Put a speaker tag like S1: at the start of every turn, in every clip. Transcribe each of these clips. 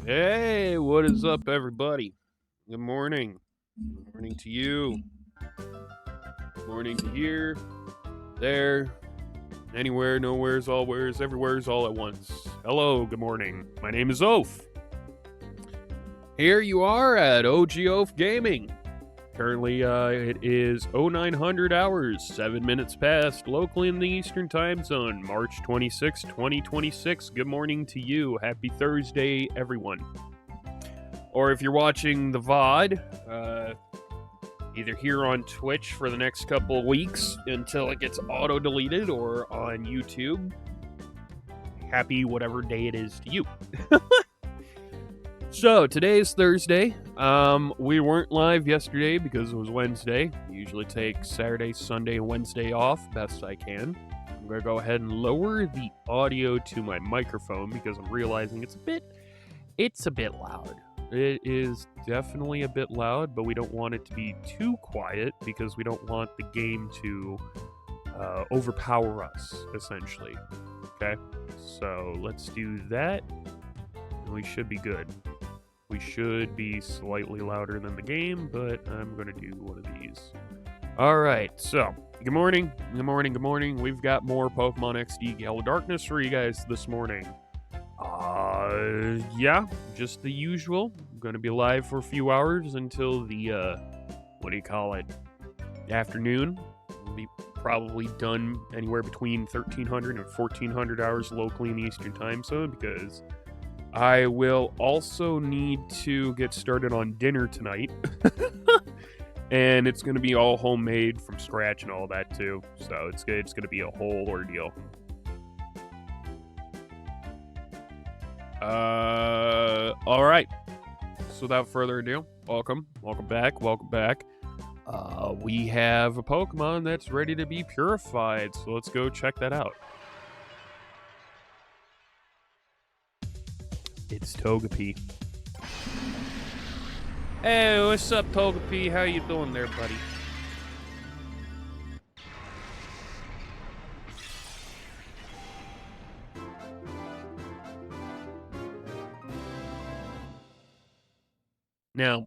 S1: Hey, what is up, everybody? Good morning. Good morning to you. Good morning to here, there, anywhere, nowheres, allwheres, everywheres, all at once. Hello, good morning. My name is Oaf. Here you are at OG Oaf Gaming. Currently, it is 0900 hours, 7 minutes past, locally in the Eastern Time Zone, March 26, 2026. Good morning to you. Happy Thursday, everyone. Or if you're watching the VOD, either here on Twitch for the next couple of weeks until it gets auto-deleted, or on YouTube, happy whatever day it is to you. So, today is Thursday. We weren't live yesterday because it was Wednesday. I usually take Saturday, Sunday, and Wednesday off best I can. I'm going to go ahead and lower the audio to my microphone because I'm realizing it's a bit loud. It is definitely a bit loud, but we don't want it to be too quiet because we don't want the game to overpower us, essentially. Okay? So, let's do that, and we should be good. We should be slightly louder than the game, but I'm going to do one of these. Alright, so, good morning. We've got more Pokemon XD Gale Darkness for you guys this morning. Yeah, just the usual. I'm going to be live for a few hours until the, afternoon. We'll be probably done anywhere between 1300 and 1400 hours locally in the Eastern Time Zone, because I will also need to get started on dinner tonight. And it's going to be all homemade from scratch and all that too. So it's going to be a whole ordeal. All right. So without further ado, welcome back. We have a Pokemon that's ready to be purified, so let's go check that out. It's Togepi. Hey, what's up, Togepi? How you doing there, buddy? Now,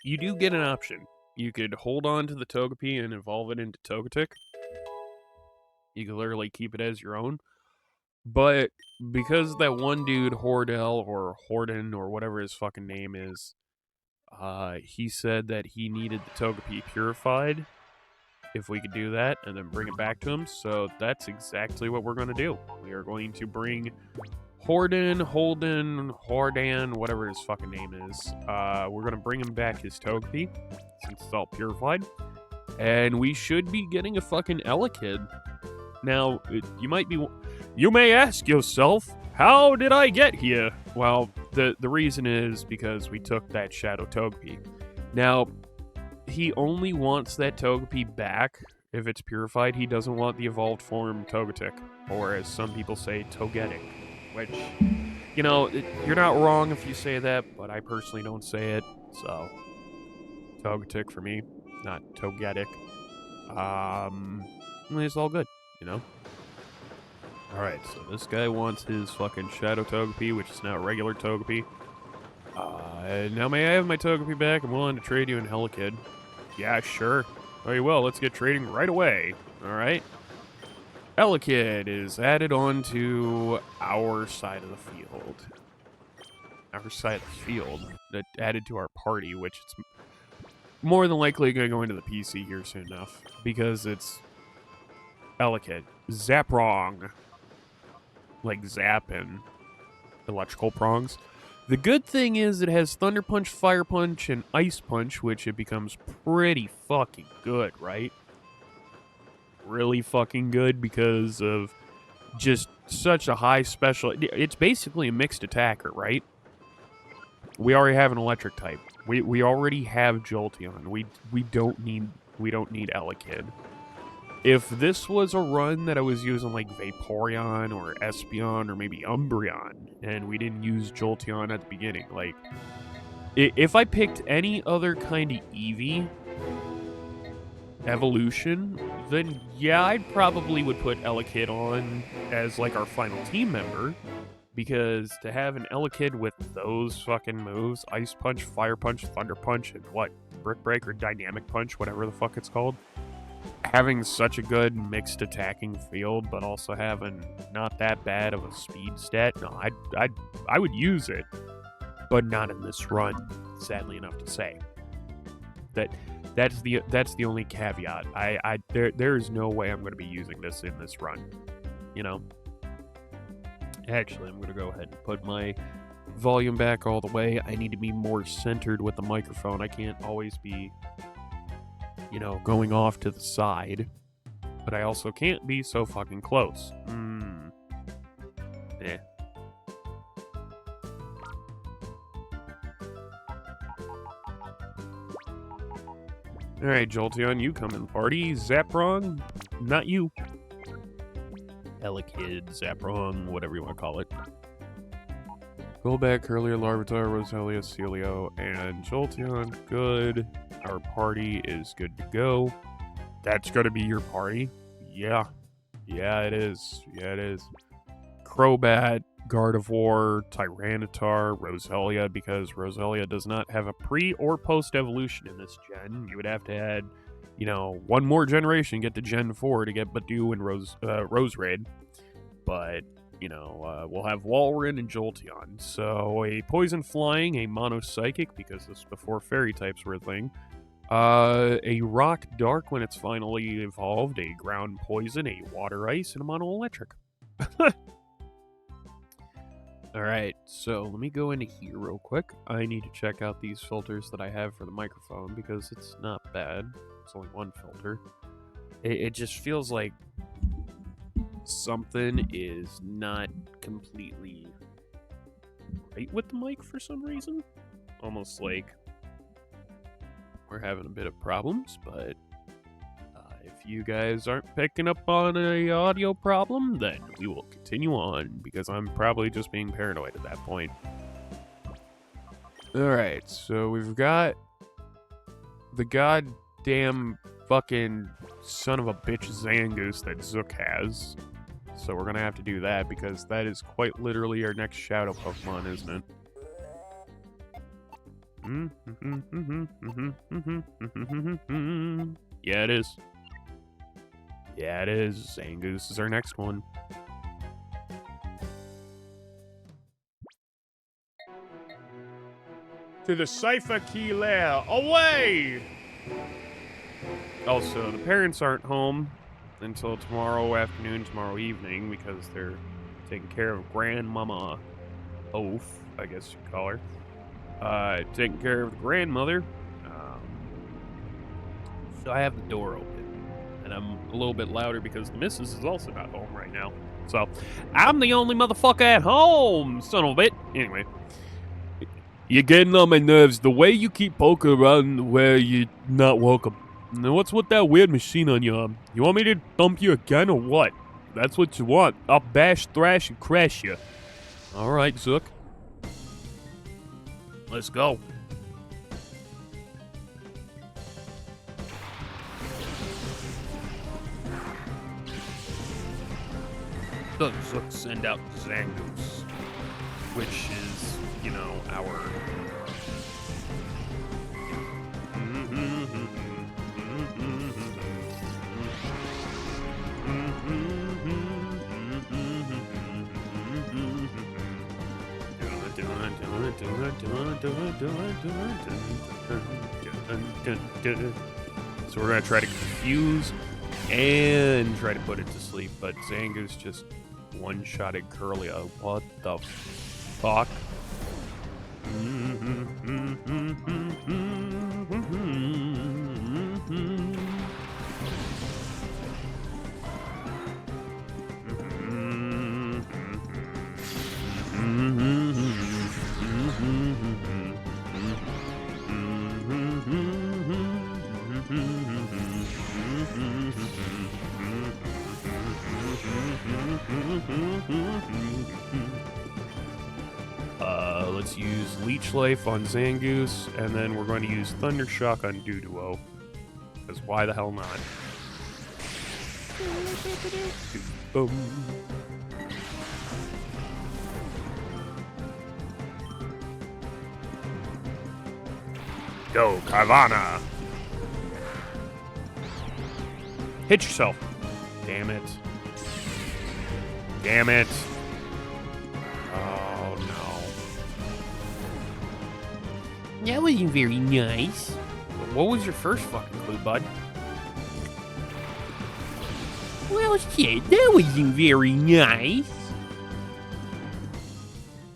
S1: you do get an option. You could hold on to the Togepi and evolve it into Togetic. You could literally keep it as your own. But because that one dude, Hordell or Horden or whatever his fucking name is, he said that he needed the Togepi purified if we could do that and then bring it back to him. So that's exactly what we're going to do. We are going to bring Horden, whatever his fucking name is. We're going to bring him back his Togepi since it's all purified. And we should be getting a fucking Elekid. Now, you may ask yourself, how did I get here? Well, the reason is because we took that Shadow Togepi. Now, he only wants that Togepi back if it's purified. He doesn't want the evolved form Togetic, or as some people say, Togetic. Which, you know, you're not wrong if you say that, but I personally don't say it, so Togetic for me, not Togetic. It's all good, you know? Alright, so this guy wants his fucking Shadow Togepi, which is now regular Togepi. Now may I have my Togepi back? I'm willing to trade you an Elekid. Yeah, sure. Very well, let's get trading right away. Alright. Elekid is added on to our side of the field. Our side of the field. Added to our party, which it's more than likely going to go into the PC here soon enough. Because it's Elekid. Zaprong. Like Zap and electrical prongs. The good thing is it has Thunder Punch, Fire Punch, and Ice Punch, which it becomes pretty fucking good, right? Really fucking good because of just such a high special. It's basically a mixed attacker, right? We already have an electric type. We already have Jolteon. We don't need Elekid. If this was a run that I was using like Vaporeon or Espeon or maybe Umbreon, and we didn't use Jolteon at the beginning, like, if I picked any other kind of Eevee evolution, then yeah, I probably would put Elekid on as like our final team member. Because to have an Elekid with those fucking moves, Ice Punch, Fire Punch, Thunder Punch, and what? Brick Break or Dynamic Punch, whatever the fuck it's called. Having such a good mixed attacking field, but also having not that bad of a speed stat, no, I would use it, but not in this run, sadly enough to say. That's the only caveat. There is no way I'm going to be using this in this run, you know. Actually, I'm going to go ahead and put my volume back all the way. I need to be more centered with the microphone. I can't always be, you know, going off to the side. But I also can't be so fucking close. Eh. Alright, Jolteon, you come in the party. Zaprong, not you. Elekid, Zaprong, whatever you want to call it. Golbat, Curlier, Larvitar, Roselia, Celio, and Jolteon. Good. Our party is good to go. That's gonna be your party? Yeah. Yeah, it is. Yeah, it is. Crobat, Gardevoir, Tyranitar, Roselia, because Roselia does not have a pre- or post-evolution in this gen. You would have to add, you know, one more generation, get to Gen 4 to get Badoo and Roserade. But, you know, we'll have Walrein and Jolteon. So, a Poison Flying, a Mono Psychic, because this is before Fairy types were a thing. A Rock Dark when it's finally evolved, a Ground Poison, a Water Ice, and a Mono Electric. Alright, so let me go into here real quick. I need to check out these filters that I have for the microphone, because it's not bad. It's only one filter. It just feels like something is not completely right with the mic for some reason. Almost like we're having a bit of problems, but if you guys aren't picking up on an audio problem, then we will continue on, because I'm probably just being paranoid at that point. Alright, so we've got the goddamn fucking son of a bitch Zangoose that Zook has. So we're gonna have to do that, because that is quite literally our next Shadow Pokemon, isn't it? Yeah, it is. Yeah, it is. Zangoose is our next one. To the Cypher Key Lair. Away! Also, the parents aren't home until tomorrow afternoon, tomorrow evening, because they're taking care of Grandmama Oaf, I guess you'd call her. Taking care of the grandmother. So I have the door open. And I'm a little bit louder because the missus is also not home right now. So, I'm the only motherfucker at home, son of a bit. Anyway. You're getting on my nerves. The way you keep poking around where you're not welcome. Now, what's with that weird machine on your arm? You want me to thump you again or what? That's what you want. I'll bash, thrash, and crash you. Alright, Zook. Let's go. Does Zook send out Zangoose, which is, you know, our... So we're going to try to confuse and try to put it to sleep, but Zangoose just one-shotted Curlia. What the fuck? Let's use Leech Life on Zangoose, and then we're going to use Thunder Shock on Doduo. Because why the hell not? Boom. Yo, Carvana. Hit yourself. Damn it. Damn it. Oh, no.
S2: That wasn't very nice.
S1: What was your first fucking clue, bud?
S2: Well, shit, that wasn't very nice.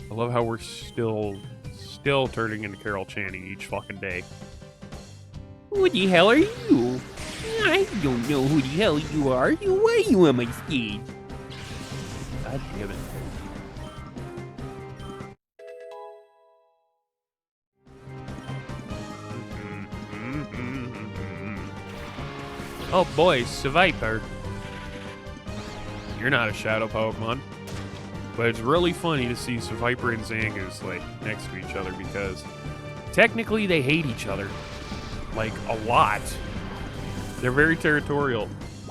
S1: I love how we're still turning into Carol Channing each fucking day.
S2: Who the hell are you? I don't know who the hell you are. Why are you on my stage?
S1: God damn it. Oh boy, Seviper. You're not a shadow Pokemon. But it's really funny to see Seviper and Zangoose, like, next to each other because technically they hate each other. Like, a lot. They're very territorial.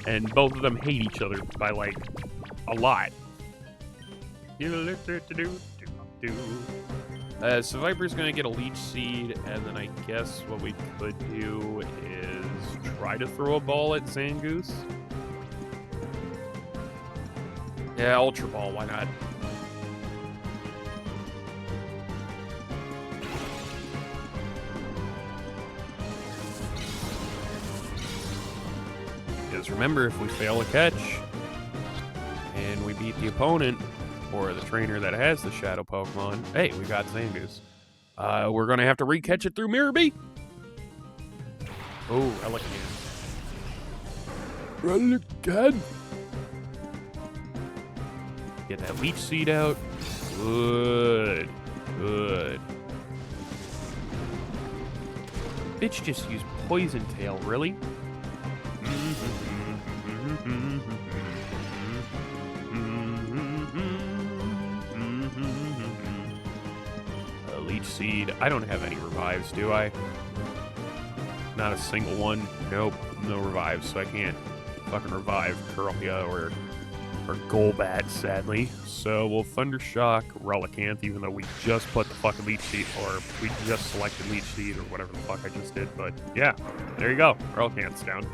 S1: And both of them hate each other by, like, a lot. Seviper's gonna get a Leech Seed, and then I guess what we could do is try to throw a ball at Zangoose. Yeah, Ultra Ball, why not? Because remember, if we fail a catch, and we beat the opponent, or the trainer that has the Shadow Pokemon, hey, we got Zangoose. We're gonna have to re-catch it through Mirror Bee. Oh, Relican. Relican. Get that Leech Seed out. Good. Good. Bitch just used Poison Tail, really? Leech Seed. I don't have any revives, do I? Not a single one. Nope. No revives, so I can't fucking revive Curlia or Golbat, sadly. So we'll Thunder Shock Relicanth, even though we just put the fucking Leech Seed, or we just selected Leech Seed, or whatever the fuck I just did. But yeah, there you go. Relicanth's down.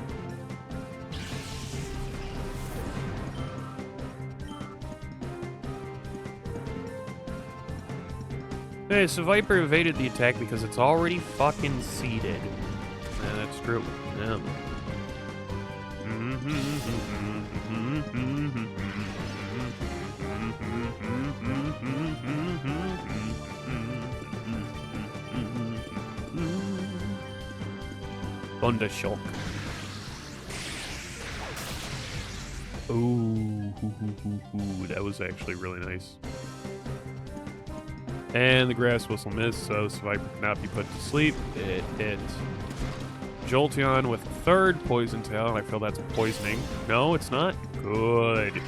S1: Hey, so Viper evaded the attack because it's already fucking seeded. Yeah, that's true. Yeah. Thunder Shock. Ooh, that was actually really nice. And the Grass Whistle missed, so Viper cannot be put to sleep. It hit Jolteon with third Poison Tail, and I feel that's poisoning. No, it's not? Good.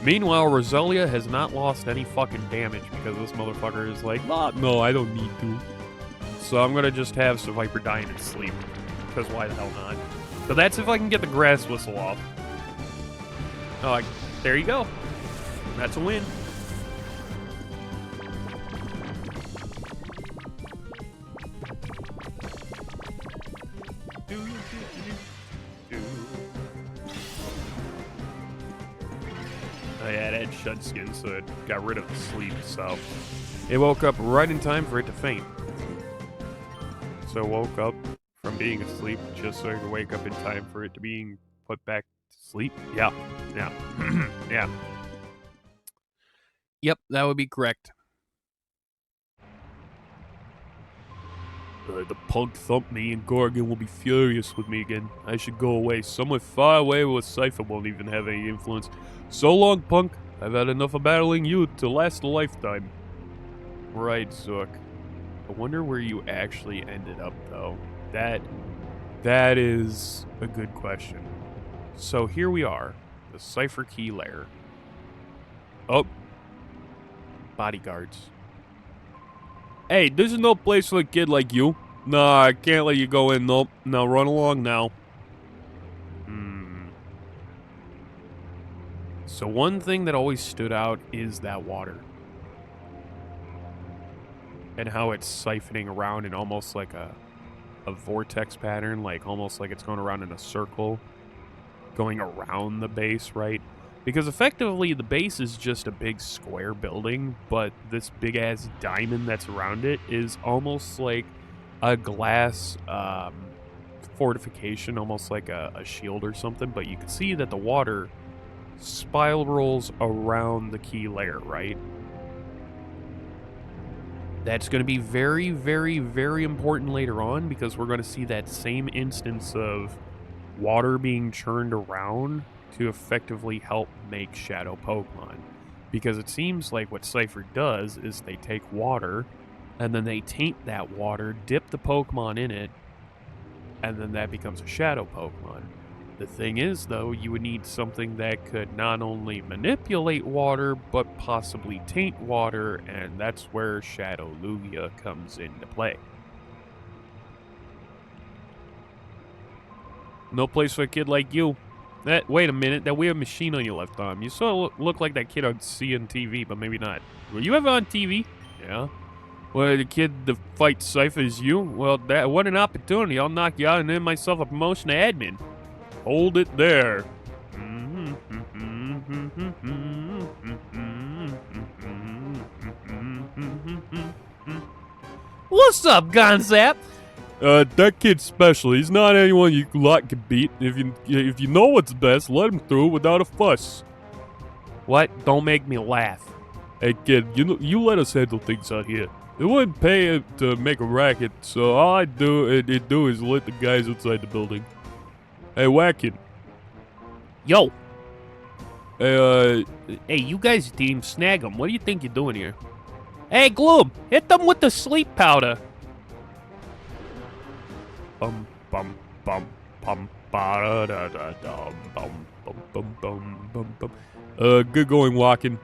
S1: Meanwhile, Roselia has not lost any fucking damage because this motherfucker is like, no, I don't need to. So I'm going to just have Viper die in its sleep, because why the hell not? So that's if I can get the Grass Whistle off. Oh, there you go. That's a win. Oh yeah, it had Shut Skin, so it got rid of the sleep, so it woke up right in time for it to faint. So woke up from being asleep just so it could wake up in time for it to being put back to sleep. Yeah. Yeah. Yep, that would be correct. The punk thumped me, and Gorigan will be furious with me again. I should go away, somewhere far away where Cypher won't even have any influence. So long, punk. I've had enough of battling you to last a lifetime. Right, Zook. I wonder where you actually ended up, though. That is a good question. So here we are, the Cypher Key Lair. Oh. Bodyguards. Hey, this is no place for a kid like you. Nah, I can't let you go in, nope. Now run along now. So one thing that always stood out is that water. And how it's siphoning around in almost like a a vortex pattern, like almost like it's going around in a circle, going around the base, right? Because effectively the base is just a big square building, but this big ass diamond that's around it is almost like a glass fortification, almost like a shield or something. But you can see that the water spirals around the key layer, right? That's going to be very, very, very important later on, because we're going to see that same instance of water being churned around to effectively help make shadow Pokemon. Because it seems like what Cypher does is they take water, and then they taint that water, dip the Pokemon in it, and then that becomes a shadow Pokemon. The thing is, though, you would need something that could not only manipulate water, but possibly taint water, and that's where Shadow Lugia comes into play. No place for a kid like you. Wait a minute, that weird machine on your left arm. You sort of look like that kid I'd see on TV, but maybe not. Were you ever on TV? Yeah. Well, the kid that fights Cypher is you? Well, what an opportunity. I'll knock you out and earn myself a promotion to admin. Hold it there.
S2: What's up, Gonzap?
S1: That kid's special. He's not anyone you lot can beat. If you know what's best, let him through without a fuss. What? Don't make me laugh. Hey kid, you let us handle things out here. It wouldn't pay to make a racket, so all I do is let the guys outside the building. Hey, Whackin.
S2: Yo.
S1: Hey,
S2: you guys team, snag him. What do you think you're doing here? Hey, Gloom, hit them with the sleep powder.
S1: Bum bum bum bum ba da da da bum bum bum bum bum bum. Good going, Walking.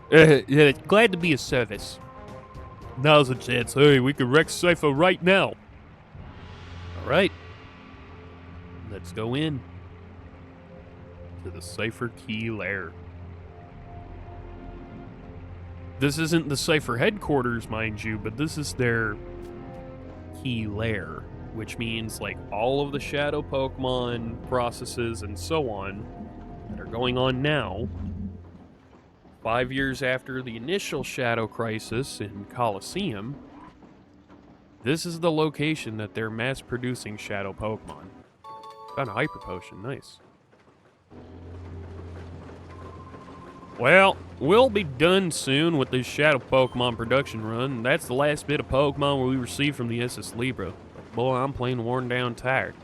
S2: Glad to be of service.
S1: Now's a chance. Hey, we can wreck Cypher right now.
S2: All right.
S1: Let's go in to the Cypher Key Lair. This isn't the Cypher headquarters, mind you, but this is their Key Lair, which means like all of the Shadow Pokemon processes and so on that are going on now, 5 years after the initial Shadow Crisis in Colosseum, this is the location that they're mass-producing Shadow Pokemon. Got a Hyper Potion, nice. Well, we'll be done soon with this Shadow Pokemon production run. That's the last bit of Pokemon we received from the SS Libra. But boy, I'm plain worn down tired.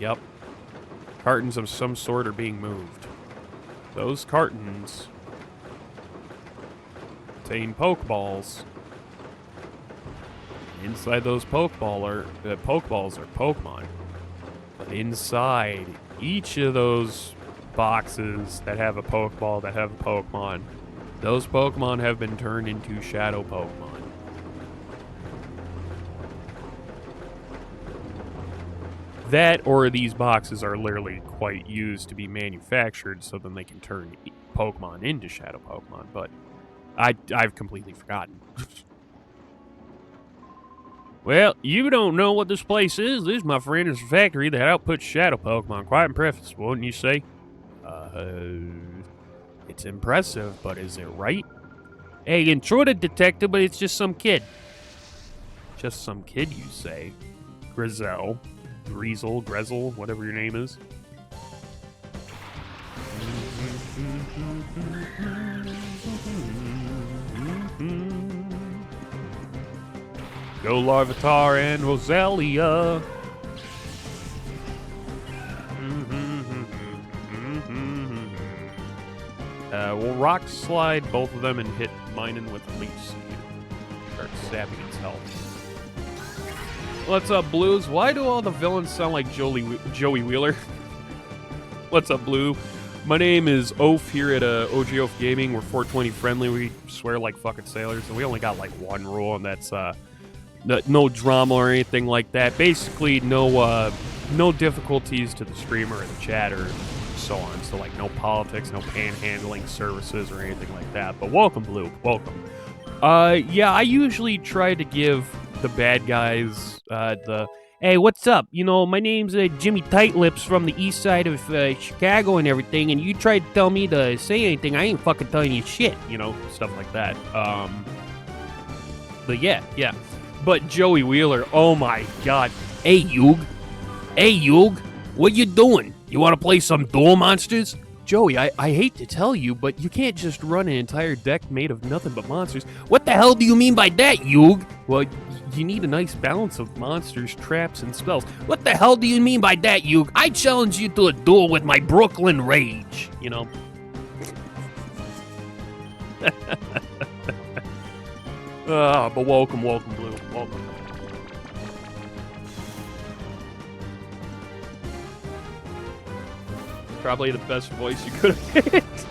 S1: Yep. Cartons of some sort are being moved. Those cartons contain Pokeballs. Inside those Pokeballs are Pokemon. But inside each of those boxes that have a Pokeball, that have a Pokemon, those Pokemon have been turned into Shadow Pokemon. That or these boxes are literally quite used to be manufactured so then they can turn Pokemon into Shadow Pokemon, but I've completely forgotten. Well, you don't know what this place is. This, my friend, is a factory that outputs Shadow Pokemon. Quite impressive, wouldn't you say? It's impressive, but is it right? Hey, intruder detective, but it's just some kid. Just some kid, you say? Grizel, Grezel, whatever your name is. Go Larvitar and Roselia. We'll Rock Slide both of them and hit Minun with Leech Seed. Start sapping its health. What's up, Blues? Why do all the villains sound like Joey Wheeler? What's up, Blue? My name is Oaf here at OG Oaf Gaming. We're 420 friendly. We swear like fucking sailors, and we only got like one rule, and that's no drama or anything like that. Basically, no difficulties to the streamer or the chat or so on. So like no politics, no panhandling services or anything like that. But welcome, Blue. Welcome. Yeah, I usually try to give the bad guys, hey, what's up? You know, my name's Jimmy Tightlips from the east side of Chicago and everything, and you tried to tell me to say anything. I ain't fucking telling you shit, you know, stuff like that. But yeah. But Joey Wheeler, oh my god. Hey, Yug, what you doing? You want to play some Duel Monsters? Joey, I hate to tell you, but you can't just run an entire deck made of nothing but monsters. What the hell do you mean by that, Yug? Well, you need a nice balance of monsters, traps, and spells. What the hell do you mean by that, Yug? I challenge you to a duel with my Brooklyn Rage, you know? But welcome, Blue. Welcome. Probably the best voice you could have picked.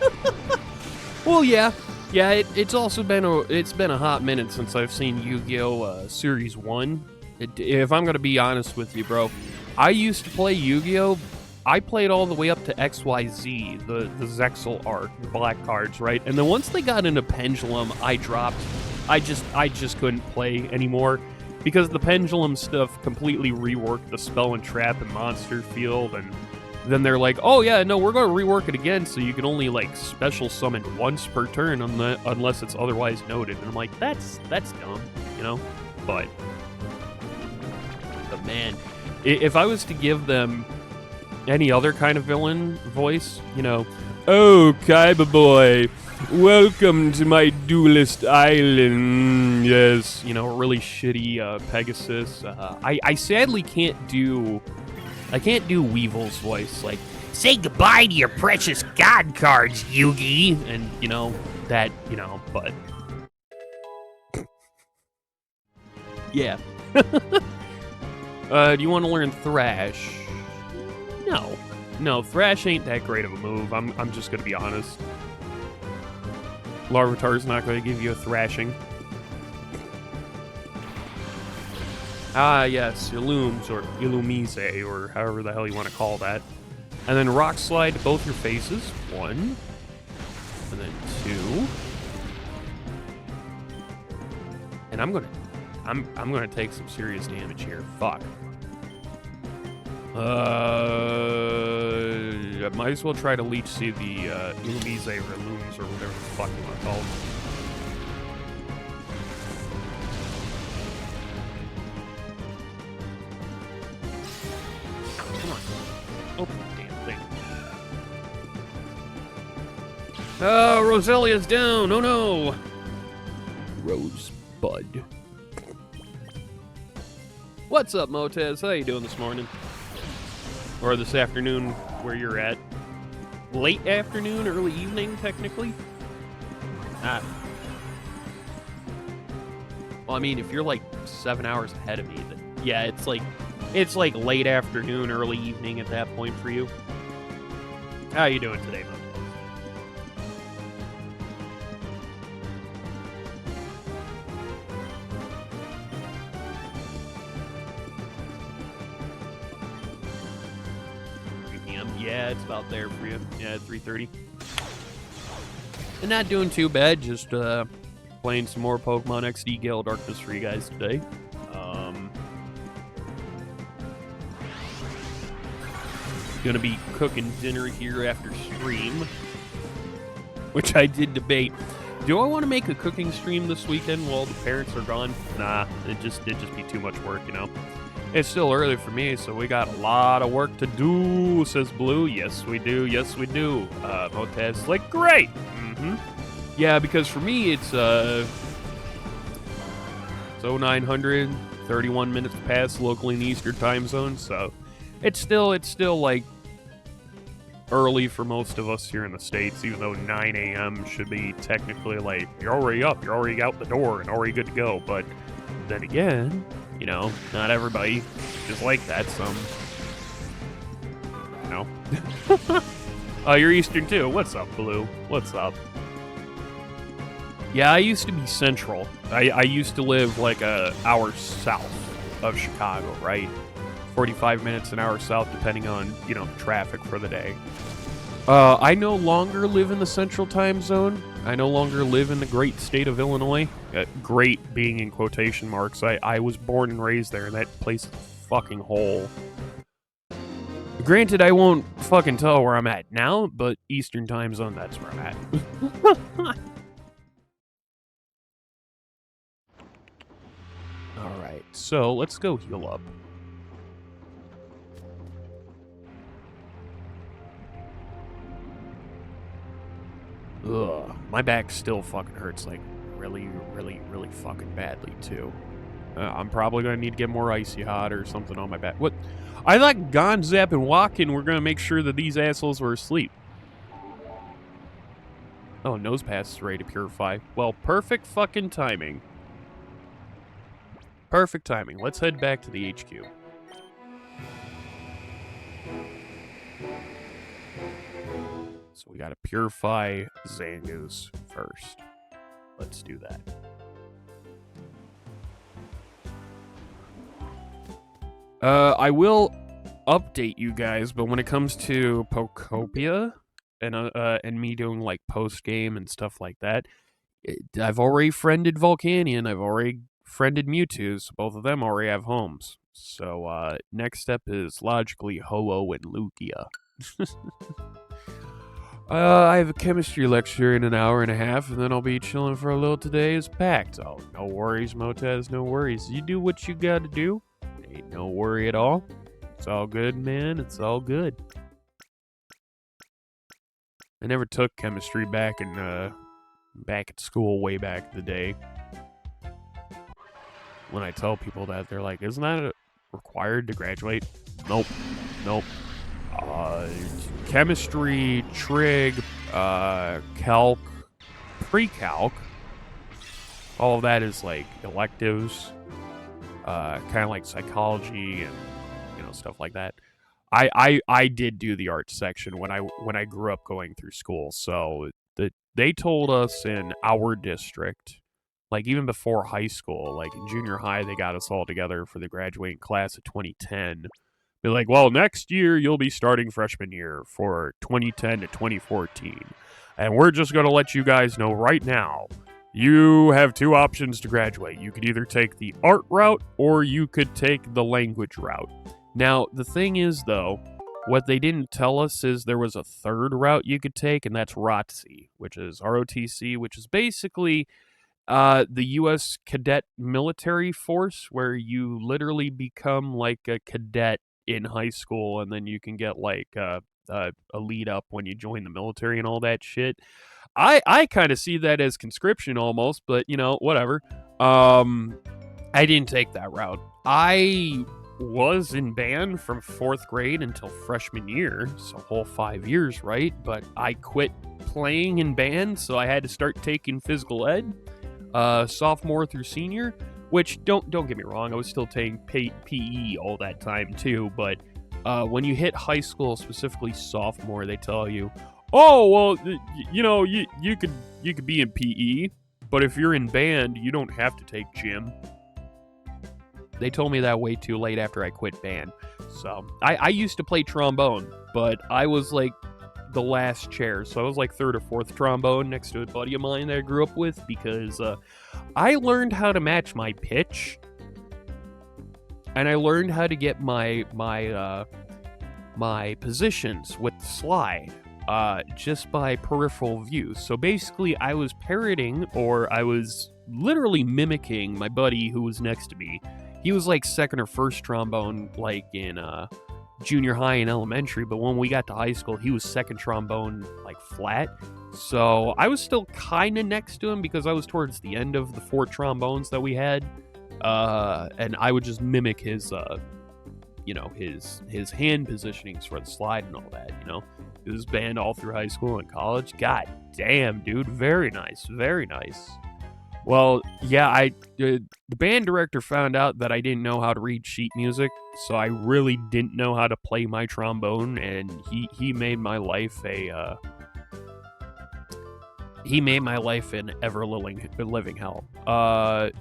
S1: Well, yeah. It's also been a hot minute since I've seen Yu-Gi-Oh! Series 1. If I'm gonna be honest with you, bro, I used to play Yu-Gi-Oh! I played all the way up to XYZ, the Zexal arc, the black cards, right? And then once they got into Pendulum, I dropped. I just couldn't play anymore because the Pendulum stuff completely reworked the spell and trap and monster field, and then they're like, oh yeah, no, we're going to rework it again so you can only like special summon once per turn unless it's otherwise noted. And I'm like, that's dumb, you know? But man, if I was to give them any other kind of villain voice, you know, oh, Kaiba boy, welcome to my duelist island. Yes, you know, really shitty Pegasus. I sadly can't do Weevil's voice, like, say goodbye to your precious god cards, Yugi, and, you know, that, you know, but... yeah. Do you want to learn Thrash? No, Thrash ain't that great of a move, I'm just gonna be honest. Larvitar's not gonna give you a thrashing. Ah, yes, Illums, or Illumise, or however the hell you want to call that. And then Rock Slide to both your faces. 1. And then 2. And I'm gonna take some serious damage here. Fuck. I might as well try to leech see the Illumise or Illums or whatever the fuck you want to call them. Open the damn thing. Oh, Roselia's down. Oh no. Rosebud. What's up, Motez? How you doing this morning? Or this afternoon, where you're at? Late afternoon, early evening, technically? Well, I mean, if you're like 7 hours ahead of me, then yeah, it's like late afternoon, early evening at that point for you. How you doing today, Mo? Yeah, it's about there for you. Yeah, 3:30. And not doing too bad, just playing some more Pokemon XD Gale Darkness for you guys today. Gonna be cooking dinner here after stream, which I did debate. Do I want to make a cooking stream this weekend while the parents are gone? Nah, it'd just be too much work, you know. It's still early for me, so we got a lot of work to do, says Blue. Yes, we do. Yes, we do. Motez, like, great. Yeah, because for me, it's 0900, 31 minutes past locally in the Eastern time zone, so it's still like early for most of us here in the States, even though 9 a.m. should be technically like, you're already up, you're already out the door, and already good to go. But then again, you know, not everybody is like that, some, you know. Oh, you're Eastern too. What's up, Blue? What's up? Yeah, I used to be Central. I used to live like a hour south of Chicago, right? 45 minutes, an hour south, depending on, you know, traffic for the day. I no longer live in the Central time zone. I no longer live in the great state of Illinois. Great being in quotation marks. I was born and raised there, and that place is a fucking hole. Granted, I won't fucking tell where I'm at now, but Eastern Time Zone, that's where I'm at. Alright, so let's go heal up. Ugh, my back still fucking hurts, like, really, really, really fucking badly, too. I'm probably gonna need to get more icy hot or something on my back. What? I thought Gonzap and Walkin were gonna make sure that these assholes were asleep. Oh, nose pass is ready to purify. Well, perfect fucking timing. Perfect timing. Let's head back to the HQ. So we gotta purify Zangoose first. Let's do that. I will update you guys, but when it comes to Pokopia and me doing like post game and stuff like that, I've already friended Volcanion. I've already friended Mewtwo, so both of them already have homes. So next step is logically Ho-Oh and Lugia. I have a chemistry lecture in an hour and a half, and then I'll be chilling for a little. Today is packed. Oh, no worries, Motaz, no worries. You do what you gotta do. Ain't no worry at all. It's all good, man. It's all good. I never took chemistry back at school way back in the day. When I tell people that, they're like, isn't that required to graduate? Nope. Nope. Chemistry, trig, calc, pre-calc, all of that is like electives, kind of like psychology and, you know, stuff like that. I did do the arts section when I grew up going through school, so they told us in our district, like even before high school, like in junior high, they got us all together for the graduating class of 2010. They're like, well, next year you'll be starting freshman year for 2010 to 2014. And we're just going to let you guys know right now, you have two options to graduate. You could either take the art route or you could take the language route. Now, the thing is, though, what they didn't tell us is there was a third route you could take, and that's ROTC, which is ROTC, which is basically the U.S. cadet military force, where you literally become like a cadet in high school, and then you can get like a lead up when you join the military and all that shit. I kind of see that as conscription almost, but you know, whatever. I didn't take that route. I was in band from 4th grade until freshman year, so a whole 5 years, right? But I quit playing in band, so I had to start taking physical ed, sophomore through senior. Which, don't get me wrong, I was still taking PE all that time too, but when you hit high school, specifically sophomore, they tell you, oh, well, you know, you could be in PE, but if you're in band, you don't have to take gym. They told me that way too late after I quit band. So, I used to play trombone, but I was like the last chair, so I was like 3rd or 4th trombone next to a buddy of mine that I grew up with, because I learned how to match my pitch, and I learned how to get my positions with the slide just by peripheral view. So basically, I was parroting, or I was literally mimicking my buddy who was next to me. He was like 2nd or 1st trombone, like in junior high and elementary, but when we got to high school, he was 2nd trombone, like flat. So I was still kind of next to him because I was towards the end of the 4 trombones that we had, and I would just mimic his, you know, his hand positionings for the slide and all that. You know, it was band all through high school and college. God damn, dude, very nice, very nice. Well, yeah, the band director found out that I didn't know how to read sheet music, so I really didn't know how to play my trombone, and he made my life an ever-living hell. No.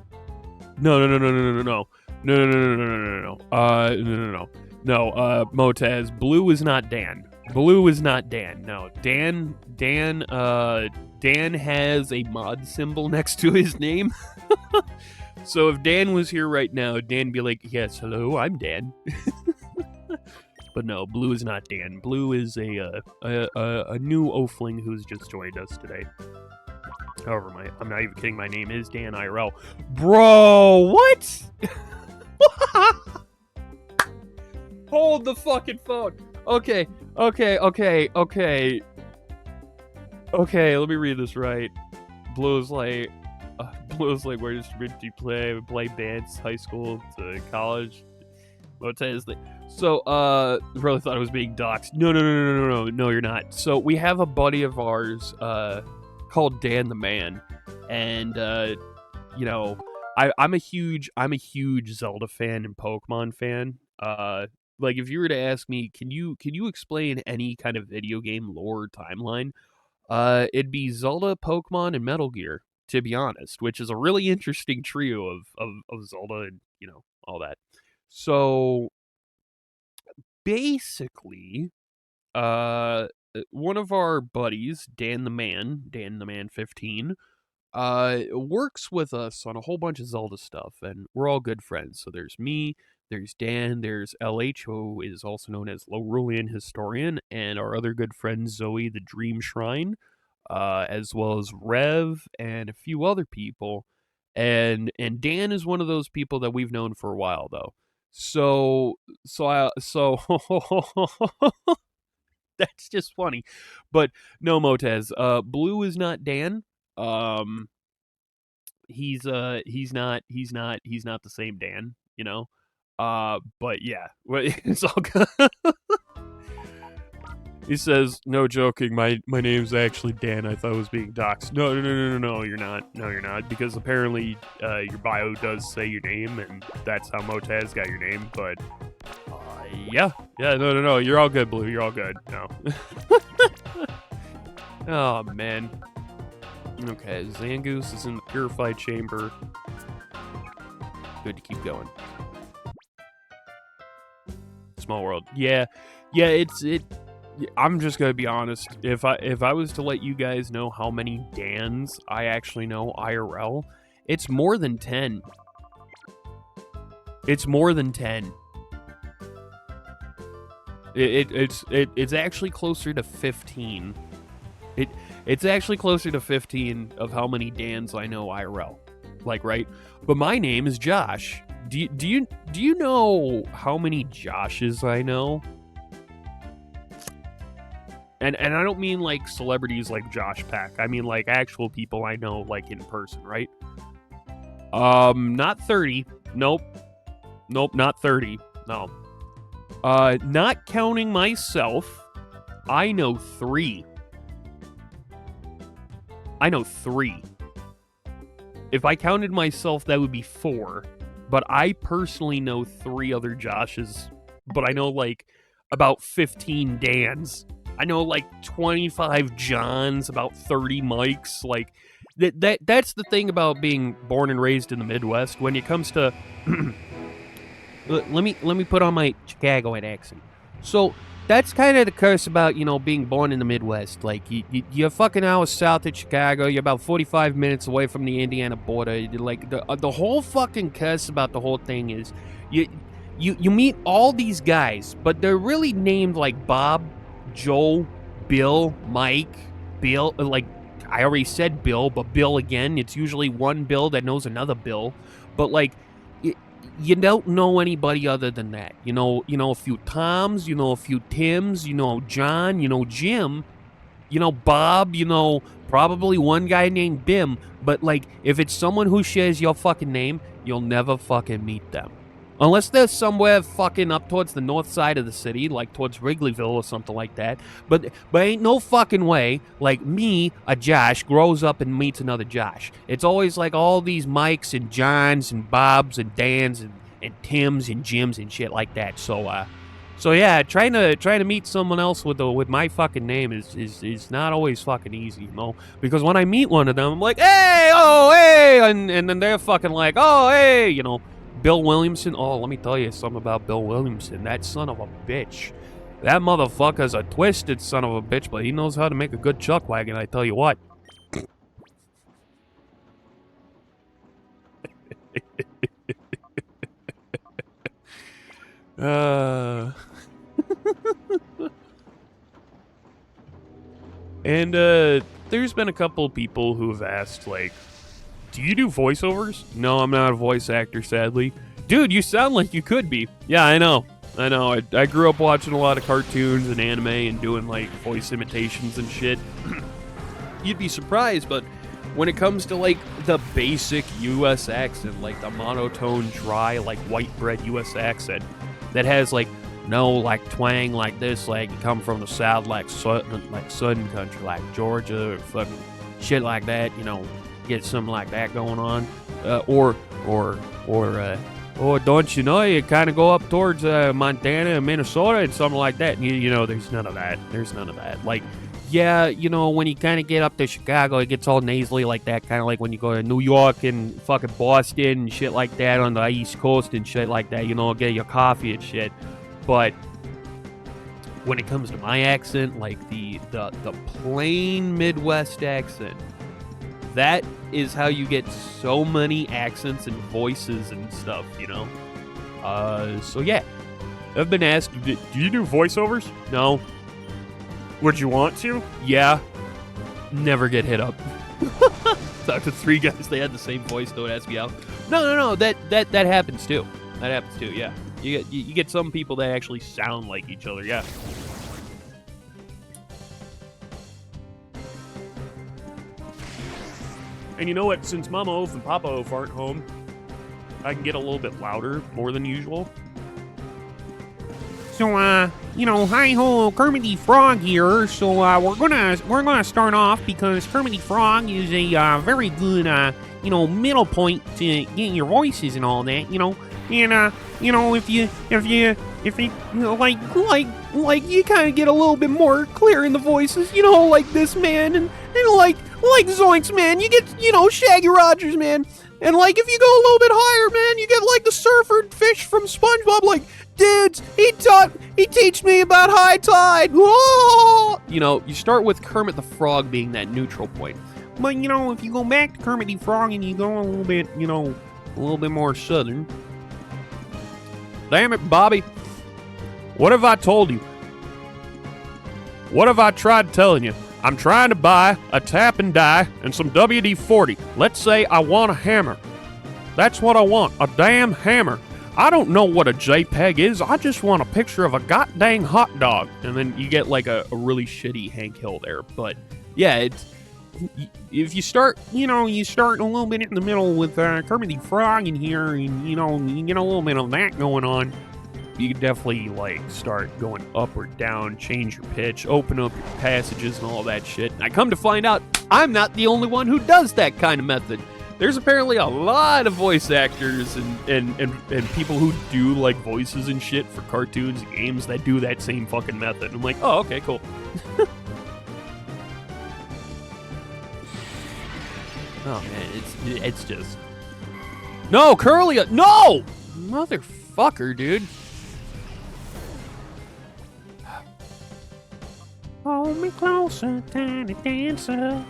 S1: Motaz, Blue is not Dan. Blue is not Dan. No, Dan Dan has a mod symbol next to his name. So if Dan was here right now, Dan'd be like, yes, hello, I'm Dan. But no, Blue is not Dan. Blue is a new oafling who's just joined us today. However, I'm not even kidding, my name is Dan IRL. Bro, what? Hold the fucking phone. Okay, let me read this right. Blue's like, where did you play? We play bands, high school to college. So, really thought I was being doxxed. No, you're not. So, we have a buddy of ours, called Dan the Man, and, you know, I'm a huge Zelda fan and Pokemon fan. Like, if you were to ask me, can you explain any kind of video game lore timeline? It'd be Zelda, Pokemon, and Metal Gear, to be honest, which is a really interesting trio of Zelda and, you know, all that. So, basically, one of our buddies, Dan the Man 15, works with us on a whole bunch of Zelda stuff, and we're all good friends. So there's me, there's Dan, there's LH, who is also known as Lorulian Historian, and our other good friend Zoey, the Dream Shrine, as well as Rev and a few other people. And Dan is one of those people that we've known for a while, though. So that's just funny. But no, Motez, Blue is not Dan. He's not the same Dan, you know. But yeah, it's all good. He says, no joking, my name's actually Dan. I thought I was being doxxed. No, you're not. No, you're not. Because apparently your bio does say your name, and that's how Motaz got your name. But, yeah, no, you're all good, Blue. You're all good. No. Oh, man. Okay, Zangoose is in the purified chamber. Good to keep going. Small world. Yeah, I'm just gonna be honest. If I was to let you guys know how many Dans I actually know IRL, it's more than 10. It's more than 10. It's actually closer to 15. It's actually closer to 15 of how many Dans I know IRL. Like, right? But my name is Josh. Do you know how many Joshes I know? And I don't mean like celebrities like Josh Peck. I mean like actual people I know like in person, right? Not 30. Nope, not 30. No. Not counting myself, I know 3. I know 3. If I counted myself, that would be 4. But I personally know 3 other Joshes. But I know like about 15 Dans. I know like 25 Johns, about 30 Mikes. Like that's the thing about being born and raised in the Midwest. When it comes to let me put on my Chicagoan accent. So that's kind of the curse about, you know, being born in the Midwest. Like, you're fucking hours south of Chicago. You're about 45 minutes away from the Indiana border. Like, the whole fucking curse about the whole thing is you meet all these guys, but they're really named, like, Bob, Joe, Bill, Mike, Bill. Like, I already said Bill, but Bill again. It's usually one Bill that knows another Bill. But, like, you don't know anybody other than that. You know a few Toms, you know a few Tims, you know John, you know Jim, you know Bob, you know probably one guy named Bim. But like, if it's someone who shares your fucking name, you'll never fucking meet them. Unless they're somewhere fucking up towards the north side of the city, like towards Wrigleyville or something like that. But ain't no fucking way, like me, a Josh, grows up and meets another Josh. It's always like all these Mikes and Johns and Bobs and Dans and Tims and Jims and shit like that. So yeah, trying to meet someone else with my fucking name is not always fucking easy, you know? Because when I meet one of them, I'm like, hey, oh, hey, and then they're fucking like, oh, hey, you know. Bill Williamson, oh, let me tell you something about Bill Williamson. That son of a bitch. That motherfucker's a twisted son of a bitch, but he knows how to make a good chuck wagon, I tell you what. And there's been a couple of people who have asked, like, do you do voiceovers? No, I'm not a voice actor, sadly. Dude, you sound like you could be. Yeah, I know. I grew up watching a lot of cartoons and anime and doing, like, voice imitations and shit. You'd be surprised, but when it comes to, like, the basic U.S. accent, like the monotone, dry, like, white bread U.S. accent that has, like, no, like, twang like this, like, you come from the South, like southern country, like Georgia or fucking shit like that, you know, get something like that going on. Or don't you know, you kind of go up towards Montana and Minnesota and something like that. You know, there's none of that. There's none of that. Like, yeah, you know, when you kind of get up to Chicago, it gets all nasally like that, kind of like when you go to New York and fucking Boston and shit like that on the East Coast and shit like that, you know, get your coffee and shit. But when it comes to my accent, like the plain Midwest accent, that is how you get so many accents and voices and stuff, you know? So yeah, I've been asked, do you do voiceovers? No. Would you want to? Yeah. Never get hit up. Talked to 3 guys, they had the same voice, don't ask me out. No, that happens too. That happens too, yeah. You get some people that actually sound like each other, yeah. And you know what? Since Mama Oaf and Papa Oaf aren't home, I can get a little bit louder, more than usual.
S2: So, you know, hi-ho, Kermit the Frog here. So, we're gonna start off because Kermit the Frog is a very good, you know, middle point to get your voices and all that, you know. And, you know, if you know, like you kind of get a little bit more clear in the voices, you know, like this man, and like Zoinks, man, you get, you know, Shaggy Rogers, man. And, like, if you go a little bit higher, man, you get, like, the surfer fish from SpongeBob, like, dudes, he teach me about high tide. Whoa! You know, you start with Kermit the Frog being that neutral point. But, you know, if you go back to Kermit the Frog and you go a little bit, you know, a little bit more southern.
S1: Damn it, Bobby. What have I told you? What have I tried telling you? I'm trying to buy a tap and die and some WD-40. Let's say I want a hammer. That's what I want, a damn hammer. I don't know what a JPEG is. I just want a picture of a goddamn hot dog. And then you get like a really shitty Hank Hill there. But yeah, it's, if you start, you know, you start a little bit in the middle with Kermit the Frog in here, and you know, you get a little bit of that going on. You can definitely, like, start going up or down, change your pitch, open up your passages and all that shit. And I come to find out, I'm not the only one who does that kind of method. There's apparently a lot of voice actors and people who do, like, voices and shit for cartoons and games that do that same fucking method. I'm like, oh, okay, cool. Oh, man, it's just... No, Curly! No! Motherfucker, dude.
S2: Hold me closer, tiny dancer.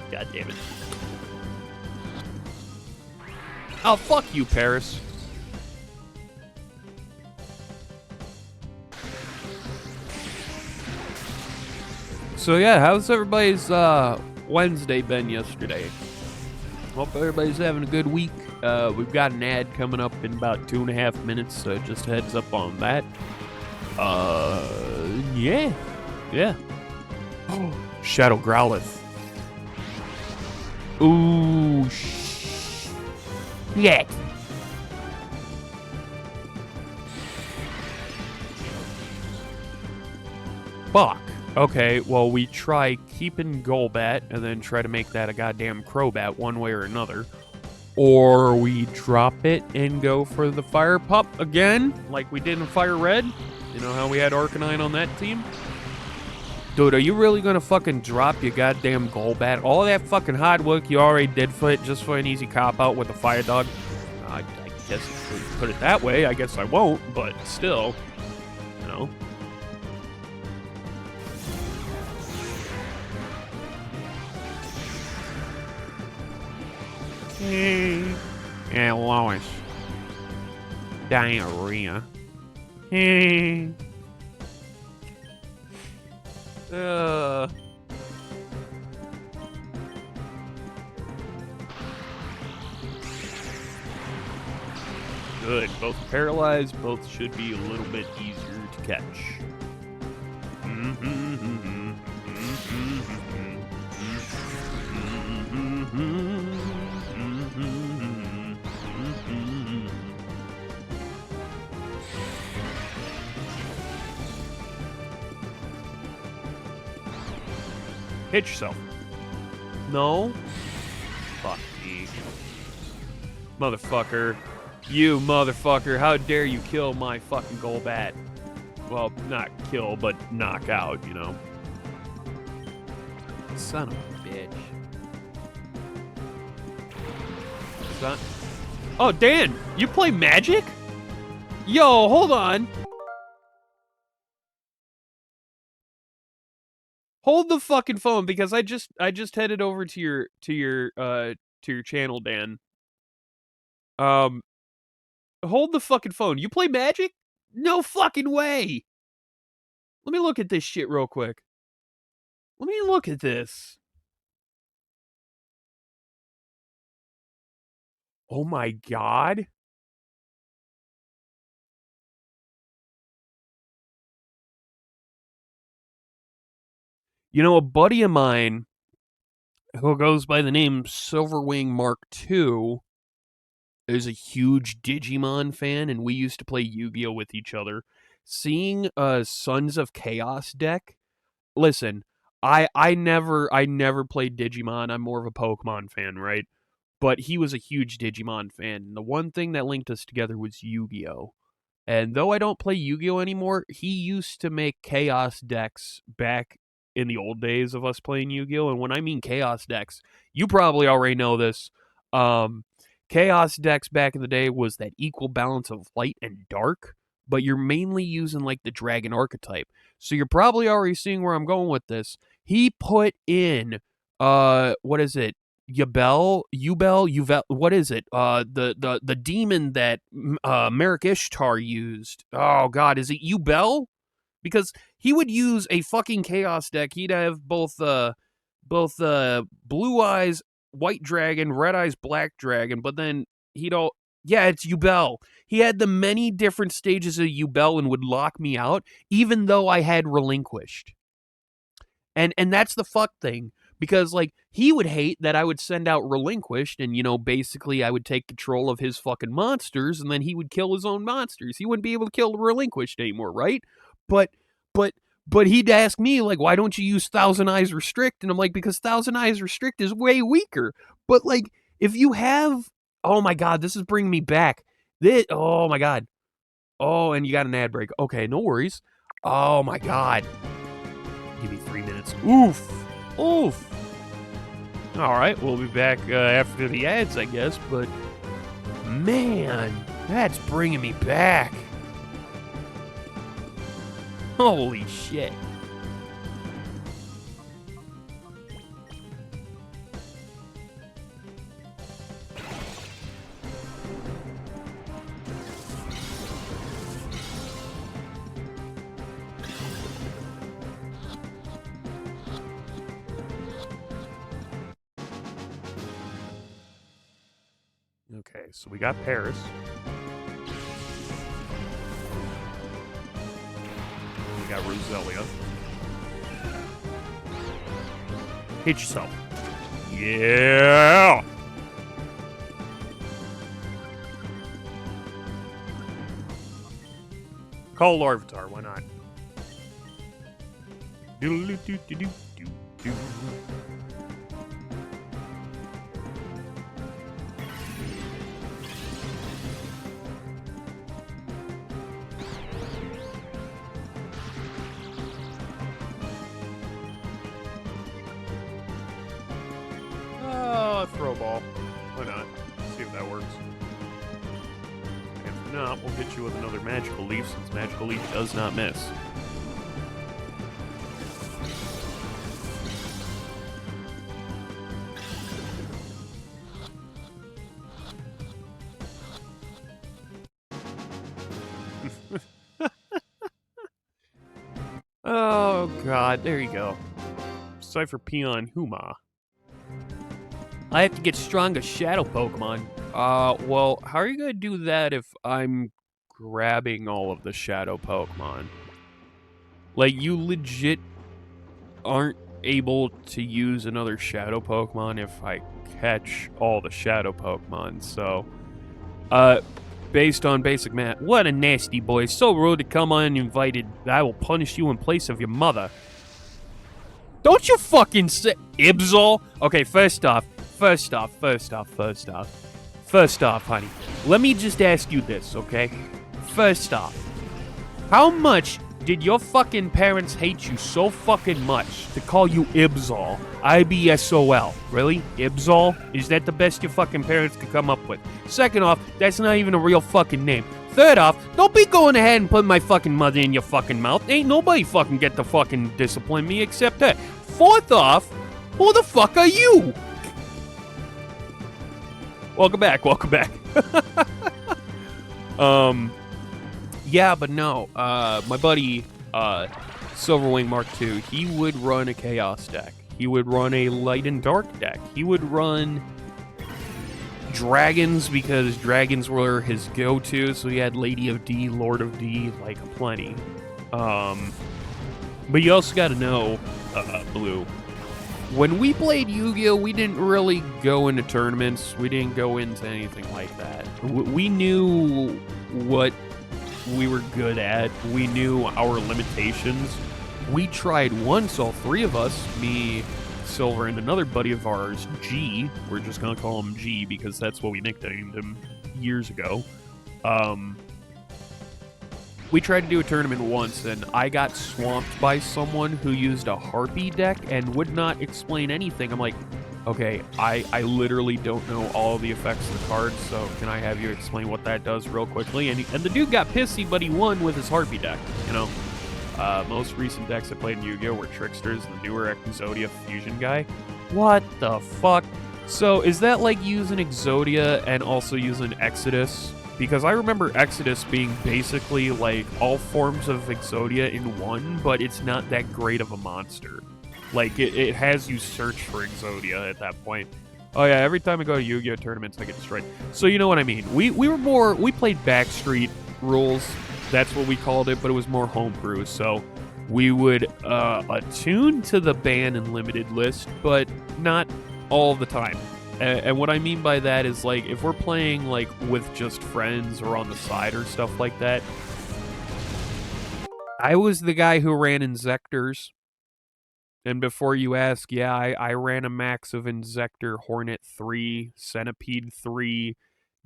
S1: God damn it. Oh, fuck you, Paris. So yeah, how's everybody's Wednesday been yesterday? Hope everybody's having a good week. We've got an ad coming up in about 2.5 minutes, so just heads up on that. Yeah. Oh, Shadow Growlith. Ooh,
S2: Yeah.
S1: fuck. Okay, well, we try keeping Golbat and then try to make that a goddamn Crobat one way or another. Or we drop it and go for the Fire Pup again, like we did in Fire Red. You know how we had Arcanine on that team? Dude, are you really gonna fucking drop your goddamn Golbat? All that fucking hard work you already did for it just for an easy cop-out with a Fire Dog? I guess if you put it that way, I guess I won't, but still, you know.
S2: Yeah, Lois. Diarrhea. Hey.
S1: Good. Both paralyzed, both should be a little bit easier to catch. Hit yourself. No? Fuck me. Motherfucker. You motherfucker. How dare you kill my fucking Golbat? Well, not kill, but knock out, you know. Son of a bitch. Son. Oh, Dan! You play Magic? Yo, hold on. Hold the fucking phone because I just headed over to your channel, Dan. Hold the fucking phone. You play Magic? No fucking way. Let me look at this shit real quick. Let me look at this. Oh my god. You know, a buddy of mine who goes by the name Silverwing Mark II is a huge Digimon fan, and we used to play Yu-Gi-Oh! With each other. Seeing a Sons of Chaos deck, listen, I never played Digimon. I'm more of a Pokemon fan, right? But he was a huge Digimon fan. And the one thing that linked us together was Yu-Gi-Oh! And though I don't play Yu-Gi-Oh! Anymore, he used to make Chaos decks back in the old days of us playing Yu-Gi-Oh! And when I mean Chaos decks, you probably already know this. Chaos decks back in the day was that equal balance of light and dark, but you're mainly using like the dragon archetype. So you're probably already seeing where I'm going with this. He put in what is it? Yubel, what is it? The demon that Merrick Ishtar used. Oh god, is it Yubel? Because he would use a fucking chaos deck. He'd have both blue eyes white dragon, red eyes black dragon, but then it's Yubel. He had the many different stages of Yubel and would lock me out, even though I had relinquished. And that's the fuck thing. Because, like, he would hate that I would send out relinquished and, you know, basically I would take control of his fucking monsters and then he would kill his own monsters. He wouldn't be able to kill relinquished anymore, right? But he'd ask me, like, why don't you use Thousand Eyes Restrict? And I'm like, because Thousand Eyes Restrict is way weaker. But, like, if you have... Oh, my God, this is bringing me back. Oh, my God. Oh, and you got an ad break. Okay, no worries. Oh, my God. Give me 3 minutes. Oof. All right, we'll be back after the ads, I guess, but man, that's bringing me back. Holy shit. Okay, so we got Paris. We got Roselia. Hit yourself. Yeah! Call Larvitar, why not? Doodle-doo-doo-doo-doo-doo. throw ball. Why not? See if that works. If not, we'll hit you with another magical leaf, since magical leaf does not miss. Oh god, there you go. Cypher Peon Huma. I have to get stronger shadow Pokemon. Well, how are you gonna do that if I'm grabbing all of the shadow Pokemon? Like, you legit aren't able to use another shadow Pokemon if I catch all the shadow Pokemon, so... based on basic math, what a nasty boy. So rude to come uninvited. I will punish you in place of your mother. Don't you fucking say... Ibzol? Okay, first off, honey. Let me just ask you this, okay? First off, how much did your fucking parents hate you so fucking much to call you Ibzol? IBSOL. Really? Ibzol? Is that the best your fucking parents could come up with? Second off, that's not even a real fucking name. Third off, don't be going ahead and putting my fucking mother in your fucking mouth. Ain't nobody fucking get to fucking discipline me except her. Fourth off, who the fuck are you? Welcome back. Yeah, but no. My buddy, Silverwing Mark II, he would run a Chaos deck. He would run a Light and Dark deck. He would run Dragons because Dragons were his go-to, so he had Lady of D, Lord of D, like plenty. But you also gotta know, Blue, when we played Yu-Gi-Oh!, we didn't really go into tournaments. We didn't go into anything like that. We knew what we were good at. We knew our limitations. We tried once, all three of us, me, Silver, and another buddy of ours, G. We're just gonna call him G because that's what we nicknamed him years ago. We tried to do a tournament once, and I got swamped by someone who used a Harpy deck and would not explain anything. I'm like, okay, I literally don't know all the effects of the cards, so can I have you explain what that does real quickly? And the dude got pissy, but he won with his Harpy deck, you know? Most recent decks I played in Yu-Gi-Oh! Were Tricksters and the newer Exodia Fusion guy. What the fuck? So, is that like using Exodia and also using Exodus? Because I remember Exodus being basically like all forms of Exodia in one, but it's not that great of a monster. Like, it has you search for Exodia at that point. Oh yeah, every time I go to Yu-Gi-Oh! Tournaments, I get destroyed. So you know what I mean. We played Backstreet rules. That's what we called it, but it was more homebrew. So we would attune to the ban and limited list, but not all the time. And what I mean by that is, like, if we're playing, like, with just friends or on the side or stuff like that, I was the guy who ran Inzectors. And before you ask, yeah, I ran a max of Inzector, Hornet 3, Centipede 3,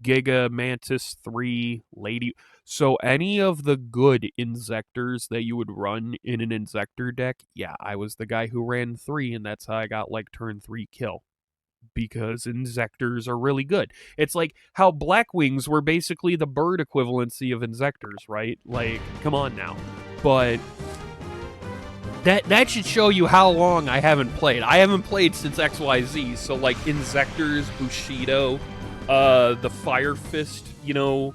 S1: Giga Mantis 3, Lady... So any of the good Inzectors that you would run in an Inzector deck, yeah, I was the guy who ran 3, and that's how I got, like, turn 3 kill. Because Inzectors are really good. It's like how Blackwings were basically the bird equivalency of Inzectors, right? Like, come on now. But that should show you how long I haven't played. I haven't played since XYZ, so like Inzectors, Bushido, the Fire Fist, you know,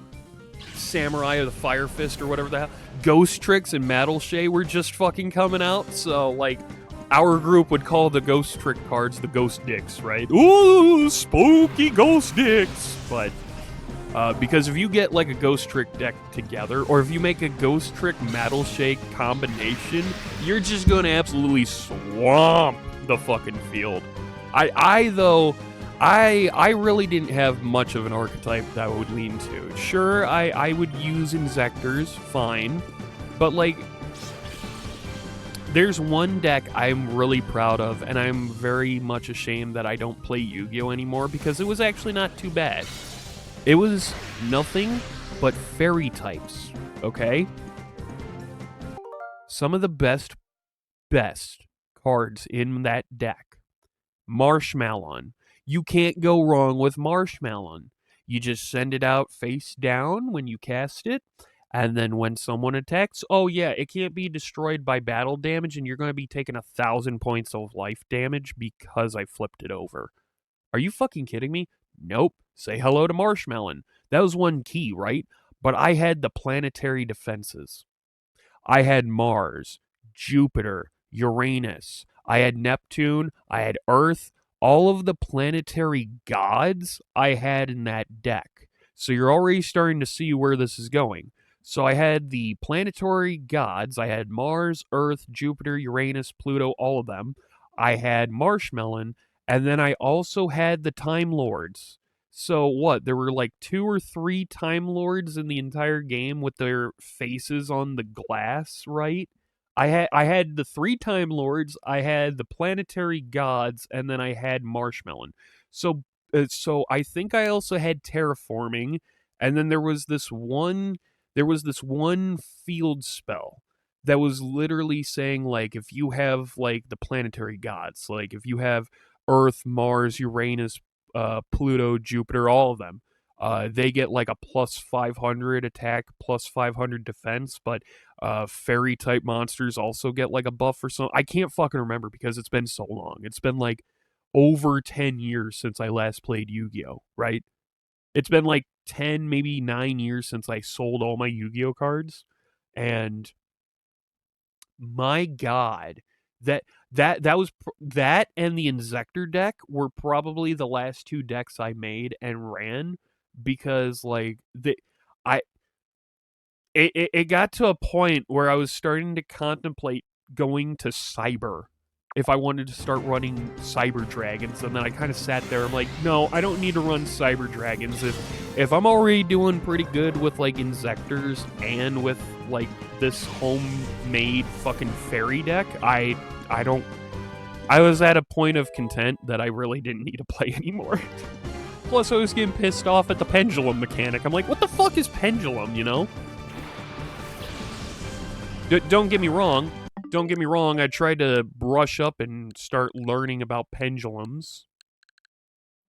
S1: Samurai of the Fire Fist or whatever the hell. Ghost Tricks and Madleshay were just fucking coming out, so like our group would call the Ghost Trick cards the Ghost Dicks, right? Ooh, spooky Ghost Dicks! But, because if you get, like, a Ghost Trick deck together, or if you make a Ghost Trick Madleshay combination, you're just gonna absolutely swamp the fucking field. I really didn't have much of an archetype that I would lean to. Sure, I would use Inzectors, fine, but, like, there's one deck I'm really proud of, and I'm very much ashamed that I don't play Yu-Gi-Oh! Anymore, because it was actually not too bad. It was nothing but fairy types, okay? Some of the best cards in that deck. Marshmallon. You can't go wrong with Marshmallow. You just send it out face down when you cast it, and then when someone attacks, oh yeah, it can't be destroyed by battle damage, and you're going to be taking 1,000 points of life damage because I flipped it over. Are you fucking kidding me? Nope. Say hello to Marshmallow. That was one key, right? But I had the planetary defenses. I had Mars, Jupiter, Uranus. I had Neptune. I had Earth. All of the planetary gods I had in that deck. So you're already starting to see where this is going. So I had the planetary gods. I had Mars, Earth, Jupiter, Uranus, Pluto, all of them. I had Marshmallow. And then I also had the Time Lords. So what? There were like 2 or 3 Time Lords in the entire game with their faces on the glass, right? I had the 3 Time Lords, I had the planetary gods, and then I had Marshmallow. So I think I also had terraforming, and then there was this one field spell that was literally saying, like, if you have like the planetary gods, like if you have Earth, Mars, Uranus, Pluto, Jupiter, all of them. They get like a plus 500 attack, plus 500 defense, but fairy type monsters also get like a buff or something. I can't fucking remember because it's been so long. It's been like over 10 years since I last played Yu-Gi-Oh, right? It's been like 10, maybe 9 years since I sold all my Yu-Gi-Oh cards. And my God, that and the Inzektor deck were probably the last 2 decks I made and ran because like it got to a point where I was starting to contemplate going to Cyber if I wanted to start running Cyber Dragons, and then I kind of sat there. I'm like, no, I don't need to run Cyber Dragons if I'm already doing pretty good with like Inzektors and with like this homemade fucking fairy deck. I was at a point of content that I really didn't need to play anymore. Plus, I was getting pissed off at the pendulum mechanic. I'm like, what the fuck is pendulum, you know? Don't get me wrong. I tried to brush up and start learning about pendulums.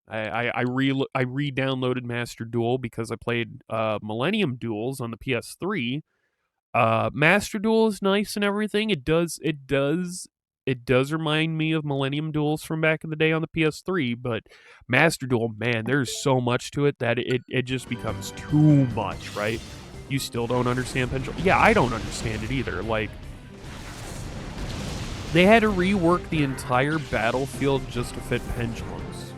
S1: I re-downloaded Master Duel because I played Millennium Duels on the PS3. Master Duel is nice and everything. It does remind me of Millennium Duels from back in the day on the PS3, but Master Duel, man, there's so much to it that it just becomes too much, right? You still don't understand pendulum? Yeah, I don't understand it either. Like, they had to rework the entire battlefield just to fit pendulums.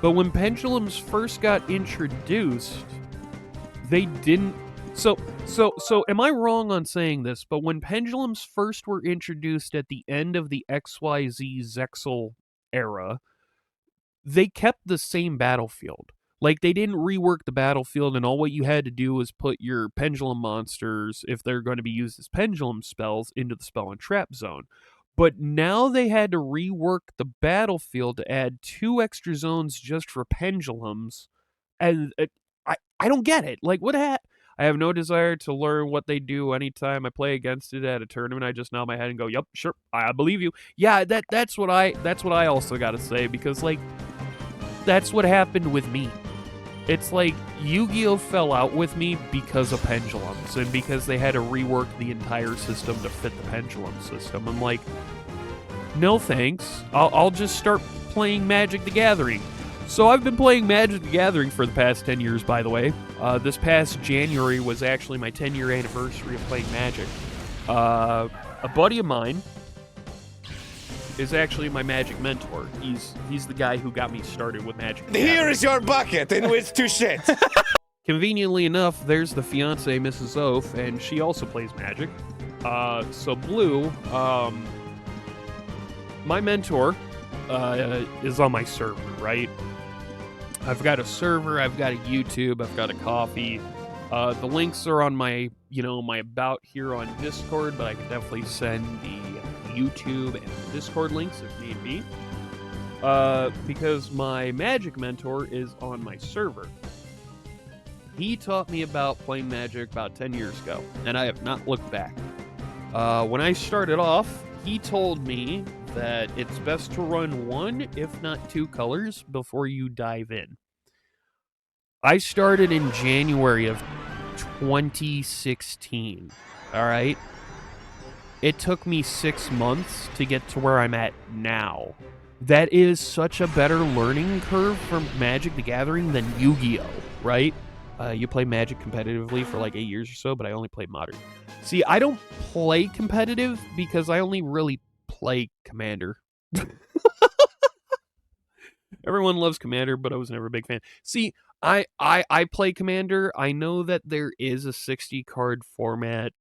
S1: But when pendulums first got introduced, they didn't. So am I wrong on saying this? But when pendulums first were introduced at the end of the XYZ Zexal era, they kept the same battlefield. Like, they didn't rework the battlefield, and all what you had to do was put your pendulum monsters, if they're going to be used as pendulum spells, into the spell and trap zone. But now they had to rework the battlefield to add 2 extra zones just for pendulums, and I don't get it. Like, I have no desire to learn what they do anytime I play against it at a tournament. I just nod my head and go, "Yep, sure, I believe you." Yeah, that's what I also got to say, because like that's what happened with me. It's like Yu-Gi-Oh fell out with me because of pendulums and because they had to rework the entire system to fit the pendulum system. I'm like, no thanks. I'll just start playing Magic the Gathering. So I've been playing Magic the Gathering for the past 10 years, by the way. This past January was actually my 10-year anniversary of playing Magic. A buddy of mine is actually my Magic mentor. He's the guy who got me started with Magic.
S3: Here is your bucket in which to shit.
S1: Conveniently enough, there's the fiance, Mrs. Oaf, and she also plays Magic. So Blue, my mentor, is on my server, right? I've got a server, I've got a YouTube, I've got a coffee. The links are on my about here on Discord, but I can definitely send the YouTube and Discord links if need be. Because my Magic mentor is on my server. He taught me about playing Magic about 10 years ago, and I have not looked back. When I started off, he told me that it's best to run one, if not two colors, before you dive in. I started in January of 2016, all right? It took me 6 months to get to where I'm at now. That is such a better learning curve for Magic the Gathering than Yu-Gi-Oh, right? You play Magic competitively for like 8 years or so, but I only play Modern. See, I don't play competitive because I only really play Commander. Everyone loves Commander, but I was never a big fan. See, I play Commander. I know that there is a 60 card format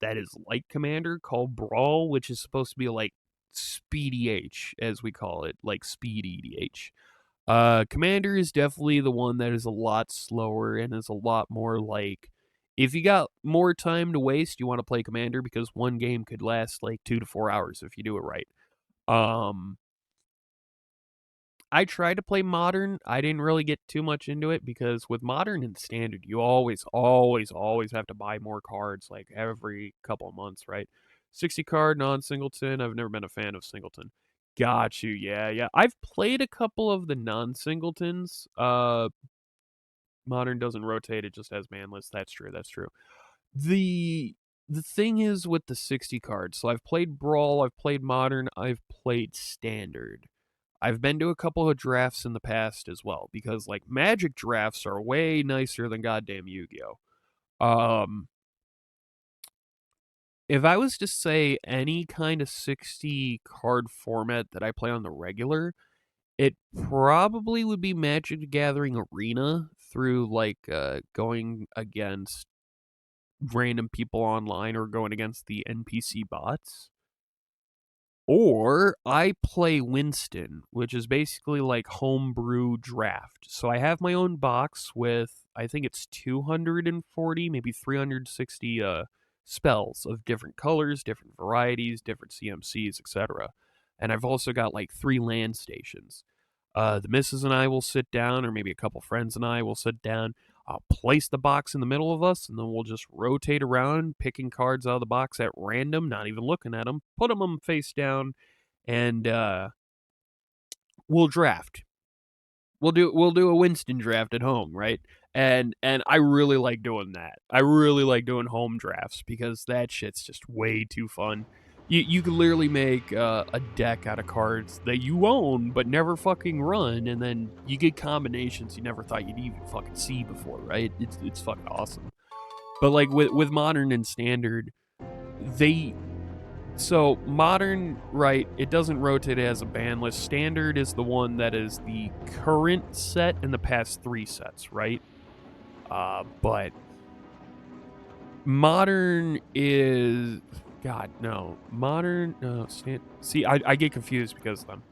S1: that is like Commander called Brawl, which is supposed to be like Speed EDH, as we call it, like Speed EDH. Commander is definitely the one that is a lot slower and is a lot more like, if you got more time to waste, you want to play Commander because one game could last like 2 to 4 hours if you do it right. I tried to play Modern. I didn't really get too much into it because with Modern and Standard, you always have to buy more cards like every couple of months, right? 60 card non-singleton. I've never been a fan of singleton. Got you. Yeah. I've played a couple of the non-singletons. Modern doesn't rotate. It just has manless. That's true. The thing is with the 60 cards. So I've played Brawl. I've played Modern. I've played Standard. I've been to a couple of drafts in the past as well, because like Magic drafts are way nicer than goddamn Yu-Gi-Oh. If I was to say any kind of 60 card format that I play on the regular, it probably would be Magic the Gathering Arena through like going against random people online or going against the NPC bots. Or I play Winston, which is basically like homebrew draft. So I have my own box with, I think it's 240, maybe 360 spells of different colors, different varieties, different CMCs, etc. And I've also got like 3 land stations. The missus and I will sit down, or maybe a couple friends and I will sit down. I'll place the box in the middle of us, and then we'll just rotate around, picking cards out of the box at random, not even looking at them, put them face down, and we'll draft. We'll do a Winston draft at home, right? And I really like doing that. I really like doing home drafts because that shit's just way too fun. You could literally make a deck out of cards that you own but never fucking run, and then you get combinations you never thought you'd even fucking see before, right? It's fucking awesome. But like with Modern and Standard, so Modern, right, it doesn't rotate as a ban list. Standard is the one that is the current set in the past 3 sets, right? But Modern is... God, no. Modern... No, see, I get confused because of them.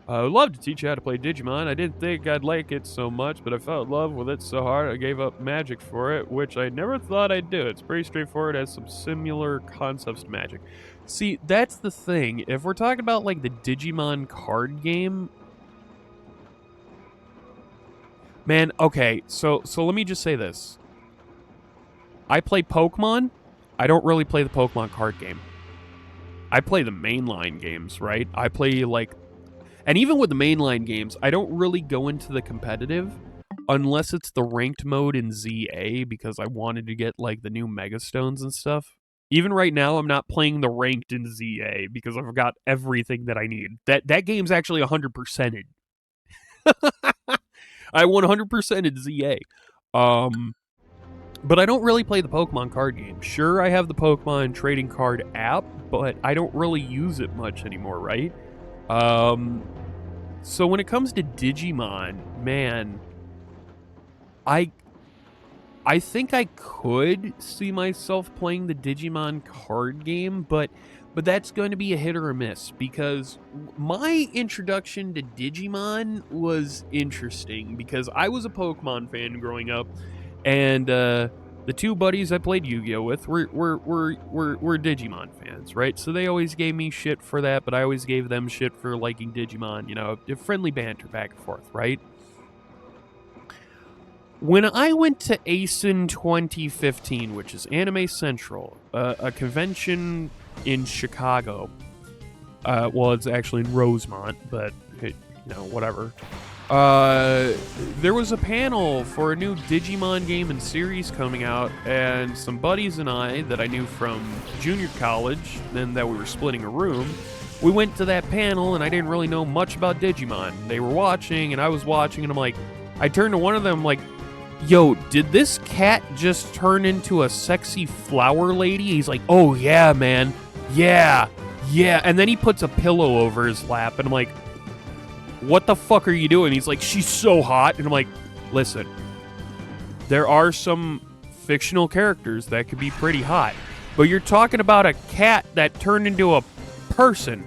S1: I would love to teach you how to play Digimon. I didn't think I'd like it so much, but I fell in love with it so hard I gave up Magic for it, which I never thought I'd do. It's pretty straightforward, has some similar concepts to Magic. See, that's the thing. If we're talking about, like, the Digimon card game... Man, okay, so let me just say this. I play Pokemon. I don't really play the Pokemon card game. I play the mainline games, right? I play, like... And even with the mainline games, I don't really go into the competitive unless it's the ranked mode in ZA, because I wanted to get, like, the new Mega Stones and stuff. Even right now, I'm not playing the ranked in ZA because I've got everything that I need. That game's actually 100%ed. I 100%ed ZA. But I don't really play the Pokemon card game. Sure, I have the Pokemon trading card app, but I don't really use it much anymore, right? So when it comes to Digimon, man, I think I could see myself playing the Digimon card game, but that's going to be a hit or a miss, because my introduction to Digimon was interesting because I was a Pokemon fan growing up. And the 2 buddies I played Yu-Gi-Oh with were Digimon fans, right? So they always gave me shit for that, but I always gave them shit for liking Digimon, you know, friendly banter back and forth, right? When I went to ACEN 2015, which is Anime Central, a convention in Chicago, Well, it's actually in Rosemont, but whatever. There was a panel for a new Digimon game and series coming out, and some buddies and I that I knew from junior college, and that we were splitting a room, we went to that panel, and I didn't really know much about Digimon. They were watching, and I was watching, and I'm like, I turned to one of them, like, yo, did this cat just turn into a sexy flower lady? He's like, oh yeah, man, yeah, and then he puts a pillow over his lap, and I'm like, what the fuck are you doing? He's like, she's so hot. And I'm like, listen, there are some fictional characters that could be pretty hot, but you're talking about a cat that turned into a person.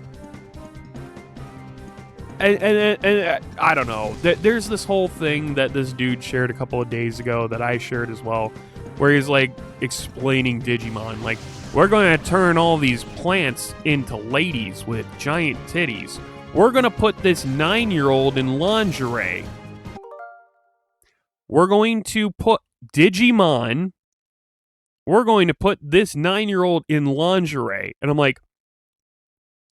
S1: And I don't know. There's this whole thing that this dude shared a couple of days ago that I shared as well, where he's like explaining Digimon. Like, we're going to turn all these plants into ladies with giant titties. We're going to put this 9-year-old in lingerie. We're going to put Digimon. We're going to put this 9-year-old in lingerie. And I'm like,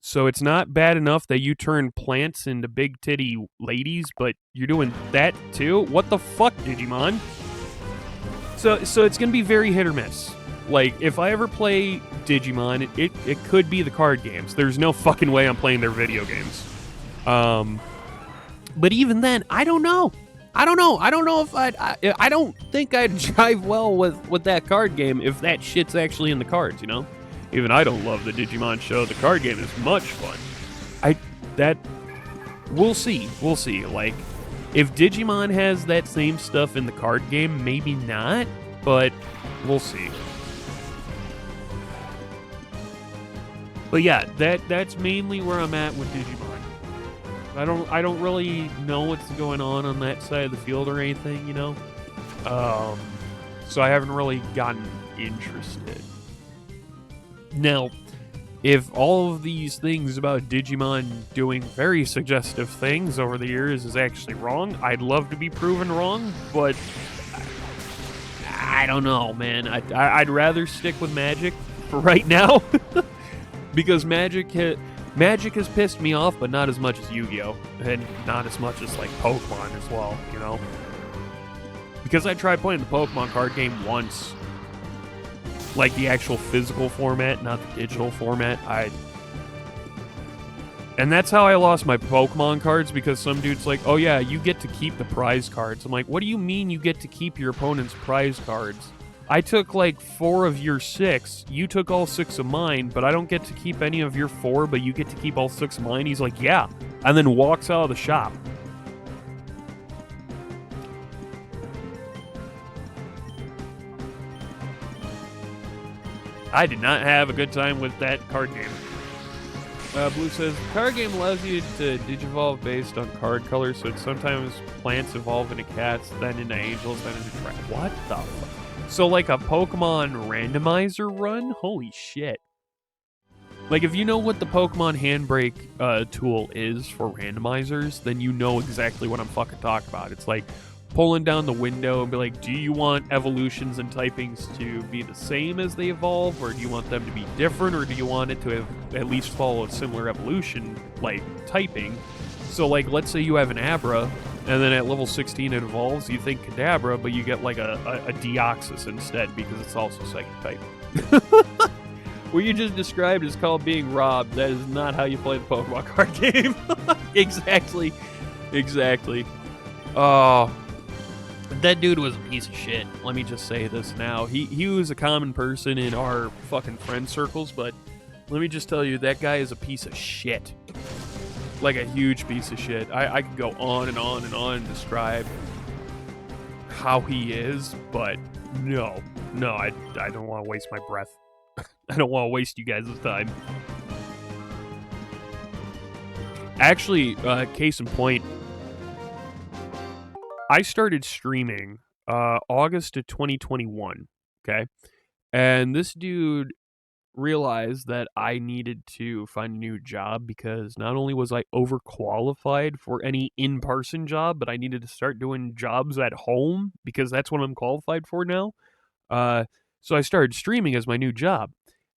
S1: so it's not bad enough that you turn plants into big titty ladies, but you're doing that too? What the fuck, Digimon? So it's going to be very hit or miss. Like, if I ever play Digimon, it could be the card games. There's no fucking way I'm playing their video games. But even then, I don't know. I don't know if I don't think I'd jive well with that card game if that shit's actually in the cards, you know? Even I don't love the Digimon show. The card game is much fun. We'll see. Like, if Digimon has that same stuff in the card game, maybe not, but we'll see. But yeah, that's mainly where I'm at with Digimon. I don't really know what's going on that side of the field or anything, you know? So I haven't really gotten interested. Now, if all of these things about Digimon doing very suggestive things over the years is actually wrong, I'd love to be proven wrong, but I don't know, man. I'd rather stick with Magic for right now. Because Magic has pissed me off, but not as much as Yu-Gi-Oh! And not as much as, like, Pokemon as well, you know? Because I tried playing the Pokemon card game once. Like, the actual physical format, not the digital format. And that's how I lost my Pokemon cards, because some dude's like, oh yeah, you get to keep the prize cards. I'm like, what do you mean you get to keep your opponent's prize cards? I took like 4 of your 6. You took all 6 of mine, but I don't get to keep any of your 4, but you get to keep all 6 of mine. He's like, yeah. And then walks out of the shop. I did not have a good time with that card game. Blue says, the card game allows you to digivolve based on card color, so sometimes plants evolve into cats, then into angels, then into what the fuck? So like a Pokemon randomizer run? Holy shit. Like, if you know what the Pokemon Handbrake tool is for randomizers, then you know exactly what I'm fucking talking about. It's like pulling down the window and be like, do you want evolutions and typings to be the same as they evolve, or do you want them to be different, or do you want it to have at least follow a similar evolution, like, typing? So, like, let's say you have an Abra, and then at level 16 it evolves, you think Kadabra, but you get, like, a Deoxys instead, because it's also Psychic type. What you just described is called being robbed. That is not how you play the Pokemon card game. Exactly. Oh... That dude was a piece of shit. Let me just say this now. He was a common person in our fucking friend circles, but let me just tell you, that guy is a piece of shit. Like a huge piece of shit. I could go on and on and on and describe how he is, but no, I don't want to waste my breath. I don't want to waste you guys' time. Actually, case in point, I started streaming August of 2021, okay? And this dude realized that I needed to find a new job because not only was I overqualified for any in-person job, but I needed to start doing jobs at home because that's what I'm qualified for now. So I started streaming as my new job.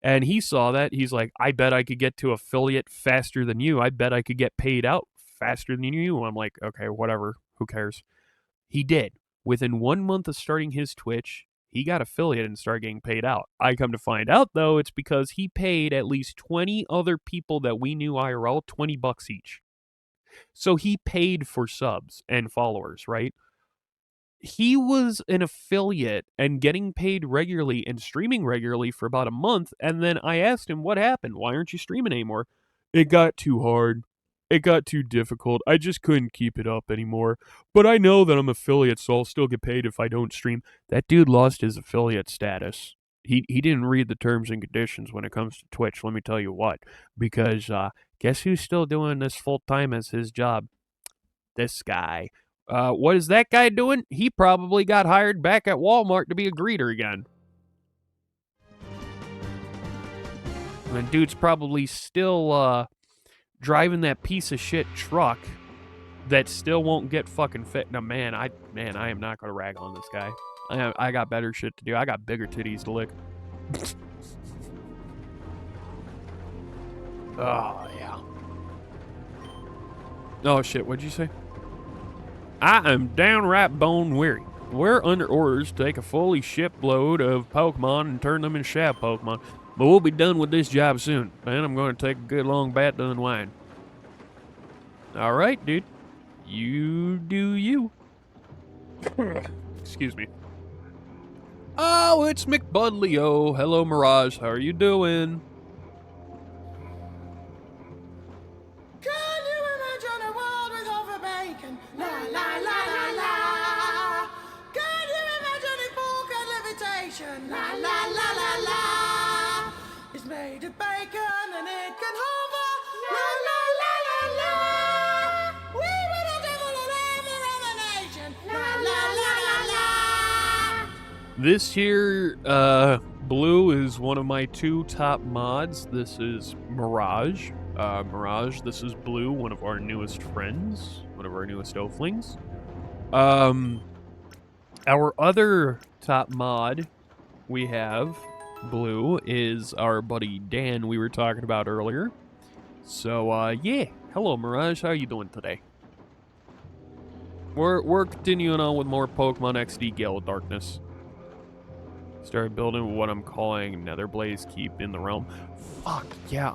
S1: And he saw that. He's like, I bet I could get to affiliate faster than you. I bet I could get paid out faster than you. I'm like, okay, whatever. Who cares? He did. Within 1 month of starting his Twitch, he got affiliate and started getting paid out. I come to find out, though, it's because he paid at least 20 other people that we knew IRL $20 each. So he paid for subs and followers, right? He was an affiliate and getting paid regularly and streaming regularly for about a month. And then I asked him, what happened? Why aren't you streaming anymore? It got too hard. It got too difficult. I just couldn't keep it up anymore. But I know that I'm affiliate, so I'll still get paid if I don't stream. That dude lost his affiliate status. He didn't read the terms and conditions when it comes to Twitch, let me tell you what. Because guess who's still doing this full-time as his job? This guy. What is that guy doing? He probably got hired back at Walmart to be a greeter again. And dude's probably still driving that piece of shit truck that still won't get fucking fit. Now, man, I am not gonna rag on this guy. I got better shit to do. I got bigger titties to lick. Oh yeah. Oh shit! What'd you say? I am downright bone weary. We're under orders to take a fully shipload of Pokemon and turn them into shadow Pokemon. But we'll be done with this job soon. Then I'm going to take a good long bat to unwind. Alright, dude. You do you. Excuse me. Oh, it's McBudley-o. Hello, Mirage. How are you doing?
S4: Can you imagine a world with over bacon? La la la la la. Can you imagine if pork and levitation? La la la la la. It's made of bacon and it can hover. La la la la la. We were the devil and abomination. La la la la la.
S1: This here, Blue is one of my 2 top mods. This is Mirage. Mirage, this is Blue, one of our newest friends, one of our newest oaflings. Our other top mod we have, Blue, is our buddy Dan we were talking about earlier. So, yeah. Hello, Mirage. How are you doing today? We're continuing on with more Pokemon XD Gale of Darkness. Started building what I'm calling Netherblaze Keep in the Realm. Fuck, yeah,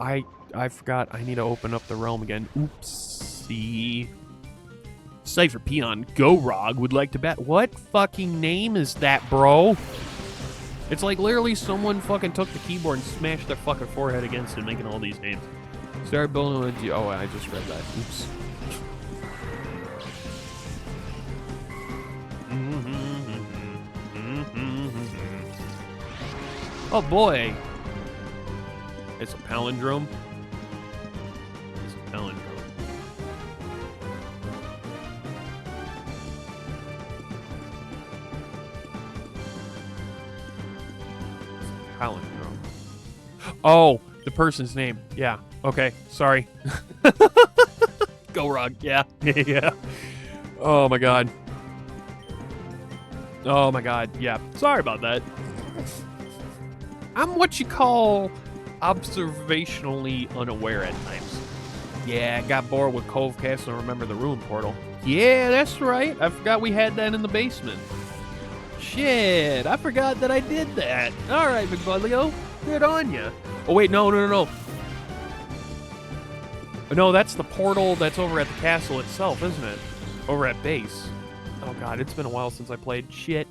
S1: I forgot. I need to open up the realm again. Oopsie. Cypher Peon Gorog would like to bet. What fucking name is that, bro? It's like literally someone fucking took the keyboard and smashed their fucking forehead against it, making all these names. Started building with you. Oh, I just read that. Oops. Oh boy. It's a palindrome. It's a palindrome. It's a palindrome. Oh, the person's name. Yeah. Okay. Sorry. Gorog. Yeah. Yeah. Oh my god. Oh my god. Yeah. Sorry about that. I'm what you call observationally unaware at times. Yeah, I got bored with Cove Castle and remember the Ruin Portal. Yeah, that's right. I forgot we had that in the basement. Shit, I forgot that I did that. All right, McBudley-o. Good on ya. Oh, wait, no. No, that's the portal that's over at the castle itself, isn't it? Over at base. Oh, God, it's been a while since I played. Shit.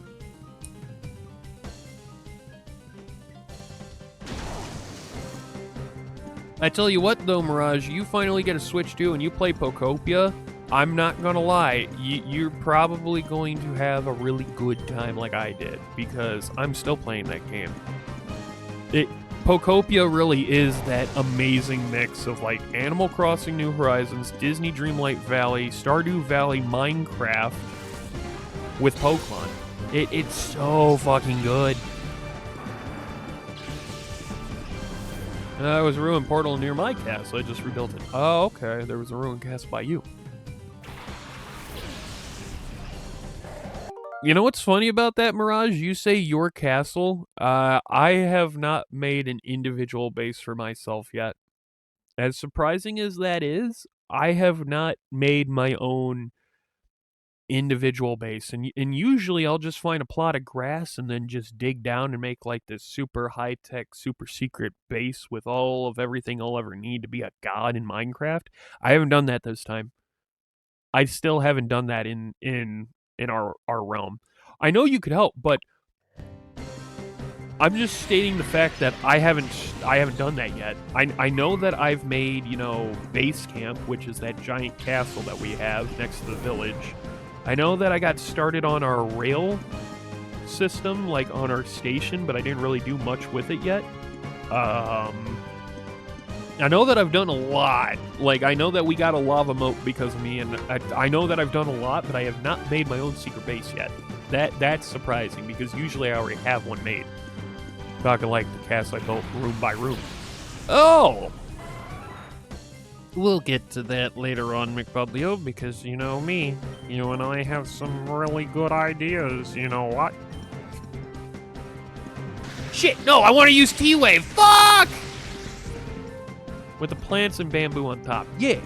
S1: I tell you what, though, Mirage, you finally get a Switch too and you play Pokopia, I'm not gonna lie, you're probably going to have a really good time like I did, because I'm still playing that game. Pokopia really is that amazing mix of, like, Animal Crossing New Horizons, Disney Dreamlight Valley, Stardew Valley, Minecraft, with Pokemon. It's so fucking good. There was a ruined portal near my castle. I just rebuilt it. Oh, okay. There was a ruined castle by you. You know what's funny about that, Mirage? You say your castle. I have not made an individual base for myself yet. As surprising as that is, I have not made my own individual base. And usually I'll just find a plot of grass and then just dig down and make like this super high-tech, super secret base with all of everything I'll ever need to be a god in Minecraft. I haven't done that this time. I still haven't done that in our realm. I know you could help, but I'm just stating the fact that I haven't done that yet. I know that I've made, base camp, which is that giant castle that we have next to the village. I know that I got started on our rail system, like on our station, but I didn't really do much with it yet. I know that I've done a lot. Like, I know that we got a lava moat because of me, and I know that I've done a lot, but I have not made my own secret base yet. That's surprising, because usually I already have one made. Talking like the castle I built room by room. Oh! We'll get to that later on, McBudlio, because you know me. You and I have some really good ideas, you know what?
S2: Shit, no, I want to use T-Wave. Fuck!
S1: With the plants and bamboo on top. Yeah.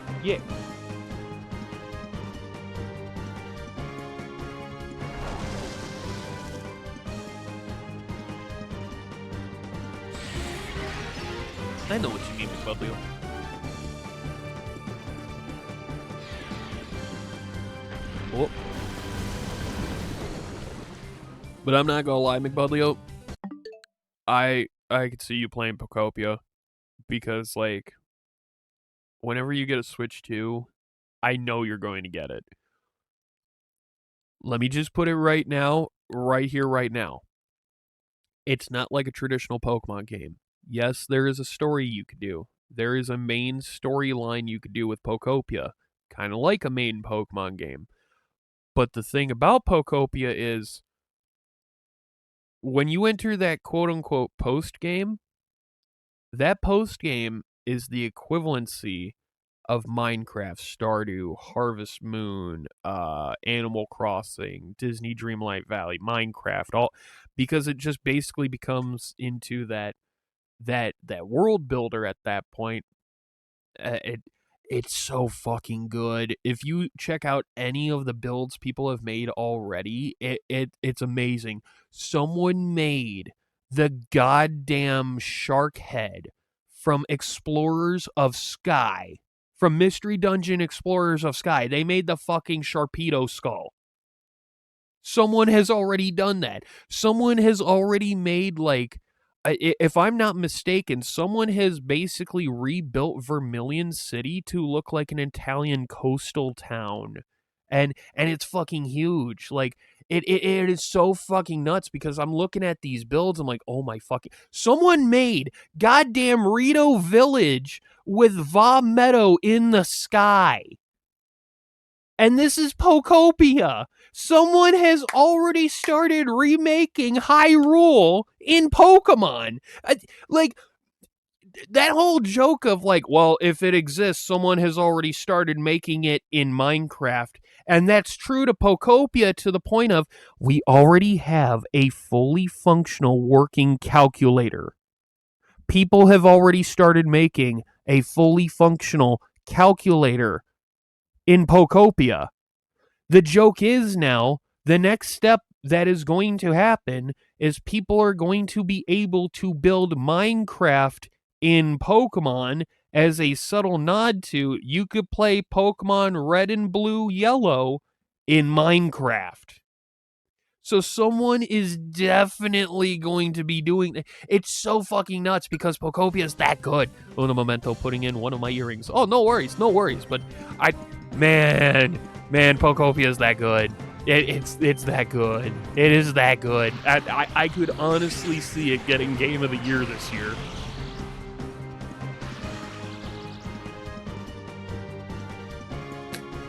S1: I know what you mean, McBudlio. Oh. But I'm not gonna lie, McBudlio. I could see you playing Pokopia. Because, like, whenever you get a Switch 2, I know you're going to get it. Let me just put it right now, right here, right now. It's not like a traditional Pokemon game. Yes, there is a story you could do. There is a main storyline you could do with Pokopia. Kind of like a main Pokemon game. But the thing about Pokopia is, when you enter that quote-unquote post-game, that post-game is the equivalency of Minecraft, Stardew, Harvest Moon, Animal Crossing, Disney Dreamlight Valley, Minecraft, all because it just basically becomes into that world builder at that point. It's so fucking good. If you check out any of the builds people have made already, it's amazing. Someone made the goddamn shark head from Explorers of Sky. From Mystery Dungeon Explorers of Sky. They made the fucking Sharpedo skull. Someone has already done that. Someone has already made, like, if I'm not mistaken, someone has basically rebuilt Vermilion City to look like an Italian coastal town. And it's fucking huge. Like, it is so fucking nuts because I'm looking at these builds. I'm like, oh my fucking... Someone made goddamn Rito Village with Va Meadow in the sky. And this is Pokopia. Someone has already started remaking Hyrule in Pokemon. Like, that whole joke of like, well, if it exists, someone has already started making it in Minecraft. And that's true to Pokopia to the point of, we already have a fully functional working calculator. People have already started making a fully functional calculator in Pokopia. The joke is now, the next step that is going to happen is people are going to be able to build Minecraft in Pokemon as a subtle nod to, you could play Pokemon Red and Blue Yellow in Minecraft. So someone is definitely going to be doing that. It's so fucking nuts because Pokopia is that good. Uno Momento putting in one of my earrings. Oh, no worries. But man, Pokopia is that good. It's that good. It is that good. I could honestly see it getting Game of the Year this year.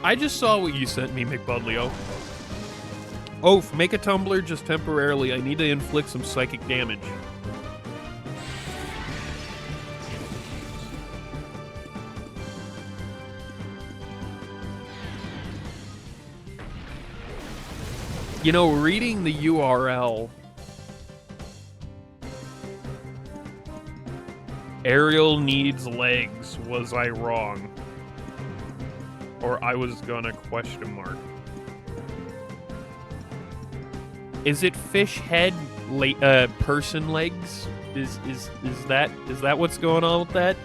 S1: I just saw what you sent me, McBudlio. Oh, make a tumbler just temporarily. I need to inflict some psychic damage. You know, reading the URL, Ariel needs legs. Was I wrong? Or I was gonna question mark. Is it fish head person legs? Is that what's going on with that?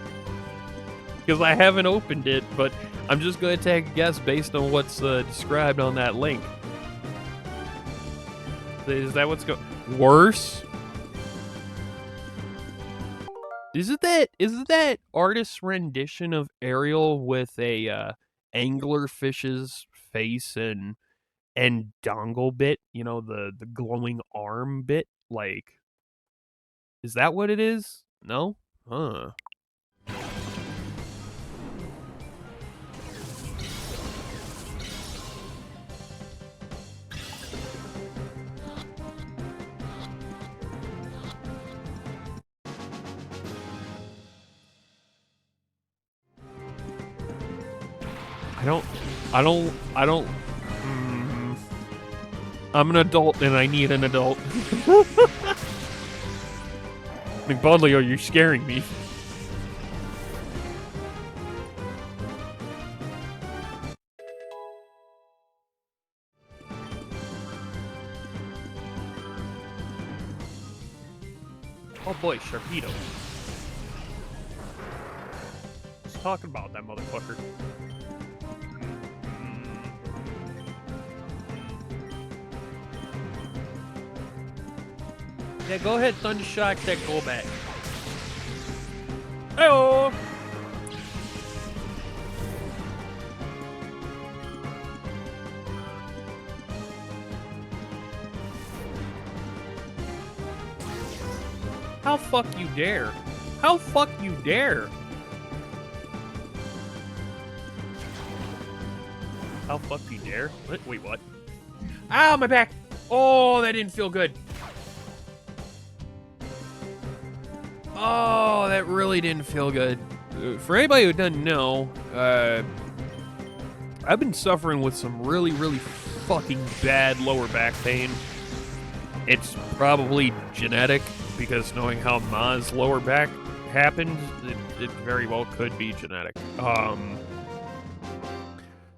S1: Because I haven't opened it, but I'm just gonna take a guess based on what's described on that link. Is that what's worse? Isn't that artist's rendition of Ariel with a anglerfish's face and dongle bit? You know, the glowing arm bit. Like, is that what it is? No? Huh. I don't. I'm an adult and I need an adult. McBudley, you're scaring me. Oh boy, Sharpedo. What's talking about that motherfucker? Yeah, go ahead, Thundershock that Golbat. Hey-oh! How fuck you dare? How fuck you dare? How fuck you dare? Wait, what? Ow, my back! Oh, that didn't feel good. Oh, that really didn't feel good. For anybody who doesn't know, I've been suffering with some really, really fucking bad lower back pain. It's probably genetic, because knowing how Ma's lower back happened, it very well could be genetic.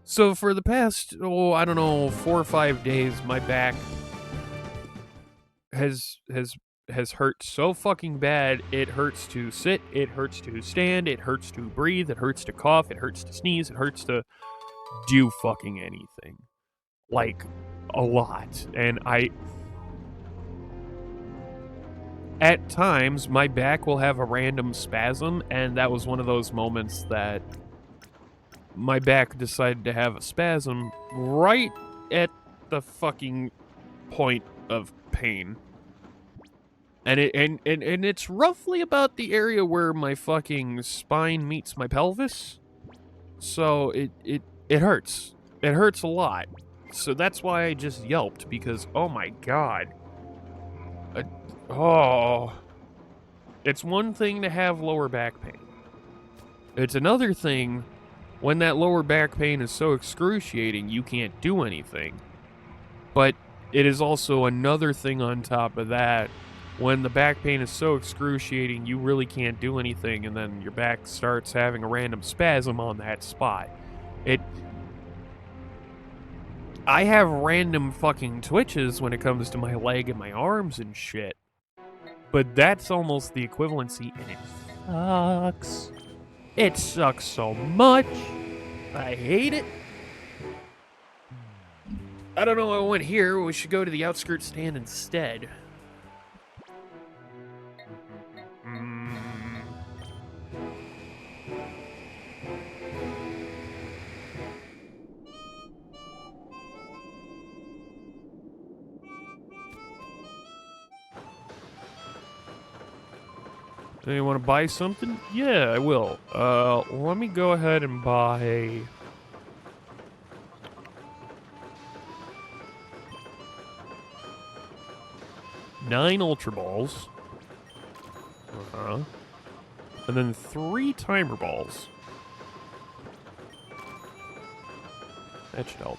S1: So for the past, I don't know, 4 or 5 days, my back has hurt so fucking bad. It hurts to sit, it hurts to stand, it hurts to breathe, it hurts to cough, it hurts to sneeze, it hurts to do fucking anything. Like, a lot. And at times, my back will have a random spasm, and that was one of those moments that my back decided to have a spasm right at the fucking point of pain. And it's roughly about the area where my fucking spine meets my pelvis. So it hurts. It hurts a lot. So that's why I just yelped, because oh my god. It's one thing to have lower back pain. It's another thing when that lower back pain is so excruciating you can't do anything. But it is also another thing on top of that when the back pain is so excruciating you really can't do anything, and then your back starts having a random spasm on that spot. I have random fucking twitches when it comes to my leg and my arms and shit. But that's almost the equivalency, and it sucks. It sucks so much. I hate it. I don't know why I went here. We should go to the outskirts stand instead. You want to buy something? Yeah, I will. Let me go ahead and buy... nine Ultra Balls. And then 3 Timer Balls. That should help.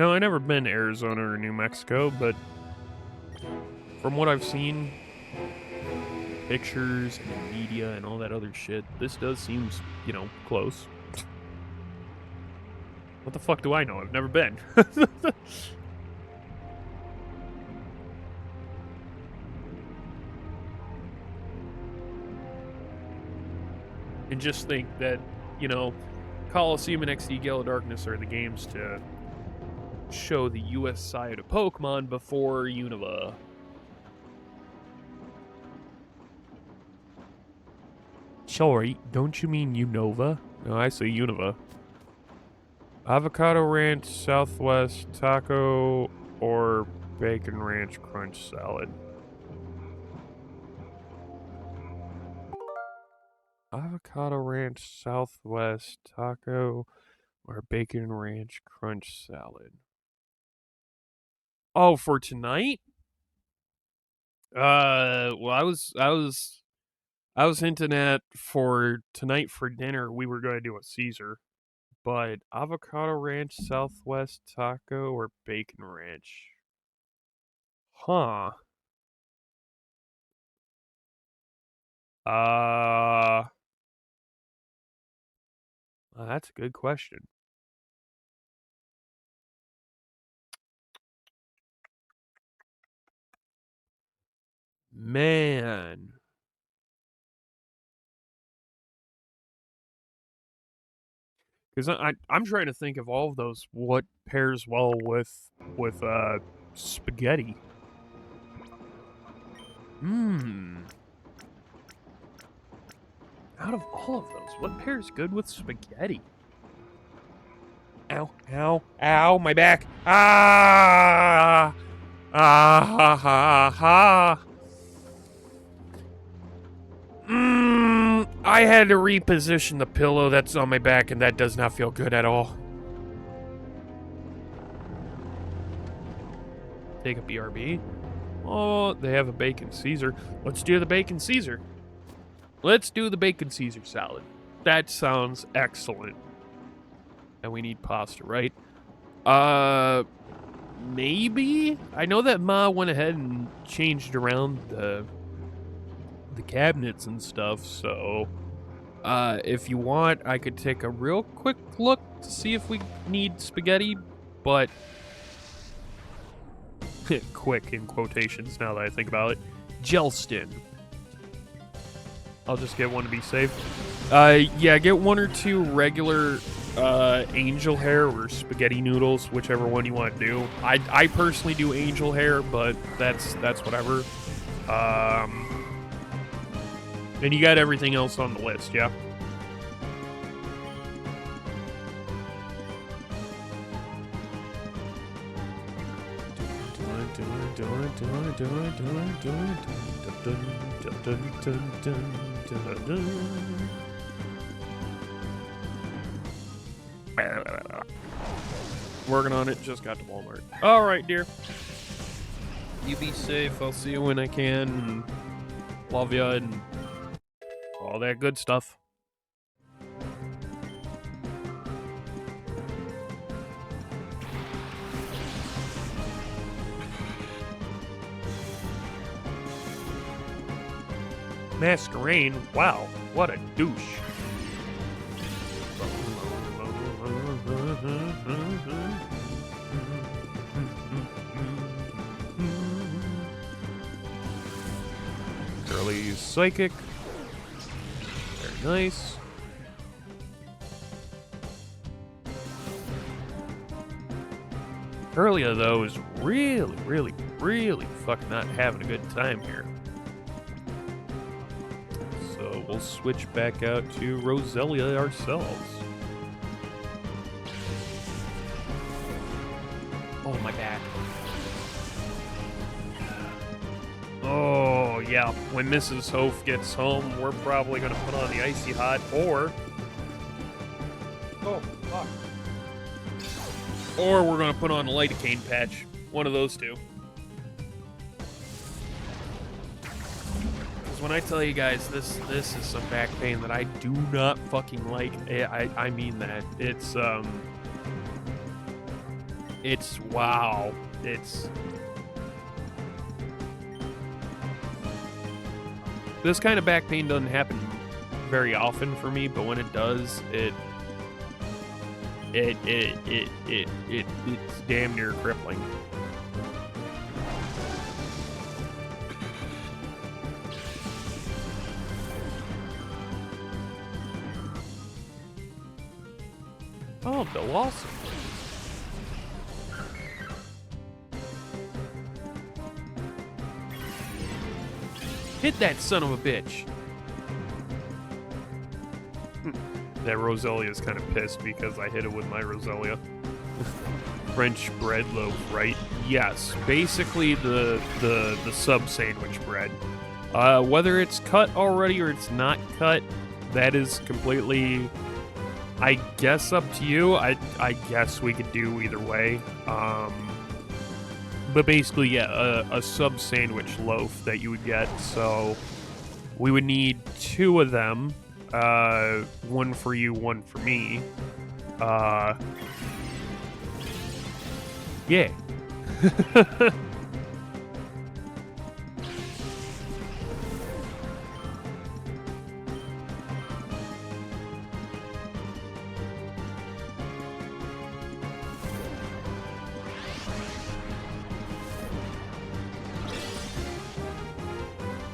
S1: No, I've never been to Arizona or New Mexico, but from what I've seen, pictures and media and all that other shit, this does seem, you know, close. What the fuck do I know? I've never been. And just think that, you know, Coliseum and XD Gale of Darkness are the games to show the US side of Pokemon before Unova. Sorry, don't you mean Unova? No, I say Unova. Avocado Ranch, Southwest, Taco, or Bacon Ranch Crunch Salad. Avocado Ranch, Southwest, Taco, or Bacon Ranch Crunch Salad. Oh, for tonight? Well, I was hinting at for tonight for dinner we were going to do a Caesar, but Avocado Ranch, Southwest, Taco, or Bacon Ranch? Huh. That's a good question. Man. Because I'm trying to think of all of those, what pairs well with spaghetti. Out of all of those, what pairs good with spaghetti? Ow, ow, ow, my back. Ah! Ah, ha, ha, ha. I had to reposition the pillow that's on my back, and that does not feel good at all. Take a BRB. Oh, they have a bacon Caesar. Let's do the bacon Caesar. Let's do the bacon Caesar salad. That sounds excellent. And we need pasta, right? Maybe? I know that Ma went ahead and changed around the cabinets and stuff, so if you want, I could take a real quick look to see if we need spaghetti, but quick in quotations now that I think about it. Gelston. I'll just get one to be safe. Yeah, get 1 or 2 regular angel hair or spaghetti noodles, whichever one you want to do. I personally do angel hair, but that's whatever. And you got everything else on the list, yeah? Working on it, just got to Walmart. All right, dear. You be safe. I'll see you when I can. Love ya and all that good stuff. Masquerain? Wow, what a douche. Curly's psychic. Very nice. Curlia, though, is really fucking not having a good time here. So we'll switch back out to Roselia ourselves. Oh, my back. Oh, yeah. When Mrs. Hof gets home, we're probably going to put on the Icy Hot, or... Oh, fuck. Or we're going to put on a lidocaine patch. One of those two. Because when I tell you guys, this is some back pain that I do not fucking like. I mean that. It's, It's, wow. It's... This kind of back pain doesn't happen very often for me, but when it does, it's damn near crippling. Oh, no, awesome. Hit that son of a bitch. That Roselia is kind of pissed because I hit it with my Roselia. French bread loaf, right? Yes, basically the sub sandwich bread. Whether it's cut already or it's not cut, that is completely, I guess, up to you. I guess we could do either way. But basically, yeah, a sub sandwich loaf that you would get. So we would need 2 of them. One for you, one for me. Yeah.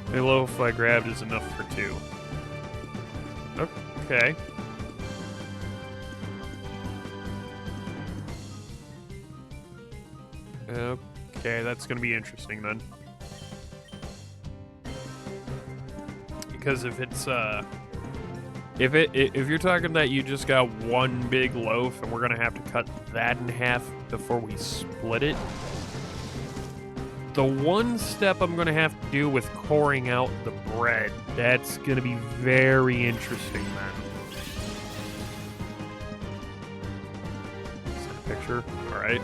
S1: The loaf I grabbed is enough for 2. Okay. Okay, that's gonna be interesting then. Because if it's if you're talking that you just got one big loaf and we're gonna have to cut that in half before we split it, the one step I'm gonna have to do with coring out the bread, that's gonna be very interesting then. Send a picture. All right.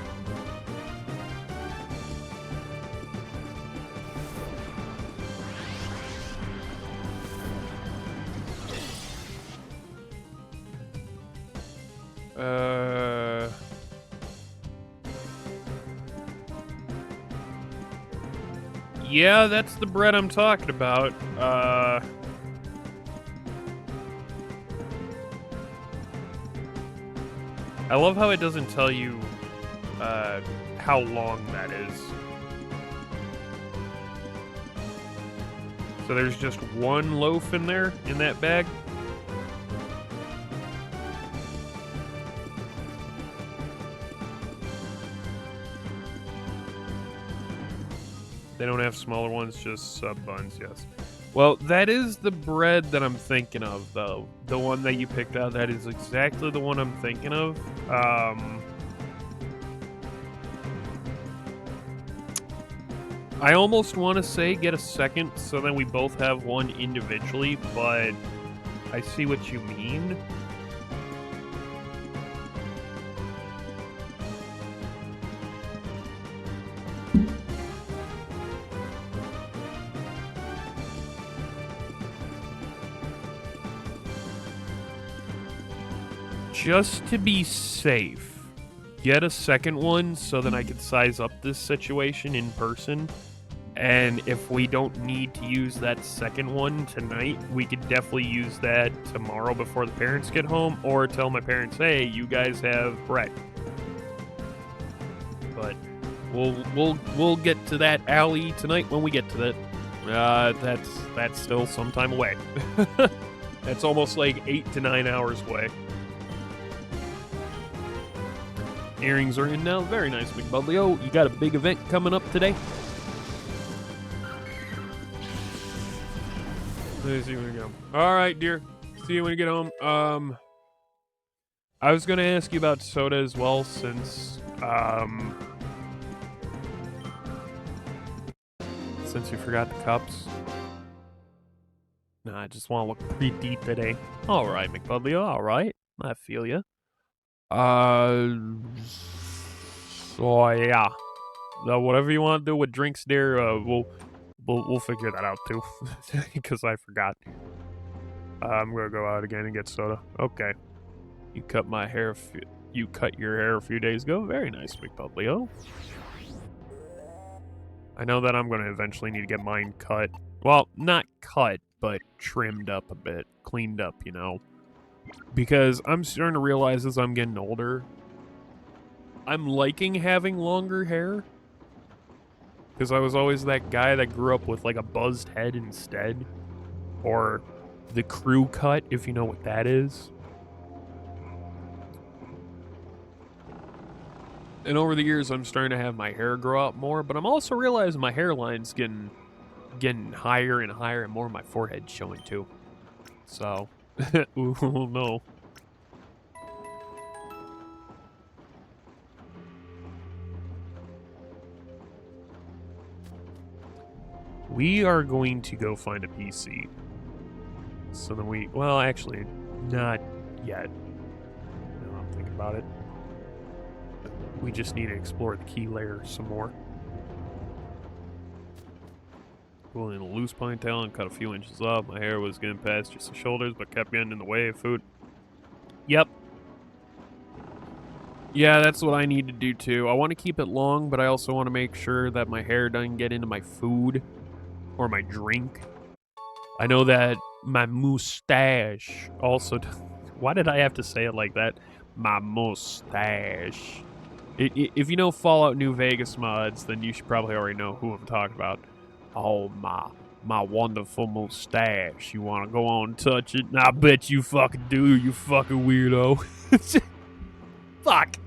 S1: Yeah, that's the bread I'm talking about. I love how it doesn't tell you how long that is. So there's just one loaf in there, in that bag? They don't have smaller ones, just sub buns, yes. Well, that is the bread that I'm thinking of, though. The one that you picked out, that is exactly the one I'm thinking of. I almost want to say get a second so then we both have one individually, but I see what you mean. Just to be safe, get a second one so then I can size up this situation in person. And if we don't need to use that second one tonight, we could definitely use that tomorrow before the parents get home, or tell my parents, hey, you guys have bread. But we'll get to that alley tonight when we get to that. That's still some time away. That's almost like 8 to 9 hours away. Earrings are in now. Very nice, McBudley. Oh, you got a big event coming up today? Let's see when we go. All right, dear. See you when you get home. I was going to ask you about soda as well, since you forgot the cups. Nah, I just want to look pretty deep today. All right, McBudley. All right. I feel you. So yeah, whatever you want to do with drinks there, we'll figure that out too, because I forgot. I'm gonna go out again and get soda. Okay, you cut my hair you cut your hair a few days ago. Very nice, Big Bud Leo. I know that I'm going to eventually need to get mine cut. Well, not cut, but trimmed up a bit. Cleaned up, you know. Because I'm starting to realize as I'm getting older, I'm liking having longer hair. Because I was always that guy that grew up with like a buzzed head instead. Or the crew cut, if you know what that is. And over the years, I'm starting to have my hair grow out more, but I'm also realizing my hairline's getting higher and higher, and more of my forehead showing too. So, ooh, no. We are going to go find a PC. So then well, actually, not yet. No, I'm thinking about it. We just need to explore the key layer some more. Pulling a loose ponytail and cut a few inches off. My hair was getting past just the shoulders, but kept getting in the way of food. Yep. Yeah, that's what I need to do too. I want to keep it long, but I also want to make sure that my hair doesn't get into my food or my drink. I know that my mustache also... Why did I have to say it like that? My mustache. If you know Fallout New Vegas mods, then you should probably already know who I'm talking about. Oh, my wonderful mustache. You want to go on and touch it? I bet you fucking do, you fucking weirdo. Fuck.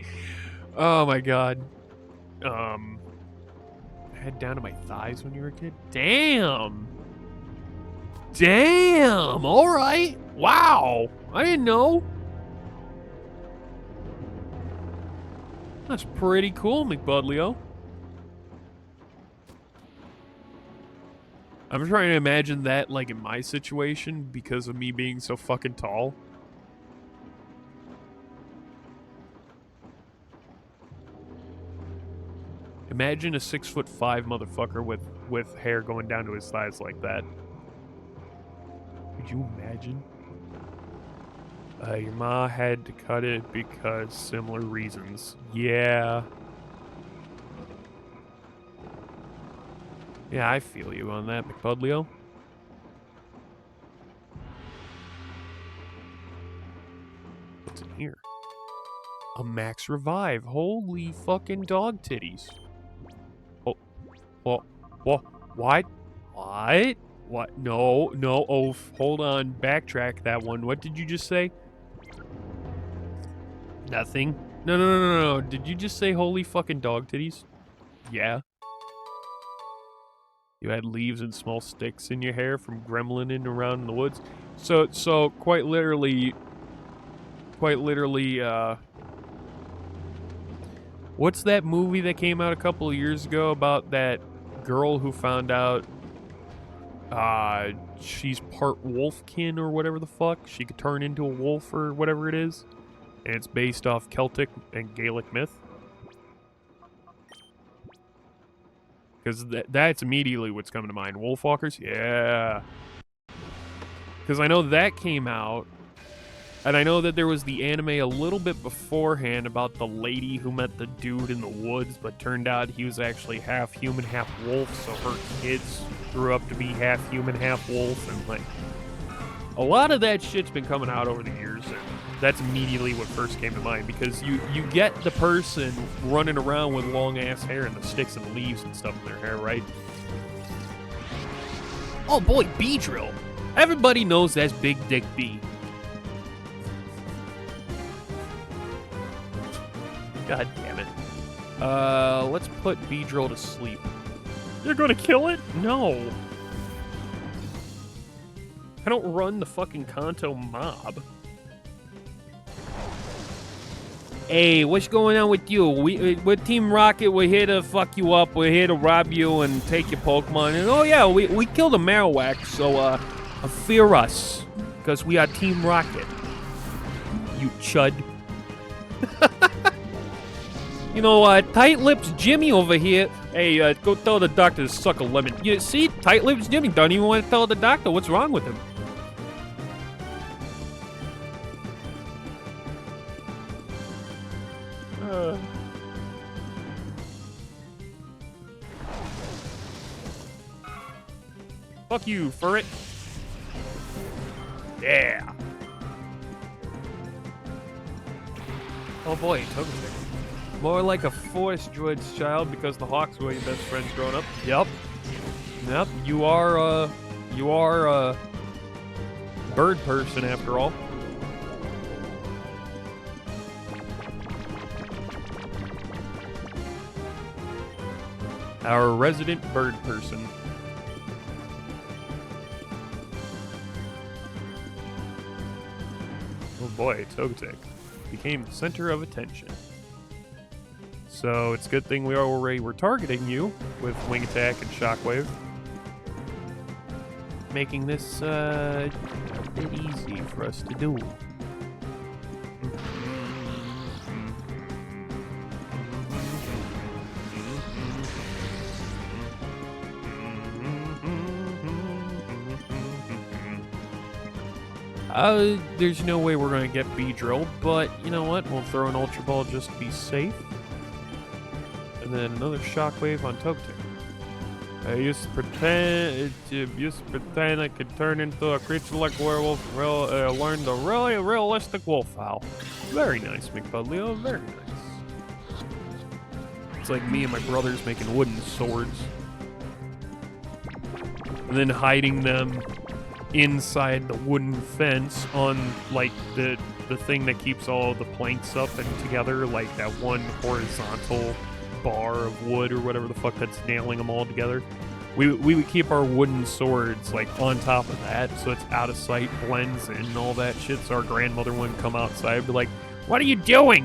S1: Oh, my God. Head down to my thighs when you were a kid? Damn. Damn. All right. Wow. I didn't know. That's pretty cool, McBudleo. I'm trying to imagine that, like, in my situation because of me being so fucking tall. Imagine a 6'5" motherfucker with hair going down to his thighs like that. Could you imagine? Your ma had to cut it because similar reasons. Yeah. Yeah, I feel you on that, McBudleo. What's in here? A max revive. Holy fucking dog titties. Oh. What? What? What? No. Oh, hold on. Backtrack that one. What did you just say? Nothing. No. Did you just say holy fucking dog titties? Yeah. You had leaves and small sticks in your hair from gremlining around in the woods. So quite literally, what's that movie that came out a couple of years ago about that girl who found out she's part wolfkin or whatever the fuck? She could turn into a wolf or whatever it is. And it's based off Celtic and Gaelic myth. Because that's immediately what's coming to mind. Wolfwalkers? Yeah. Because I know that came out. And I know that there was the anime a little bit beforehand about the lady who met the dude in the woods, but turned out he was actually half human, half wolf, so her kids grew up to be half human, half wolf, and like... A lot of that shit's been coming out over the years, and that's immediately what first came to mind, because you get the person running around with long-ass hair and the sticks and the leaves and stuff in their hair, right? Oh boy, B-drill! Everybody knows that's Big Dick B. God damn it. Let's put B-drill to sleep. You're gonna kill it? No. I don't run the fucking Kanto mob. Hey, what's going on with you? We're Team Rocket. We're here to fuck you up. We're here to rob you and take your Pokemon. And oh yeah, we killed a Marowak, so fear us, because we are Team Rocket. You chud. You know, Tight Lips Jimmy over here. Hey, go tell the doctor to suck a lemon. You see, Tight Lips Jimmy don't even want to tell the doctor what's wrong with him. Fuck you, Furret. Yeah. Oh boy, Togetic. More like a Forest Druid's child because the Hawks were your best friends growing up. Yep. Yep, you are a bird person after all. Our resident bird person. Oh boy, Togetic became the center of attention. So it's a good thing we already were targeting you with Wing Attack and Shockwave. Making this a bit easy for us to do. There's no way we're gonna get B-Drill, but you know what? We'll throw an Ultra Ball just to be safe. And then another Shockwave on Togetic. I used to pretend I could turn into a creature like werewolf. Learn the really realistic wolf howl. Very nice, McBudleo. Very nice. It's like me and my brothers making wooden swords, and then hiding them inside the wooden fence on like the thing that keeps all the planks up and together, like that one horizontal bar of wood or whatever the fuck that's nailing them all together. We would keep our wooden swords like on top of that so it's out of sight, blends in and all that shit, so our grandmother wouldn't come outside and be like, "What are you doing?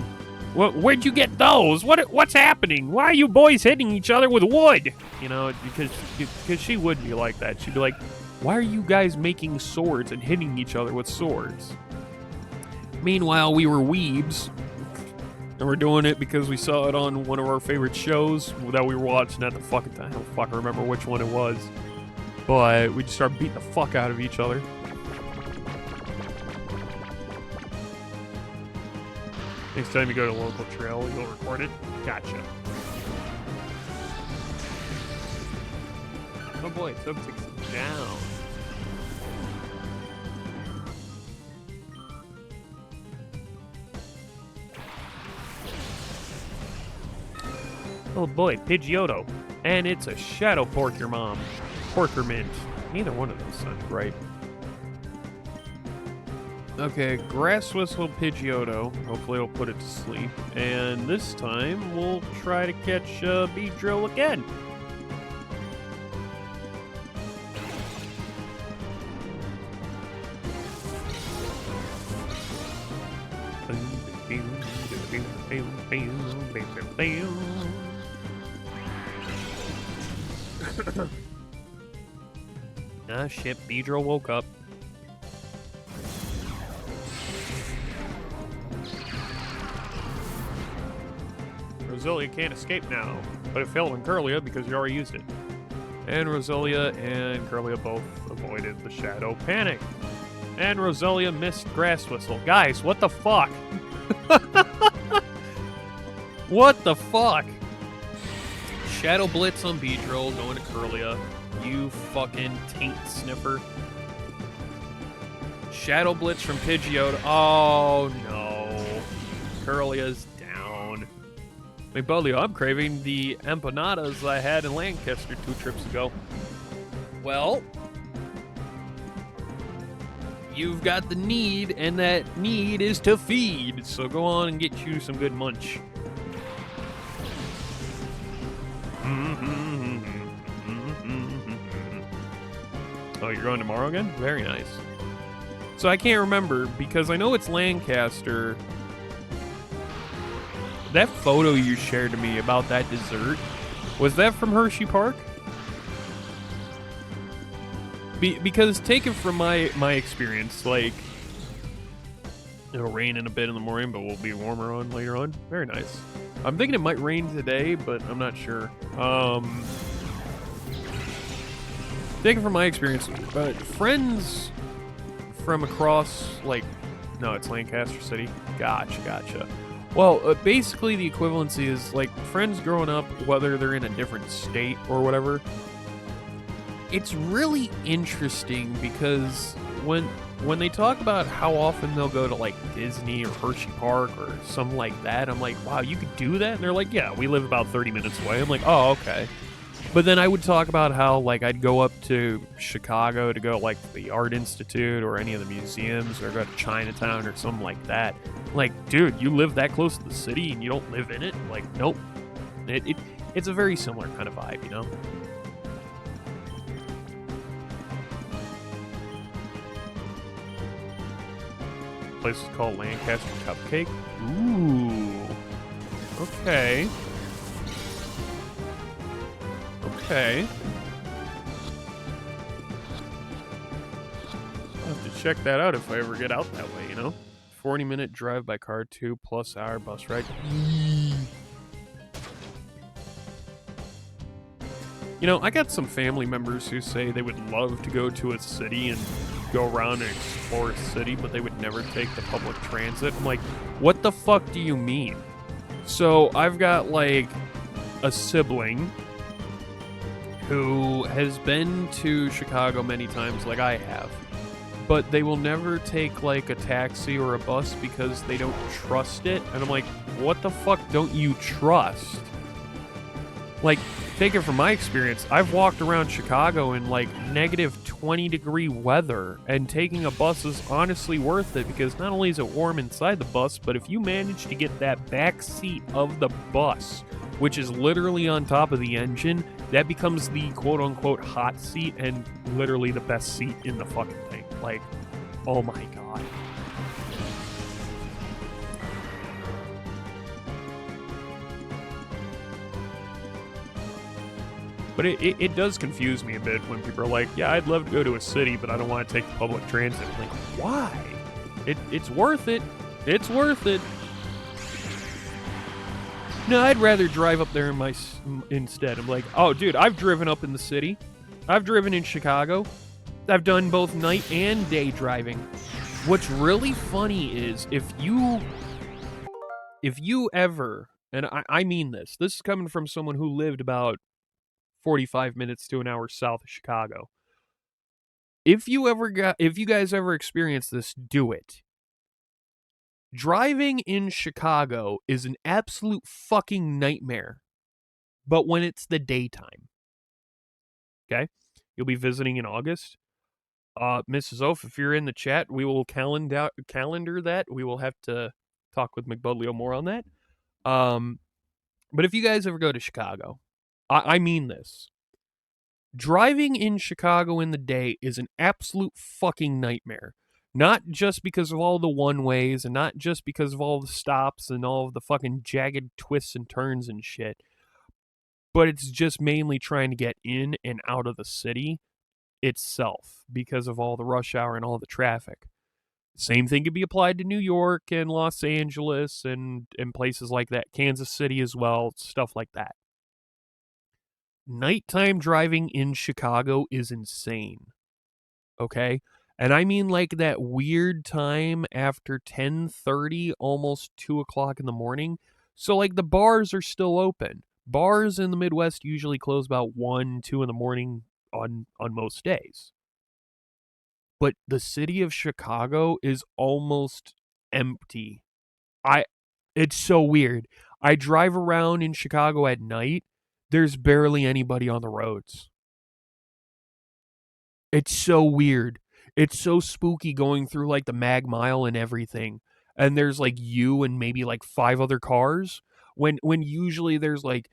S1: Where'd you get those? What's happening? Why are you boys hitting each other with wood?" You know, because she would be like that. She'd be like, "Why are you guys making swords and hitting each other with swords?" Meanwhile, we were weebs, and we're doing it because we saw it on one of our favorite shows that we were watching at the fucking time. I don't fucking remember which one it was. But we just started beating the fuck out of each other. Next time you go to a local trail, you'll record it. Gotcha. Oh boy, Togetic's down. Oh boy, Pidgeotto. And it's a Shadow Porker Mom. Porkermint. Neither one of those sound right. Okay, Grass Whistle Pidgeotto. Hopefully it'll put it to sleep. And this time we'll try to catch B-Drill again. Ah, shit, B-Drill woke up. Roselia can't escape now, but it failed on Curlia because you already used it. And Roselia and Curlia both avoided the Shadow Panic. And Roselia missed Grass Whistle. Guys, what the fuck? What the fuck? Shadow Blitz on B-Drill going to Curlia. You fucking taint sniffer. Shadow Blitz from Pidgeotto. Oh no. Curlia's down. McBudley, I'm craving the empanadas I had in Lancaster 2 trips ago. Well, you've got the need, and that need is to feed. So go on and get you some good munch. Oh, you're going tomorrow again? Very nice. So I can't remember, because I know it's Lancaster. That photo you shared to me about that dessert, was that from Hershey Park? Because taken from my experience, like, it'll rain in a bit in the morning, but we'll be warmer on later on. Very nice. I'm thinking it might rain today, but I'm not sure. Taken from my experience, friends from across, like, no, it's Lancaster City. Gotcha. Well, basically the equivalency is, like, friends growing up, whether they're in a different state or whatever, it's really interesting because when they talk about how often they'll go to like Disney or Hershey Park or something like that, I'm like, wow, you could do that? And they're like, yeah, we live about 30 minutes away. I'm like, oh, okay. But then I would talk about how like I'd go up to Chicago to go like the Art Institute or any of the museums or go to Chinatown or something like that. Like, dude, you live that close to the city and you don't live in it? Like, nope. It's a very similar kind of vibe, you know? Place is called Lancaster Cupcake. Ooh. Okay. Okay. I'll have to check that out if I ever get out that way, you know? 40-minute drive by car, 2+ hour bus ride. You know, I got some family members who say they would love to go to a city and go around and explore a city, but they would never take the public transit. I'm like, what the fuck do you mean? So I've got like a sibling who has been to Chicago many times like I have, but they will never take like a taxi or a bus because they don't trust it. And I'm like, what the fuck don't you trust? Like, take it from my experience, I've walked around Chicago in like negative 20-degree weather, and taking a bus is honestly worth it because not only is it warm inside the bus, but if you manage to get that back seat of the bus, which is literally on top of the engine, that becomes the quote-unquote hot seat and literally the best seat in the fucking thing. Like, oh my god. But it does confuse me a bit when people are like, yeah, I'd love to go to a city, but I don't want to take the public transit. I'm like, why? It's worth it. It's worth it. No, I'd rather drive up there instead. I'm like, oh, dude, I've driven up in the city. I've driven in Chicago. I've done both night and day driving. What's really funny is if you ever, and I mean this is coming from someone who lived about 45 minutes to an hour south of Chicago. If you guys ever experience this, do it. Driving in Chicago is an absolute fucking nightmare. But when it's the daytime. Okay? You'll be visiting in August. Mrs. Oaf, if you're in the chat, we will calendar that. We will have to talk with McBudley more on that. But if you guys ever go to Chicago, I mean this. Driving in Chicago in the day is an absolute fucking nightmare. Not just because of all the one-ways and not just because of all the stops and all of the fucking jagged twists and turns and shit. But it's just mainly trying to get in and out of the city itself because of all the rush hour and all the traffic. Same thing could be applied to New York and Los Angeles and places like that. Kansas City as well, stuff like that. Nighttime driving in Chicago is insane. Okay? And I mean like that weird time after 10:30, almost 2 o'clock in the morning. So like the bars are still open. Bars in the Midwest usually close about 1, 2 in the morning on most days. But the city of Chicago is almost empty. It's so weird. I drive around in Chicago at night. There's barely anybody on the roads. It's so weird. It's so spooky going through like the Mag Mile and everything. And there's like you and maybe like 5 other cars. When usually there's like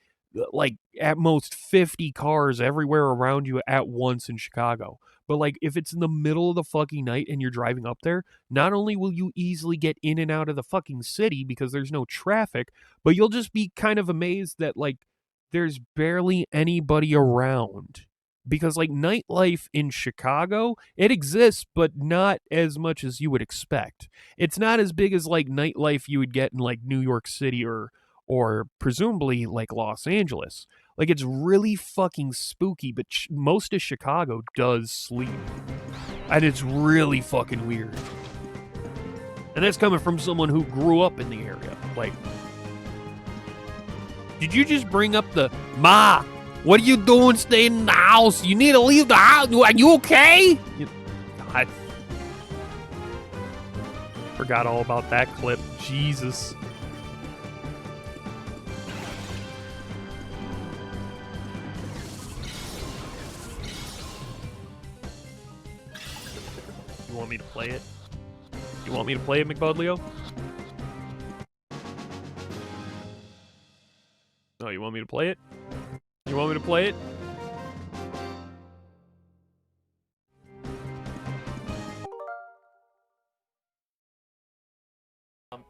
S1: at most 50 cars everywhere around you at once in Chicago. But like if it's in the middle of the fucking night and you're driving up there, not only will you easily get in and out of the fucking city because there's no traffic, but you'll just be kind of amazed that like there's barely anybody around. Because, like, nightlife in Chicago, it exists, but not as much as you would expect. It's not as big as, like, nightlife you would get in, like, New York City or presumably, like, Los Angeles. Like, it's really fucking spooky, but most of Chicago does sleep. And it's really fucking weird. And that's coming from someone who grew up in the area. Like, did you just bring up the Ma?
S2: What are you doing staying in the house? You need to leave the house. Are you okay?
S1: God. Forgot all about that clip. Jesus. You want me to play it? You want me to play it, McBudleo? Oh, you want me to play it? You want me to play it?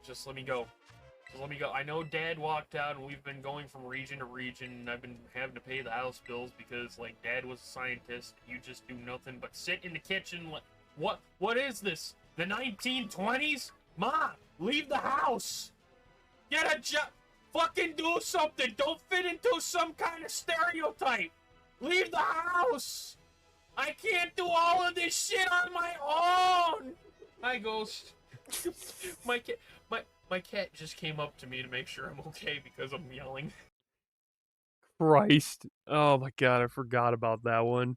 S1: Just let me go. Just let me go. I know Dad walked out and we've been going from region to region and I've been having to pay the house bills because, like, Dad was a scientist. You just do nothing but sit in the kitchen. What is this? The 1920s? Ma, leave the house. Get a job. Fucking do something. Don't fit into some kind of stereotype. Leave the house. I can't do all of this shit on my own. Hi, Ghost. My cat just came up to me to make sure I'm okay because I'm yelling. Christ. Oh my god, I forgot about that one.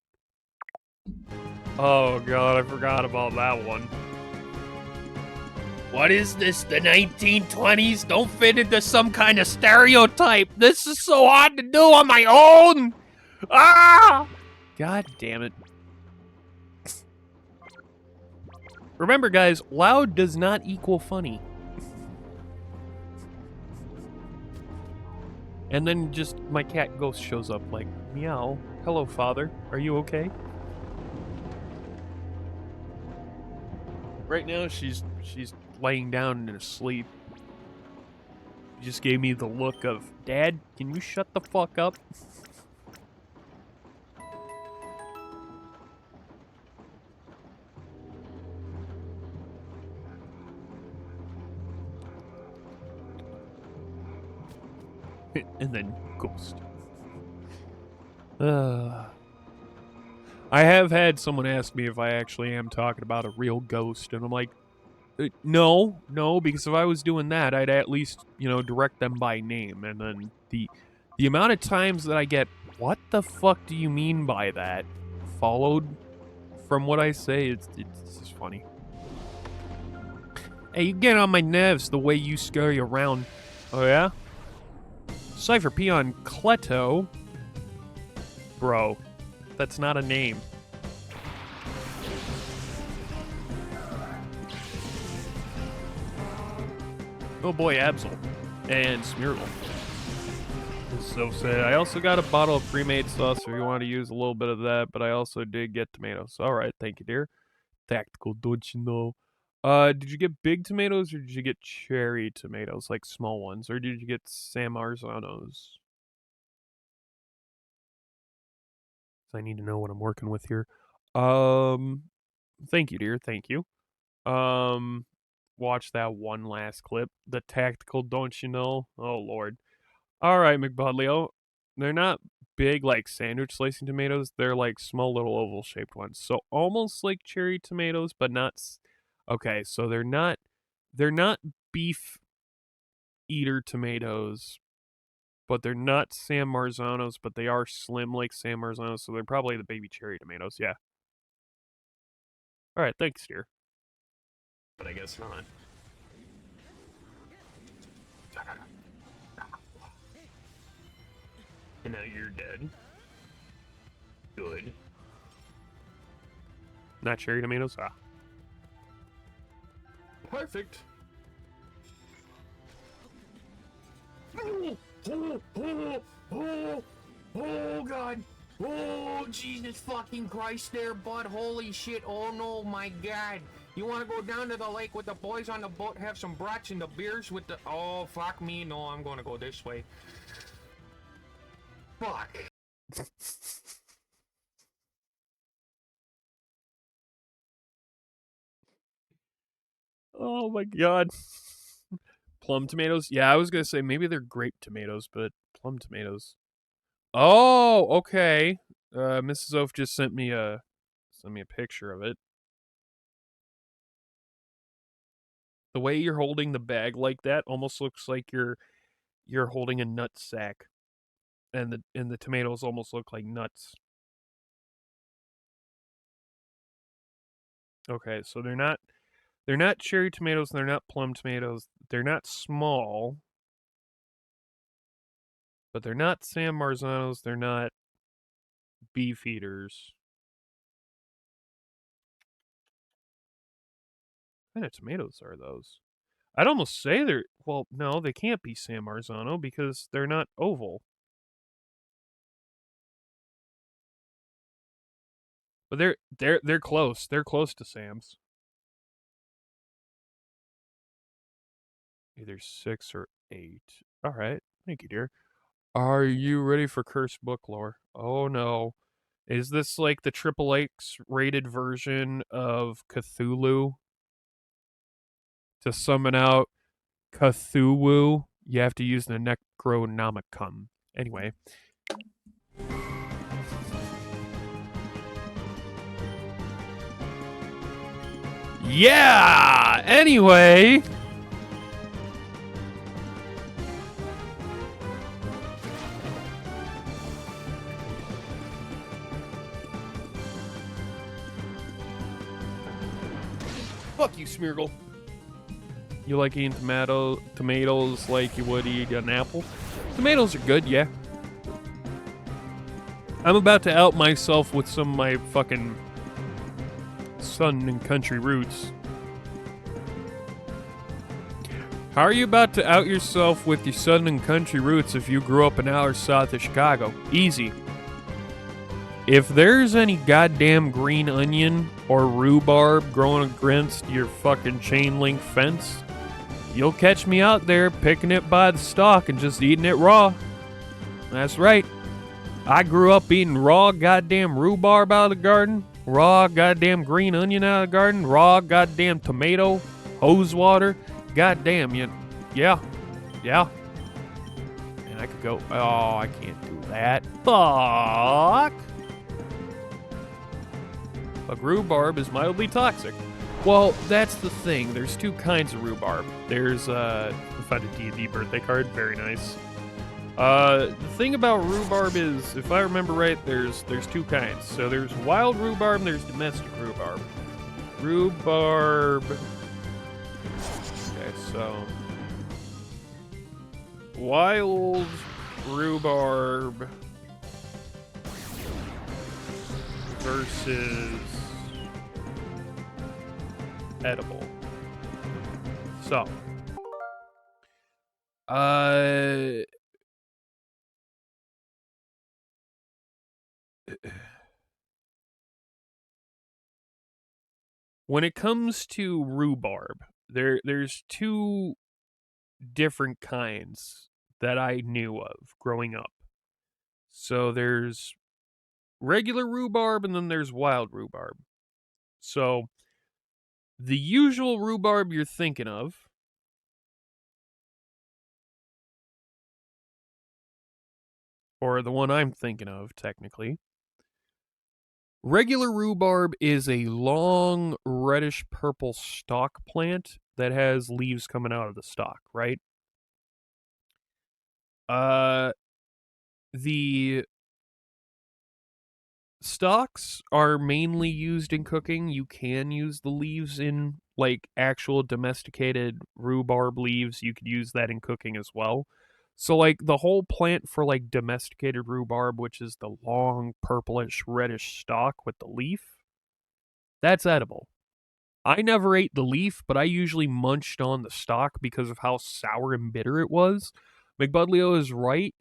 S1: Oh god, I forgot about that one.
S2: What is this, the 1920s? Don't fit into some kind of stereotype. This is so hard to do on my own. Ah!
S1: God damn it. Remember, guys, loud does not equal funny. And then just my cat Ghost shows up like, meow. Hello, father. Are you okay? Right now, she's laying down and asleep. She just gave me the look of, Dad, can you shut the fuck up? And then Ghost. I have had someone ask me if I actually am talking about a real ghost, and I'm like, no, because if I was doing that, I'd at least, direct them by name. And then the amount of times that I get, what the fuck do you mean by that? Followed from what I say, it's just funny.
S2: Hey, you get on my nerves the way you scurry around.
S1: Oh, yeah? Cypher Peon Cleto? Bro, that's not a name. Oh boy, Absol. And Smeargle. So sad. I also got a bottle of pre-made sauce if you want to use a little bit of that, but I also did get tomatoes. Alright, thank you, dear. Tactical, don't you know? Did you get big tomatoes or did you get cherry tomatoes, like small ones? Or did you get San Marzanos? I need to know what I'm working with here. Thank you, dear. Thank you. Watch that one last clip. The tactical, don't you know? Oh, Lord. All right, McBudleo. They're not big like sandwich slicing tomatoes. They're like small little oval shaped ones. So almost like cherry tomatoes, but not. Okay, so they're not beef eater tomatoes, but they're not San Marzanos, but they are slim like San Marzanos, so they're probably the baby cherry tomatoes, yeah. Alright, thanks, dear. But I guess not. And now you're dead. Good. Not cherry tomatoes? Ah. Perfect.
S2: Oh, God. Oh, Jesus fucking Christ there, bud. Holy shit. Oh, no, my God. You want to go down to the lake with the boys on the boat, have some brats and the beers with the... Oh, fuck me. No, I'm going to go this way. Fuck.
S1: Oh my god. Plum tomatoes? Yeah, I was gonna say maybe they're grape tomatoes, but plum tomatoes. Oh, okay. Mrs. Oaf just sent me a picture of it. The way you're holding the bag like that almost looks like you're holding a nut sack. and the tomatoes almost look like nuts. Okay, so they're not cherry tomatoes, they're not plum tomatoes, they're not small, but they're not San Marzanos, they're not beef eaters. What kind of tomatoes are those? I'd almost say they're, well, no, they can't be San Marzano because they're not oval. But they're close. They're close to Sam's. Either 6 or 8. All right. Thank you, dear. Are you ready for cursed book lore? Oh no. Is this like the triple X rated version of Cthulhu? To summon out Cthulhu, you have to use the Necronomicon. Anyway. Yeah! Anyway. Fuck you, Smeargle. You like eating tomatoes like you would eat an apple? Tomatoes are good, yeah. I'm about to out myself with some of my fucking Southern and country roots. How are you about to out yourself with your Southern and country roots if you grew up an hour south of Chicago? Easy. If there's any goddamn green onion or rhubarb growing against your fucking chain link fence, you'll catch me out there picking it by the stalk and just eating it raw. That's right. I grew up eating raw goddamn rhubarb out of the garden, raw goddamn green onion out of the garden, raw goddamn tomato, hose water. Goddamn, yeah. And I could go, oh, I can't do that. Fuck. But rhubarb is mildly toxic. Well, that's the thing. There's two kinds of rhubarb. There's, I found a D&D birthday card. Very nice. The thing about rhubarb is, if I remember right, there's two kinds. So there's wild rhubarb and there's domestic rhubarb. Rhubarb. Okay, so wild rhubarb versus edible. So, when it comes to rhubarb, there's two different kinds that I knew of growing up. So there's regular rhubarb and then there's wild rhubarb. So the usual rhubarb you're thinking of or the one I'm thinking of technically, regular rhubarb is a long reddish purple stalk plant that has leaves coming out of the stalk, right? The stalks are mainly used in cooking. You can use the leaves in like actual domesticated rhubarb leaves. You could use that in cooking as well. So like the whole plant for like domesticated rhubarb, which is the long purplish reddish stalk with the leaf, that's edible. I never ate the leaf, but I usually munched on the stalk because of how sour and bitter it was. McBudleo is right.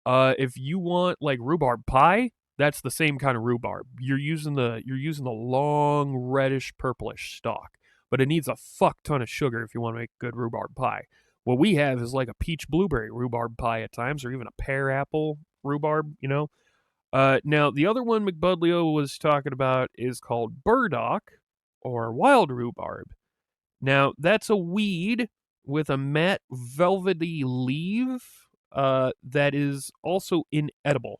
S1: If you want like rhubarb pie, that's the same kind of rhubarb. You're using the long reddish purplish stalk, but it needs a fuck ton of sugar if you want to make good rhubarb pie. What we have is like a peach blueberry rhubarb pie at times, or even a pear apple rhubarb. Now the other one McBudleo was talking about is called burdock or wild rhubarb. Now that's a weed with a matte velvety leaf that is also inedible.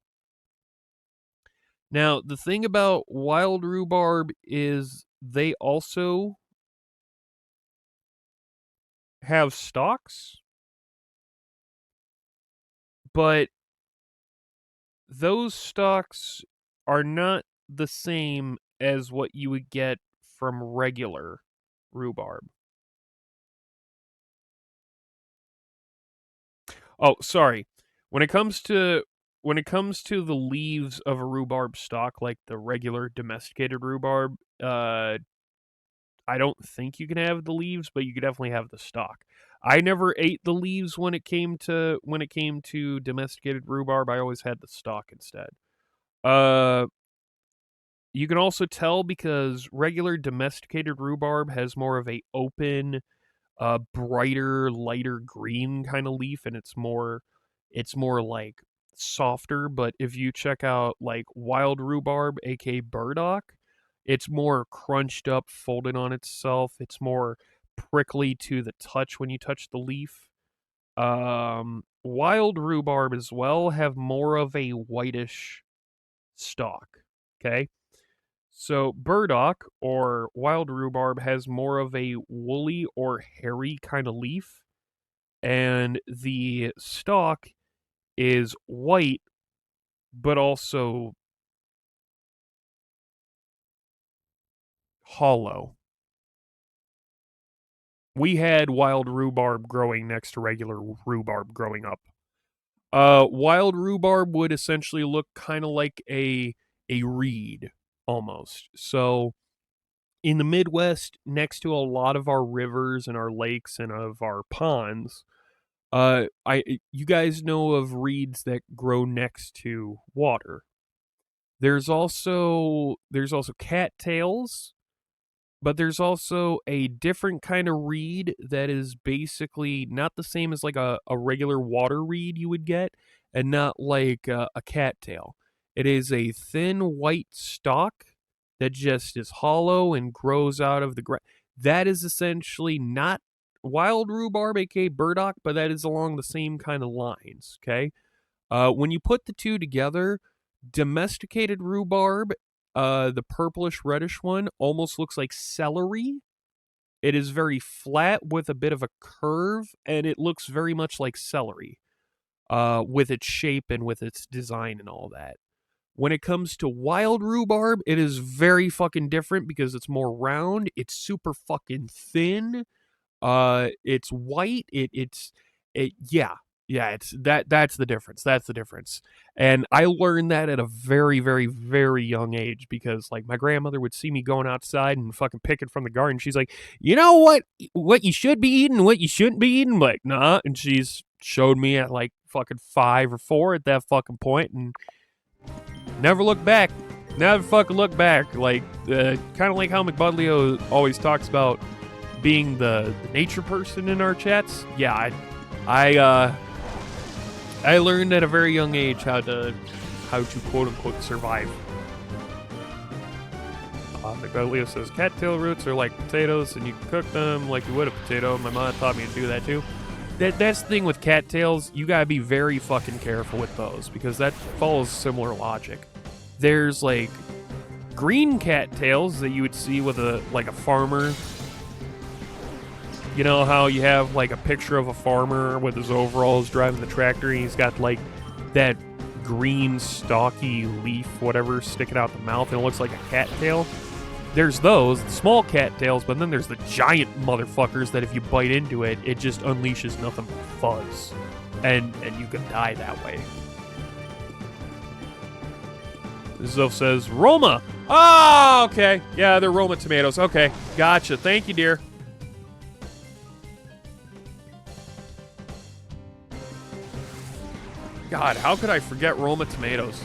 S1: Now, the thing about wild rhubarb is they also have stalks, but those stalks are not the same as what you would get from regular rhubarb. Oh, sorry. When it comes to the leaves of a rhubarb stalk, like the regular domesticated rhubarb, I don't think you can have the leaves, but you could definitely have the stalk. I never ate the leaves when it came to domesticated rhubarb. I always had the stalk instead. You can also tell because regular domesticated rhubarb has more of a open, brighter, lighter green kind of leaf, and it's more like softer. But if you check out like wild rhubarb, aka burdock, it's more crunched up, folded on itself. It's more prickly to the touch when you touch the leaf. Wild rhubarb as well have more of a whitish stalk. Okay. So burdock or wild rhubarb has more of a woolly or hairy kind of leaf, and the stalk is white but also hollow. We had wild rhubarb growing next to regular rhubarb growing up. Wild rhubarb would essentially look kind of like a reed almost. So in the Midwest, next to a lot of our rivers and our lakes and of our ponds, you guys know of reeds that grow next to water. There's also cattails, but there's also a different kind of reed that is basically not the same as like a regular water reed you would get, and not like a cattail. It is a thin white stalk that just is hollow and grows out of the ground. That is essentially not wild rhubarb, aka burdock, but that is along the same kind of lines. Okay, when you put the two together, domesticated rhubarb, the purplish reddish one, almost looks like celery. It is very flat with a bit of a curve, and it looks very much like celery, with its shape and with its design and all that. When it comes to wild rhubarb, it is very fucking different because it's more round. It's super fucking thin. It's white. Yeah, it's that's the difference. That's the difference. And I learned that at a very, very, very young age because like my grandmother would see me going outside and fucking picking from the garden. She's like, you know what you should be eating and what you shouldn't be eating? I'm like, nah. And she's showed me at like fucking 5 or 4 at that fucking point and never looked back. Never fucking looked back. Like, kind of like how McBudleo always talks about being the nature person in our chats. Yeah, I learned at a very young age how to quote unquote survive. McBudleo says cattail roots are like potatoes, and you can cook them like you would a potato. My mom taught me to do that too. That's the thing with cattails. You gotta be very fucking careful with those because that follows similar logic. There's like green cattails that you would see with a farmer. You know how you have like a picture of a farmer with his overalls driving the tractor, and he's got like that green stalky leaf, whatever, sticking out the mouth, and it looks like a cattail. There's those, the small cattails, but then there's the giant motherfuckers that if you bite into it, it just unleashes nothing but fuzz. And you can die that way. Zoe says, Roma! Oh, okay. Yeah, they're Roma tomatoes. Okay, gotcha. Thank you, dear. God, how could I forget Roma tomatoes?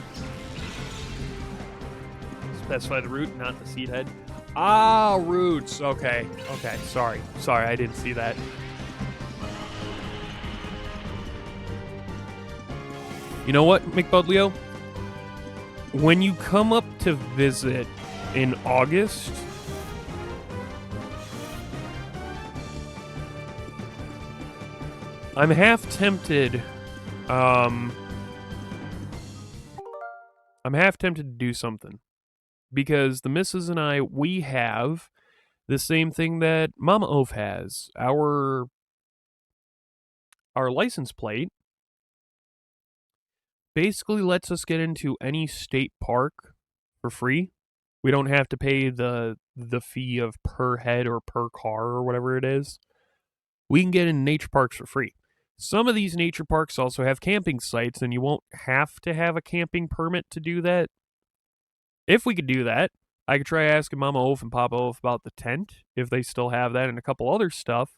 S1: Specify the root, not the seed head. Ah, roots. Okay. Sorry, I didn't see that. You know what, McBudleo? When you come up to visit in August, I'm half tempted. I'm half tempted to do something. Because the missus and I, we have the same thing that Mama Ove has. Our license plate basically lets us get into any state park for free. We don't have to pay the fee of per head or per car or whatever it is. We can get in nature parks for free. Some of these nature parks also have camping sites, and you won't have to have a camping permit to do that. If we could do that, I could try asking Mama Oaf and Papa Oaf about the tent, if they still have that, and a couple other stuff.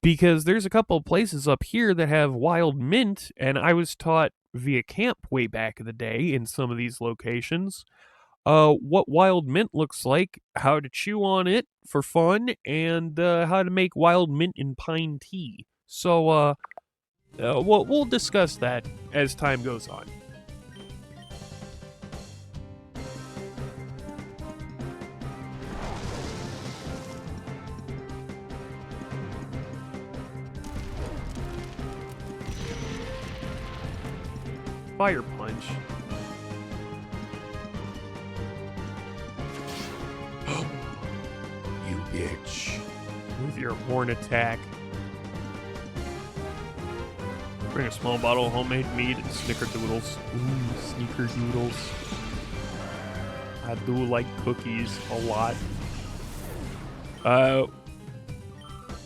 S1: Because there's a couple of places up here that have wild mint, and I was taught via camp way back in the day in some of these locations what wild mint looks like, how to chew on it for fun, and how to make wild mint and pine tea. So we'll discuss that as time goes on. Fire punch.
S3: You bitch.
S1: With your horn attack. Bring a small bottle of homemade meat and snickerdoodles. Ooh, snickerdoodles. I do like cookies a lot.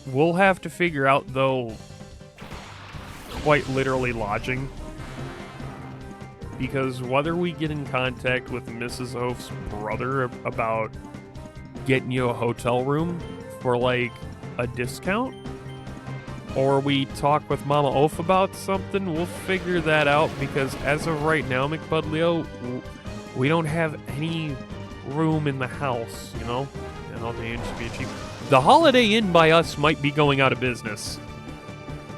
S1: We'll have to figure out, though, quite literally lodging. Because whether we get in contact with Mrs. Oaf's brother about getting you a hotel room for, like, a discount, or we talk with Mama Oaf about something, we'll figure that out, because as of right now, McBudleo, we don't have any room in the house, you know? And all the inches be cheap. The Holiday Inn by us might be going out of business,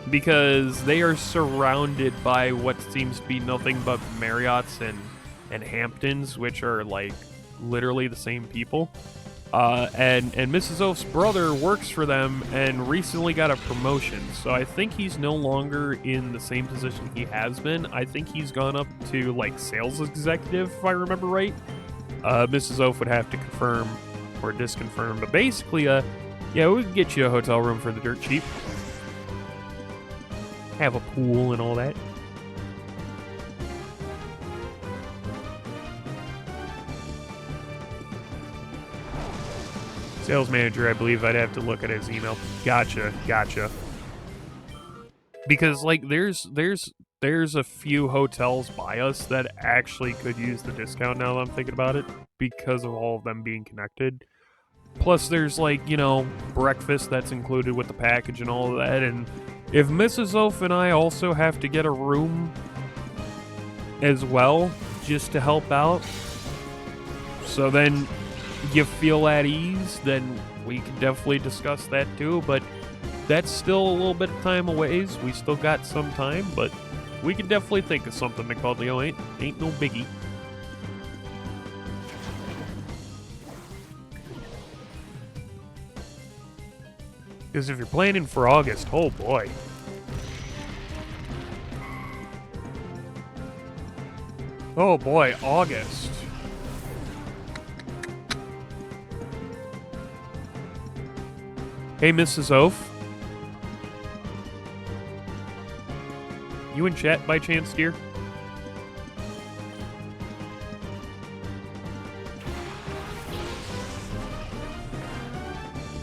S1: because they are surrounded by what seems to be nothing but Marriotts and Hamptons, which are, like, literally the same people. And Mrs. Oaf's brother works for them and recently got a promotion, so I think he's no longer in the same position he has been. I think he's gone up to, like, sales executive, if I remember right. Mrs. Oaf would have to confirm or disconfirm, but basically, yeah, we can get you a hotel room for the dirt cheap. Have a pool and all that. Sales manager, I believe I'd have to look at his email. Gotcha. Because, like, there's a few hotels by us that actually could use the discount now that I'm thinking about it, because of all of them being connected. Plus, there's, like, you know, breakfast that's included with the package and all of that, and if Mrs. Oaf and I also have to get a room as well, just to help out, so then you feel at ease, then we can definitely discuss that too, but that's still a little bit of time away. We still got some time, but we can definitely think of something, McBudleo. Ain't no biggie. Because if you're planning for August, oh boy. Oh boy, August. Hey, Mrs. Oaf. You in chat by chance, dear?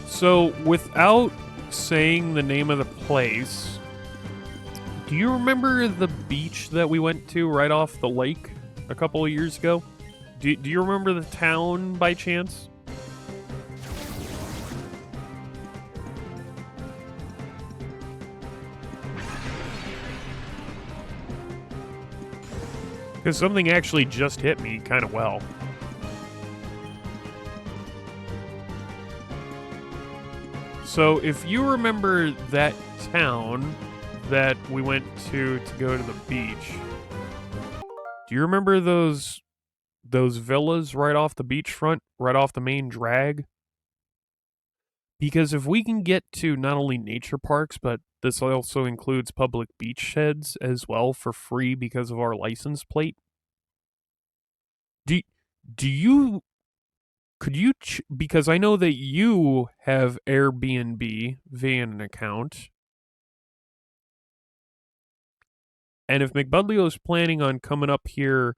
S1: So, without saying the name of the place, do you remember the beach that we went to right off the lake a couple of years ago? Do you remember the town by chance? Because something actually just hit me kind of well. So, if you remember that town that we went to go to the beach, do you remember those villas right off the beachfront, right off the main drag? Because if we can get to not only nature parks, but this also includes public beach sheds as well for free because of our license plate. Because I know that you have Airbnb via an account. And if McBudlio's planning on coming up here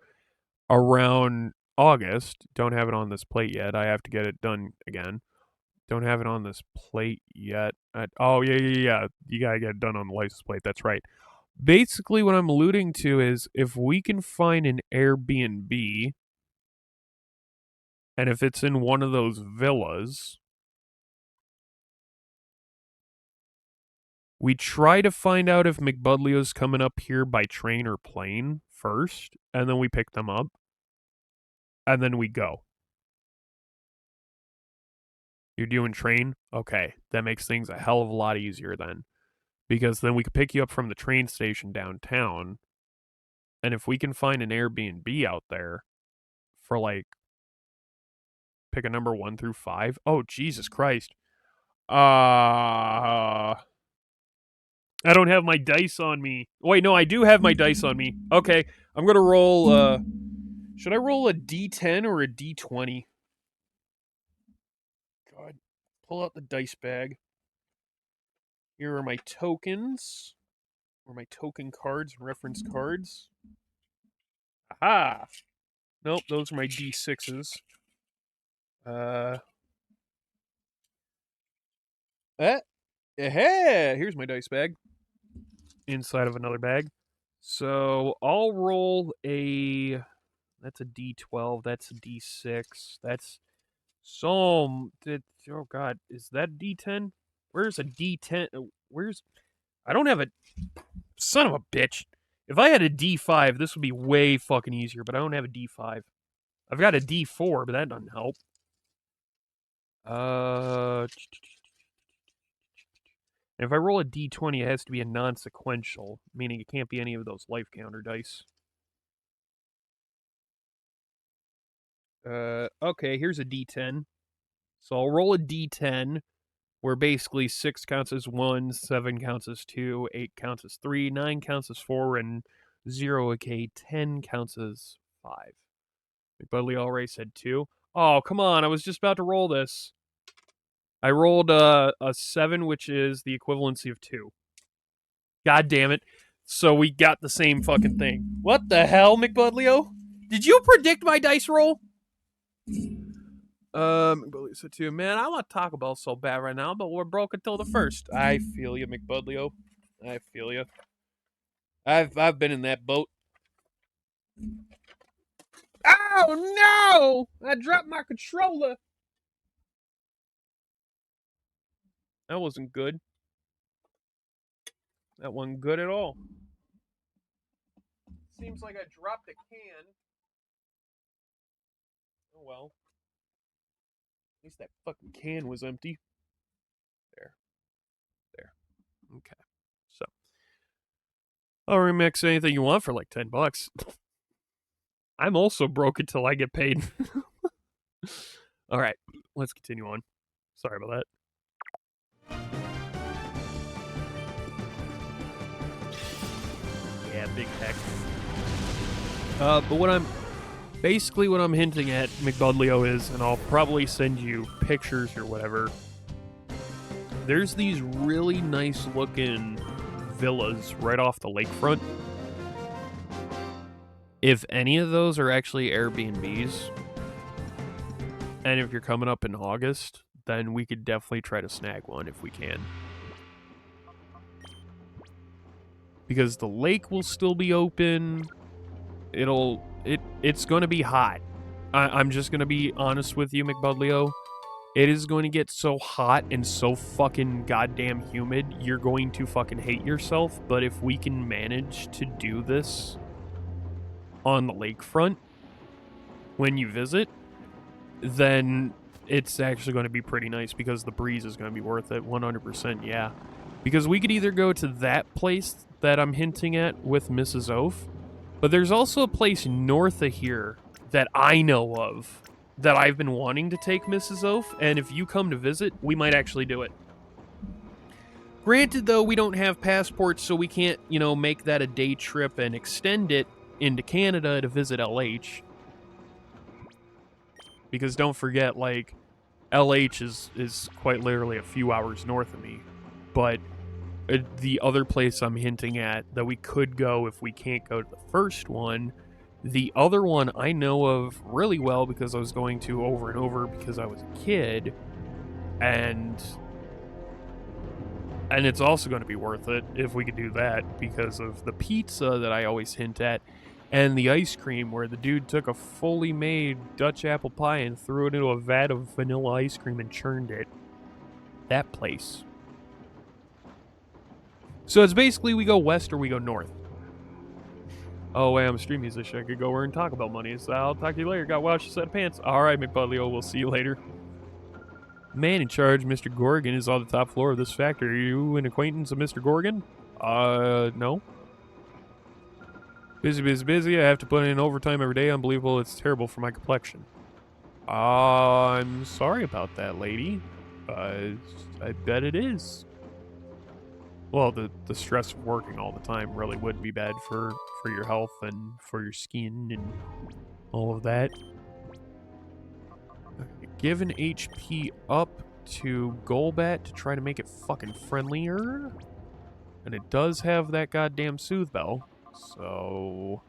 S1: around August, don't have it on this plate yet. I have to get it done again. Don't have it on this plate yet. Oh, yeah. You gotta get it done on the license plate. That's right. Basically, what I'm alluding to is if we can find an Airbnb, and if it's in one of those villas, we try to find out if McBudlio's coming up here by train or plane first, and then we pick them up, and then we go. You're doing train? Okay, that makes things a hell of a lot easier then. Because then we could pick you up from the train station downtown, and if we can find an Airbnb out there for like, pick a number 1 through 5. Oh, Jesus Christ. I don't have my dice on me. Wait, no, I do have my dice on me. Okay, I'm gonna roll, should I roll a D10 or a D20? God, pull out the dice bag. Here are my tokens. Or my token cards and reference cards. Aha! Nope, those are my D6s. Here's my dice bag. Inside of another bag. So I'll roll a... That's a D12. That's a D6. That's... Oh God. Is that D10? Where's a D10? Where's... I don't have a... Son of a bitch. If I had a D5, this would be way fucking easier, but I don't have a D5. I've got a D4, but that doesn't help. If I roll a D20, it has to be a non-sequential, meaning it can't be any of those life counter dice. Okay, here's a D10. So I'll roll a D10, where basically 6 counts as 1, 7 counts as 2, 8 counts as 3, 9 counts as 4, and 0, okay, 10 counts as 5. McBudley already said 2. Oh, come on, I was just about to roll this. I rolled a 7, which is the equivalency of 2. God damn it. So we got the same fucking thing. What the hell, McBudlio? Did you predict my dice roll? McBudlio said 2. Man, I want Taco Bell so bad right now, but we're broke until the 1st. I feel you, McBudlio. I feel you. I've been in that boat. Oh no! I dropped my controller. That wasn't good. That wasn't good at all. Seems like I dropped a can. Oh well. At least that fucking can was empty. There. Okay. So. I'll remix anything you want for like $10. I'm also broke until I get paid. Alright, let's continue on. Sorry about that. Yeah, big heck. But what I'm hinting at, McBudlio, is, and I'll probably send you pictures or whatever, there's these really nice looking villas right off the lakefront. If any of those are actually Airbnbs, and if you're coming up in August, then we could definitely try to snag one if we can. Because the lake will still be open. It's going to be hot. I'm just going to be honest with you, McBudlio. It is going to get so hot and so fucking goddamn humid, you're going to fucking hate yourself. But if we can manage to do this on the lakefront when you visit, then it's actually going to be pretty nice because the breeze is going to be worth it. 100%, yeah. Because we could either go to that place that I'm hinting at with Mrs. Oaf, but there's also a place north of here that I know of that I've been wanting to take Mrs. Oaf, and if you come to visit, we might actually do it. Granted, though, we don't have passports, so we can't, make that a day trip and extend it into Canada to visit LH. Because don't forget, LH is quite literally a few hours north of me. But the other place I'm hinting at that we could go if we can't go to the first one. The other one I know of really well because I was going to over and over because I was a kid, and it's also going to be worth it if we could do that because of the pizza that I always hint at, and the ice cream where the dude took a fully made Dutch apple pie and threw it into a vat of vanilla ice cream and churned it. That place. So it's basically we go west or we go north. Oh, wait, I'm a stream musician. I could go over and talk about money. So I'll talk to you later. Got watch a set of pants. All right, McBudley. We'll see you later. Man in charge, Mr. Gorigan, is on the top floor of this factory. Are you an acquaintance of Mr. Gorigan? No. Busy, busy, busy. I have to put in overtime every day. Unbelievable. It's terrible for my complexion. I'm sorry about that, lady. I bet it is. Well, the stress of working all the time really would be bad for your health and for your skin and all of that. Give an HP up to Golbat to try to make it fucking friendlier. And it does have that goddamn Soothe Bell, so...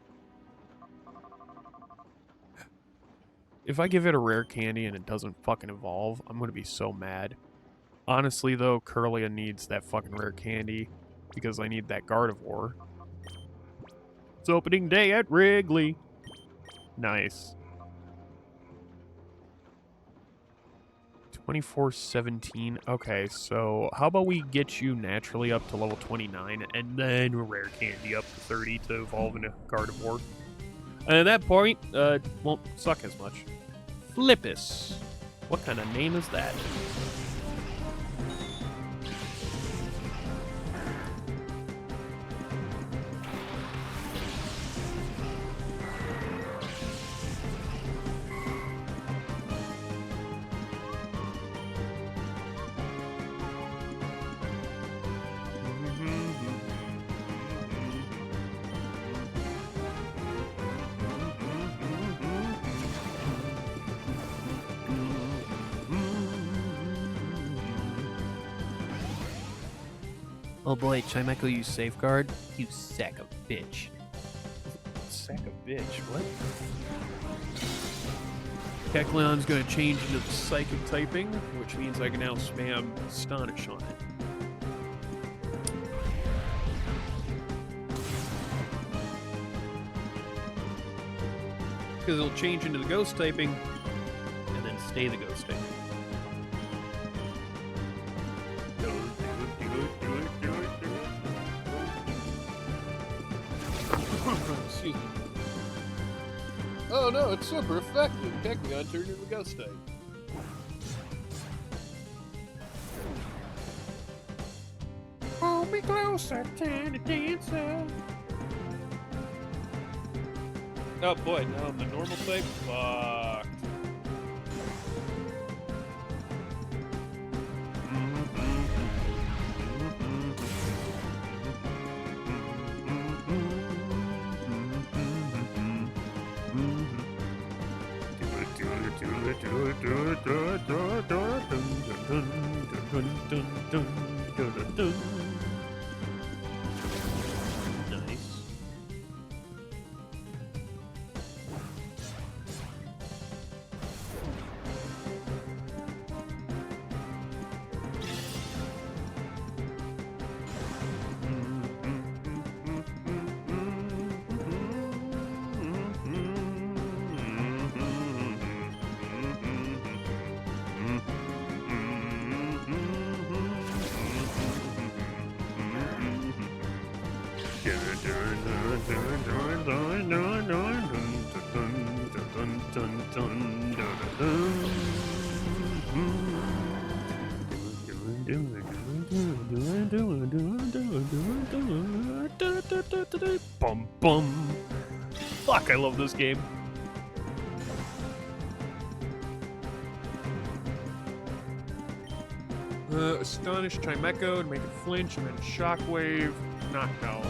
S1: If I give it a rare candy and it doesn't fucking evolve, I'm gonna be so mad. Honestly, though, Curlia needs that fucking rare candy because I need that Gardevoir. It's opening day at Wrigley. Nice. 2417. Okay, so how about we get you naturally up to level 29 and then a rare candy up to 30 to evolve into Gardevoir. And at that point, it won't suck as much. Flippus. What kind of name is that?
S2: Oh boy, Chimeco used Safeguard? You sack of bitch.
S1: Sack of bitch, what? Kecleon's gonna change into the Psychic typing, which means I can now spam Astonish on it. Because it'll change into the Ghost typing, and then stay the Ghost typing. Excuse me. Oh no, it's super effective. Kecleon turned into the Ghost type.
S2: Hold me closer, tiny dancer.
S1: Oh boy, now I'm the normal type. Fucked. Nice. Bum bum. Fuck, I love this game. Astonish Chimeco to make it flinch, and then Shockwave, Knockout.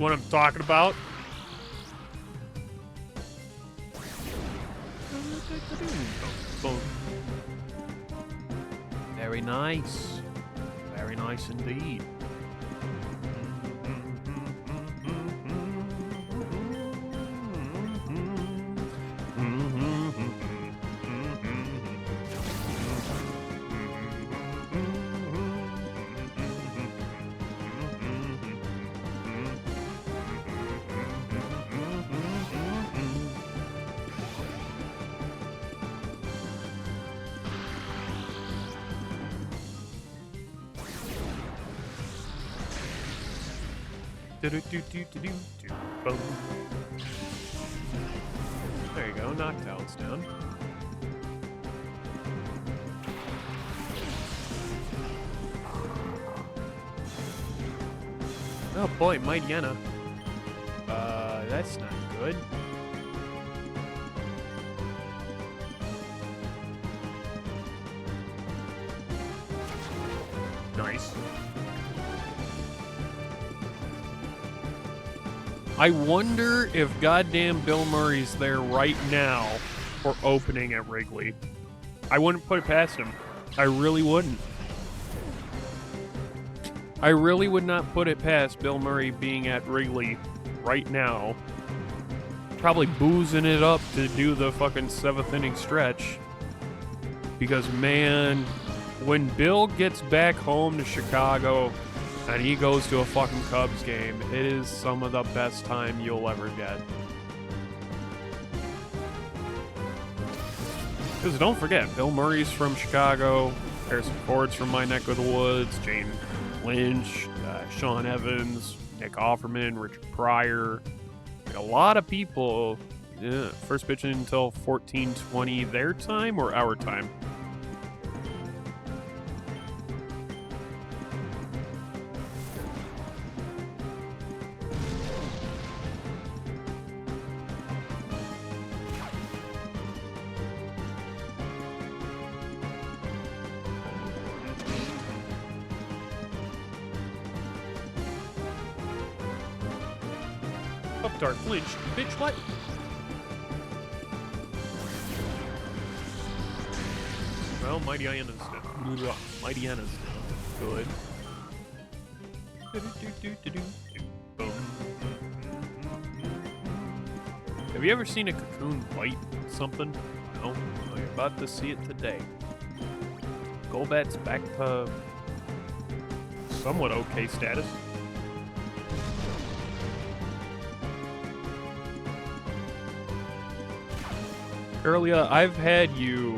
S1: what I'm talking about. Very nice. Very nice indeed. Boom. There you go, knockdown's down. Oh boy, Mightyena. That's not good. Nice. I wonder if goddamn Bill Murray's there right now for opening at Wrigley. I wouldn't put it past him. I really wouldn't. I really would not put it past Bill Murray being at Wrigley right now. Probably boozing it up to do the fucking 7th inning stretch. Because, man, when Bill gets back home to Chicago and he goes to a fucking Cubs game, it is some of the best time you'll ever get. Because don't forget, Bill Murray's from Chicago, Harrison Ford's from my neck of the woods, Jane Lynch, Sean Evans, Nick Offerman, Richard Pryor. Like a lot of people, first pitching until 14:20 their time or our time? Dark flinch, bitch, what? Well, Mightyena's good. Boom. Have you ever seen a cocoon bite something? No? Well, you're about to see it today. Golbat's back to somewhat okay status. Earlier, I've had you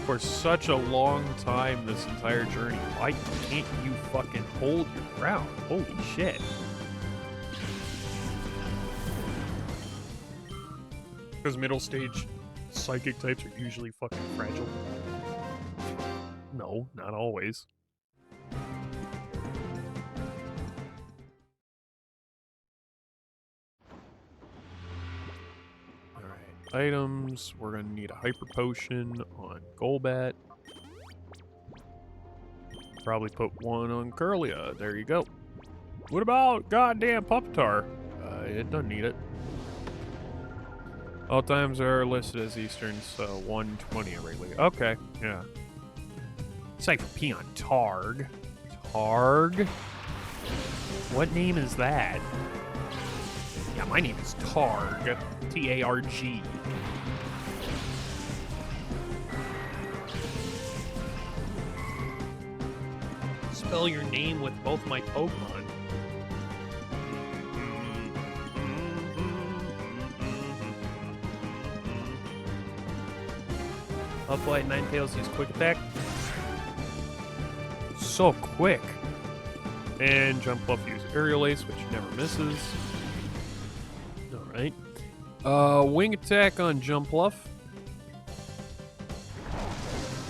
S1: for such a long time this entire journey. Why can't you fucking hold your ground? Holy shit. Because middle stage psychic types are usually fucking fragile. No, not always. Items, we're gonna need a hyper potion on Golbat. Probably put one on Curlia. There you go. What about goddamn Pupitar? It doesn't need it. All times are listed as Eastern, so 120 at Wrigley. Okay, yeah. Cypher P on Targ. Targ? What name is that? Yeah, my name is Targ. T-A-R-G. Spell your name with both my Pokemon. Uplight Ninetales use Quick Attack. So quick. And Jumpluff use Aerial Ace, which never misses. Alright. Wing Attack on Jumpluff.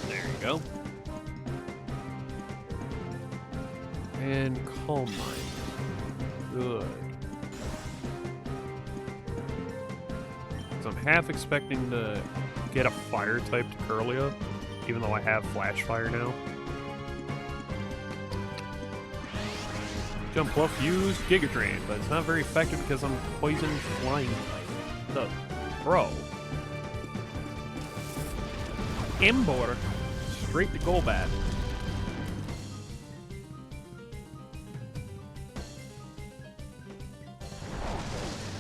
S1: There you go. And Calm Mind. Good. So I'm half expecting to get a Fire type to Curlia, even though I have Flash Fire now. Jump Bluff used Giga Drain, but it's not very effective because I'm poison flying type. The bro. Ember. Straight to Golbat.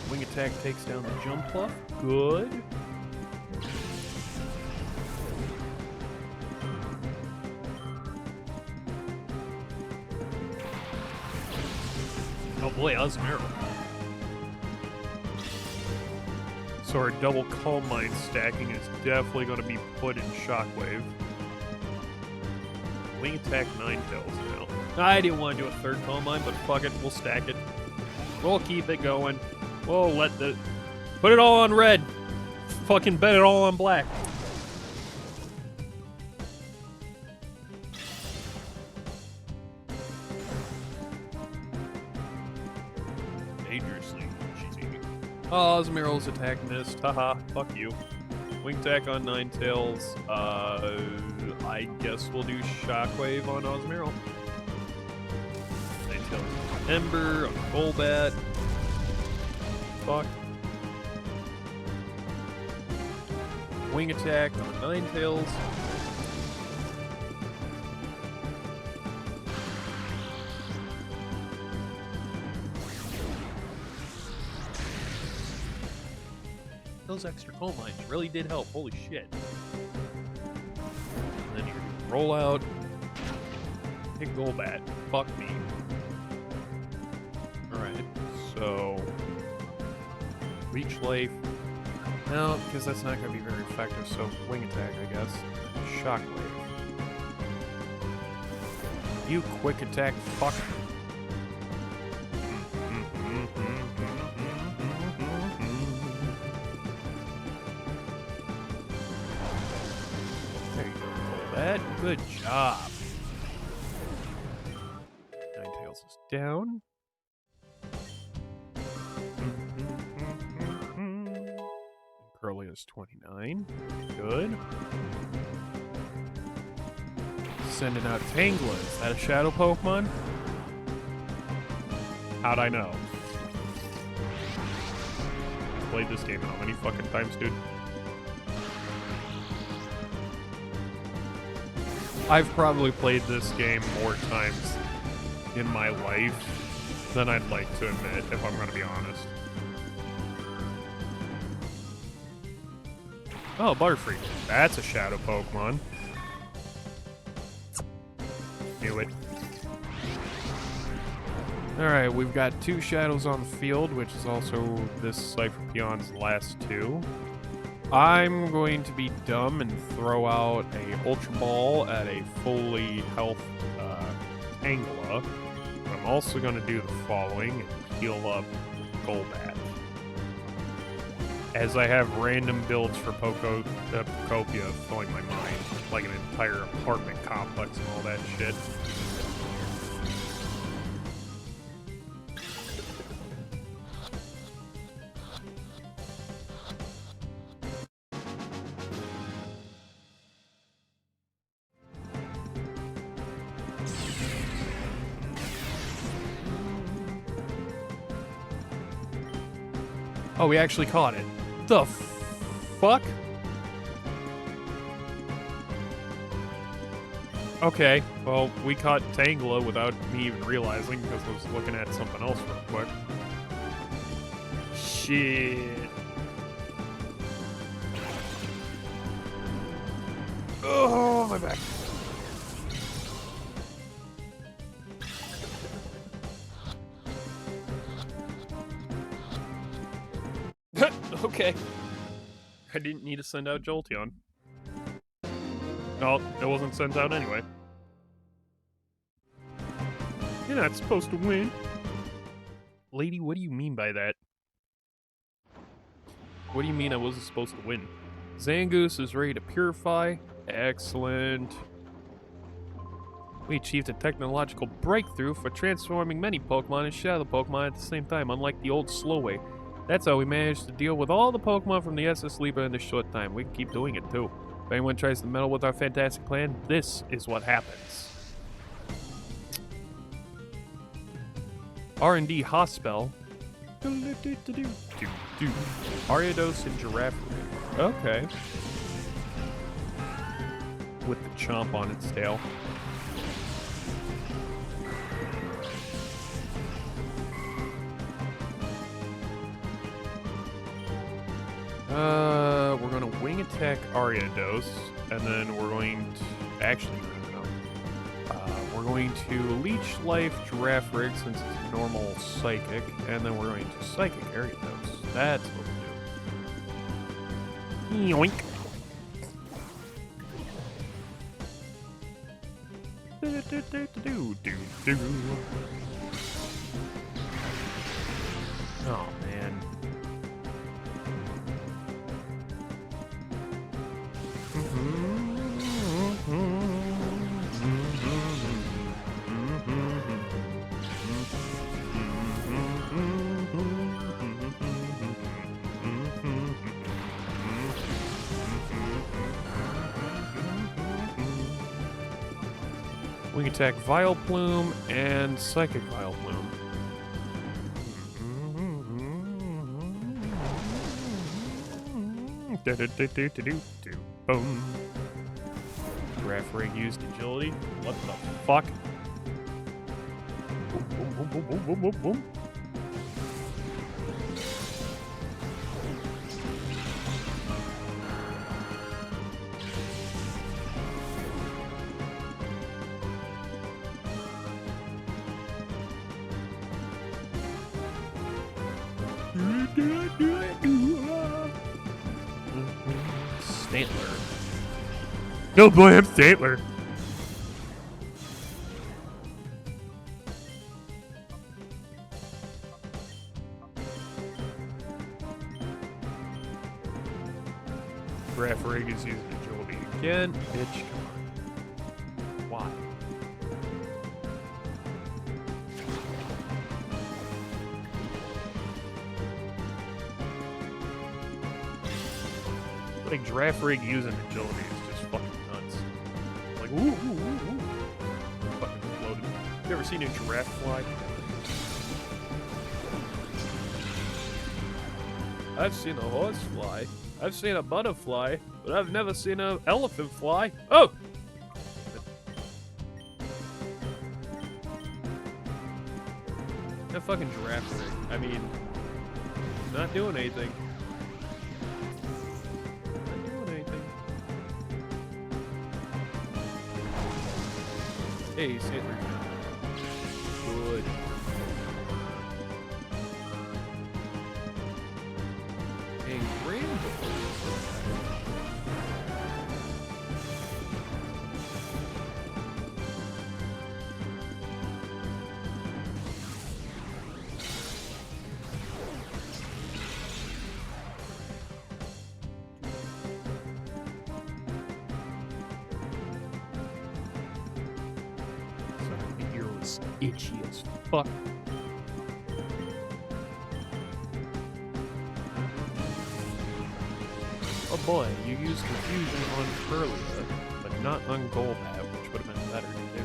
S1: Wing Attack takes down the Jump Bluff. Good. Oh boy, Osmero. So our double Calm Mind stacking is definitely going to be put in Shockwave. Wing Attack 9 Tails now. I didn't want to do a third Calm Mind, but fuck it, we'll stack it. We'll keep it going. We'll let the... Put it all on red. Fucking bet it all on black. Dangerously cheesy. Oh, Osmero's attack missed. Haha, fuck you. Wing attack on Ninetales. I guess we'll do Shockwave on Osmero. Ninetales Ember on Golbat. Fuck. Wing attack on Ninetales. Those extra coal mines really did help. Holy shit. And then you roll out. Hit Golbat. Fuck me. Alright, so. Reach life. No, because that's not going to be very effective, so wing attack, I guess. Shockwave. You quick attack fuck. There you go, Golbat. Good job. Ninetales is down. Curly is 29. Good. Sending out Tangela. Is that a shadow Pokemon? How'd I know? Played this game how many fucking times, dude? I've probably played this game more times in my life than I'd like to admit, if I'm gonna be honest. Oh, Butterfree. That's a shadow Pokemon. Knew it. Alright, we've got 2 shadows on the field, which is also this Cypher Peon's last 2. I'm going to be dumb and throw out a Ultra Ball at a fully health Tangela. I'm also going to do the following and heal up Golbat. As I have random builds for Pokopia filling my mind, like an entire apartment complex and all that shit. Oh, we actually caught it. The fuck? Okay, well, we caught Tangela without me even realizing because I was looking at something else real quick. Shit. Oh, my back. Okay. I didn't need to send out Jolteon. No, it wasn't sent out anyway. You're not supposed to win. Lady, what do you mean by that? What do you mean I wasn't supposed to win? Zangoose is ready to purify. Excellent. We achieved a technological breakthrough for transforming many Pokemon and Shadow Pokemon at the same time, unlike the old slow way. That's how we managed to deal with all the Pokemon from the SS Libra in a short time. We can keep doing it too. If anyone tries to meddle with our fantastic plan, this is what happens. R&D Hospel. Ariados and Giraffe. Okay. With the chomp on its tail. We're gonna wing attack Ariados, and then we're going to actually no. We're going to leech life Giraffe Rig since it's normal psychic, and then we're going to psychic Ariados. That's what we do.
S2: Yoink.
S1: Oh man. We can attack Vileplume and Psychic Vileplume. Boom. Giraffe Rig used agility. What the fuck? Boom, boom, boom, boom, boom, boom, boom. Stantler. No boy, I'm Stantler. Giraffe Rig is using agility again. Bitch, come on. Why? Like Giraffe Rig using agility is just fucking nuts. Like, ooh, ooh, ooh, ooh. Fucking exploded. You ever seen a giraffe fly? I've seen a horse fly. I've seen a butterfly, but I've never seen an elephant fly. Oh! That fucking Giraffe Rig. I mean, not doing anything. Hey, Stantler. Good. Hey, Rainbow. Itchy as fuck. Oh boy, you used confusion on Furlia, but not on Goal Ape, which would have been better to do.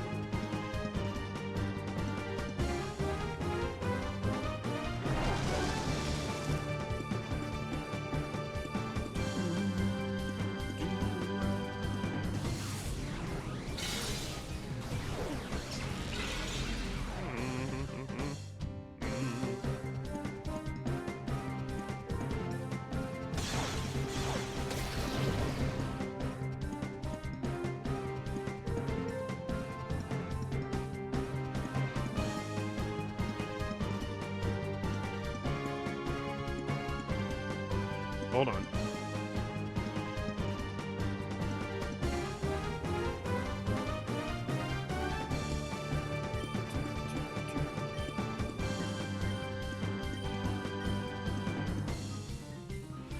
S1: Hold on.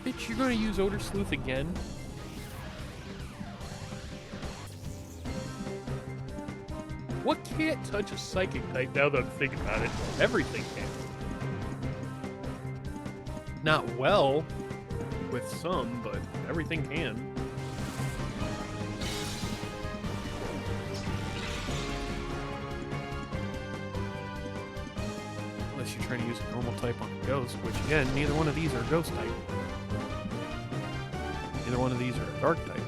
S1: Bitch, you're gonna use Odor Sleuth again? What can't touch a psychic type now that I'm thinking about it? Everything can. Not well. With some, but everything can. trying to use a normal type on a ghost, which again, neither one of these are a ghost type. Neither one of these are a dark type.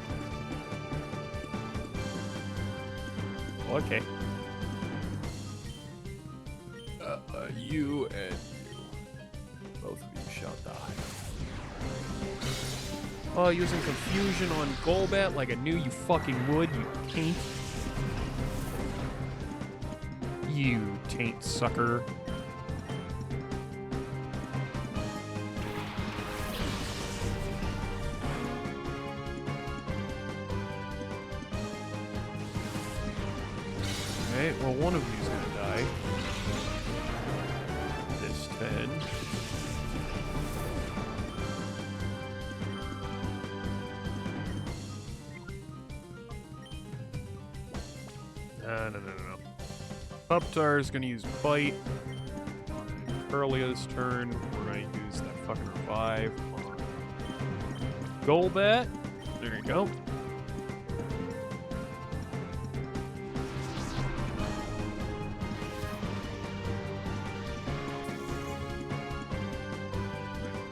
S1: Well, okay. You and you. Both of you shall die. Oh, using confusion on Golbat like I knew you fucking would, you taint. You taint sucker. Alright, well, one of you's gonna die. This 10. No. Puptar's gonna use Bite. Curlia's turn, we're gonna use that fucking Revive on Golbat. There you go.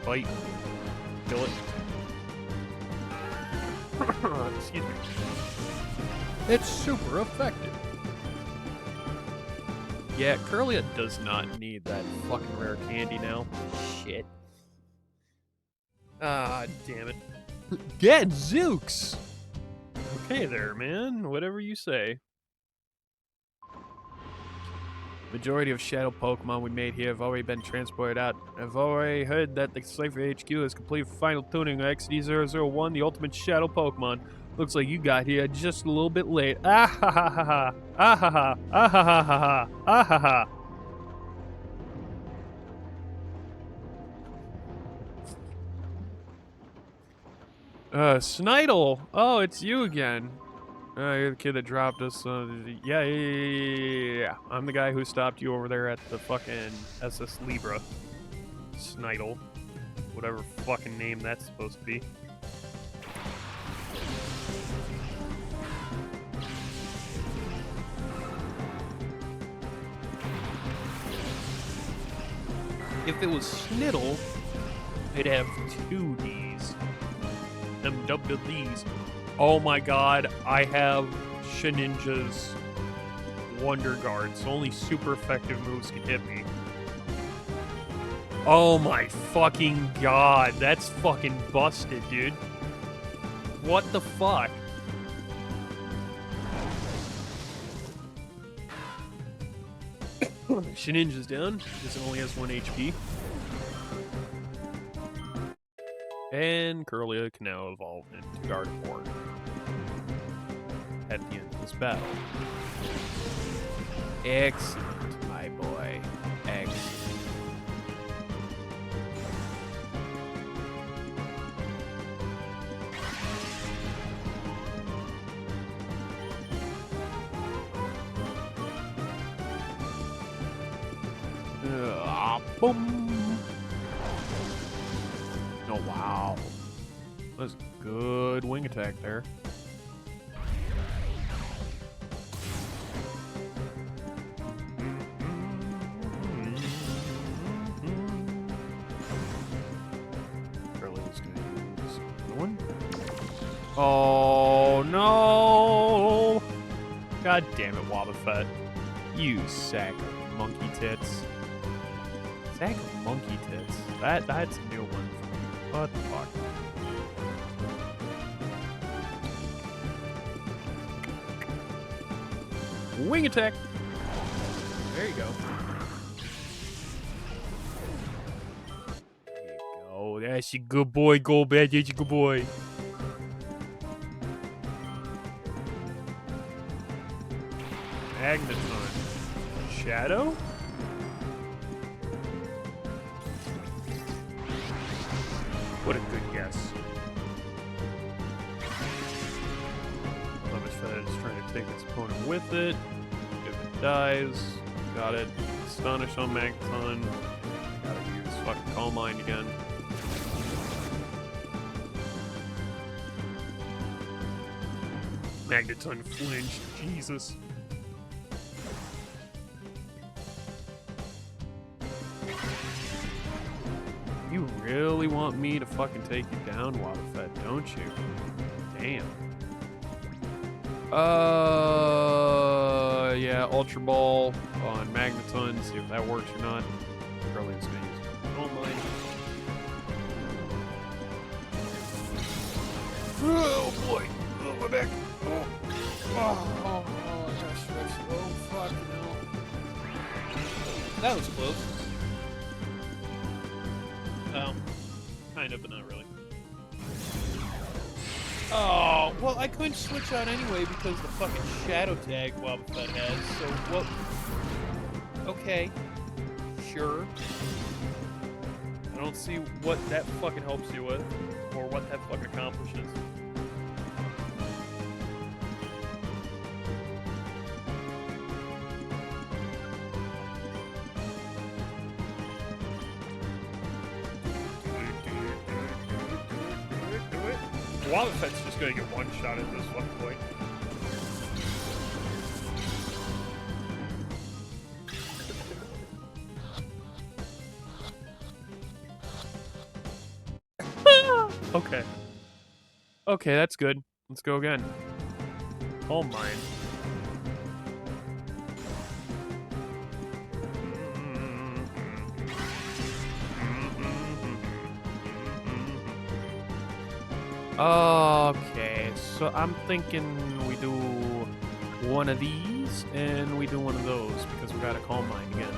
S1: Bite. Kill it. Excuse me. It's super effective. Yeah, Curlia does not need that fucking rare candy now. Shit. Ah, damn it. Get Zooks! Okay there, man. Whatever you say. Majority of shadow Pokemon we made here have already been transported out. I've already heard that the Cypher HQ has completed final tuning of XD001, the ultimate shadow Pokemon. Looks like you got here just a little bit late. Ah ha ha ha ha. Ah ha ha. Ah ha ha ha ha. Ah ha ha. Snidle! Oh, it's you again. You're the kid that dropped us. Yeah. I'm the guy who stopped you over there at the fucking SS Libra. Snidle. Whatever fucking name that's supposed to be. If it was Sniddle, it'd have 2 Ds. Them double Ds. Oh my god, I have Shedinja's Wonder Guard, so only super effective moves can hit me. Oh my fucking god, that's fucking busted, dude. What the fuck? Shedinja's down, because it only has 1 HP. And Curlia can now evolve into Gardevoir at the end of this battle. Excellent, my boy. Excellent. Boom! Oh, wow. That was a good wing attack there. Curly's gonna use another one. Oh, no! God damn it, Wobbuffet. You sack of monkey tits. Sack of monkey tits. That's a new one for me. What the fuck? Wing attack! There you go. There you go. That's a good boy, Golbat. That's a good boy. Magneton. Shadow? What a good guess. LotMS is trying to take its opponent with it. If it dies, got it. Astonish on Magneton. Gotta use fucking Calm Mind again. Magneton flinched. Jesus. really want me to fucking take you down, Wobbuffet, don't you? Damn. Yeah, Ultra Ball on Magneton, see if that works or not. Brilliant's gonna use it. Don't mind. Oh boy! Oh, my back! Oh, gosh, that's oh fucking hell. That was close. Kind of, but not really. Oh, well, I couldn't switch out anyway because the fucking Shadow Tag Wobbuffet has, so what? Okay. Sure. I don't see what that fucking helps you with, or what that fucking accomplishes. Wobbuffet's just gonna get one shot at this one point. Okay. Okay, that's good. Let's go again. All mine. Okay, so I'm thinking we do one of these and we do one of those because we gotta Calm Mind again.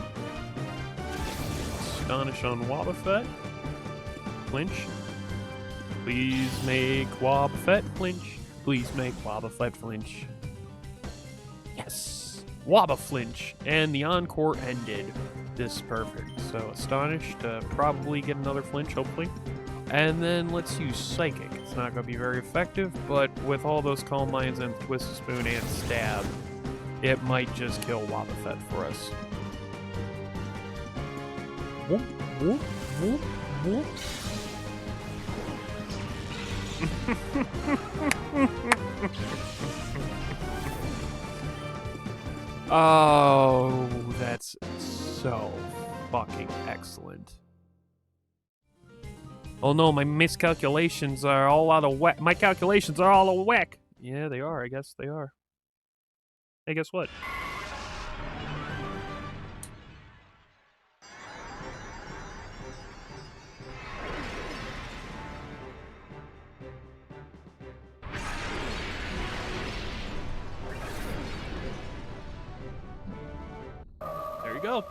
S1: Astonish on Wobbuffet. Flinch. Please make Wobbuffet flinch. Please make Wobbuffet flinch. Yes! Wobbufflinch. And the encore ended. This is perfect. So Astonish to probably get another flinch, hopefully. And then let's use Psychic. It's not going to be very effective, but with all those Calm Minds and Twist Spoon and Stab, it might just kill Wobbuffet for us. Whoop, whoop, whoop, whoop. Oh, that's so fucking excellent. Oh no, my miscalculations are all out of whack. My calculations are all out of whack. Yeah, they are. I guess they are. Hey, guess what? There you go.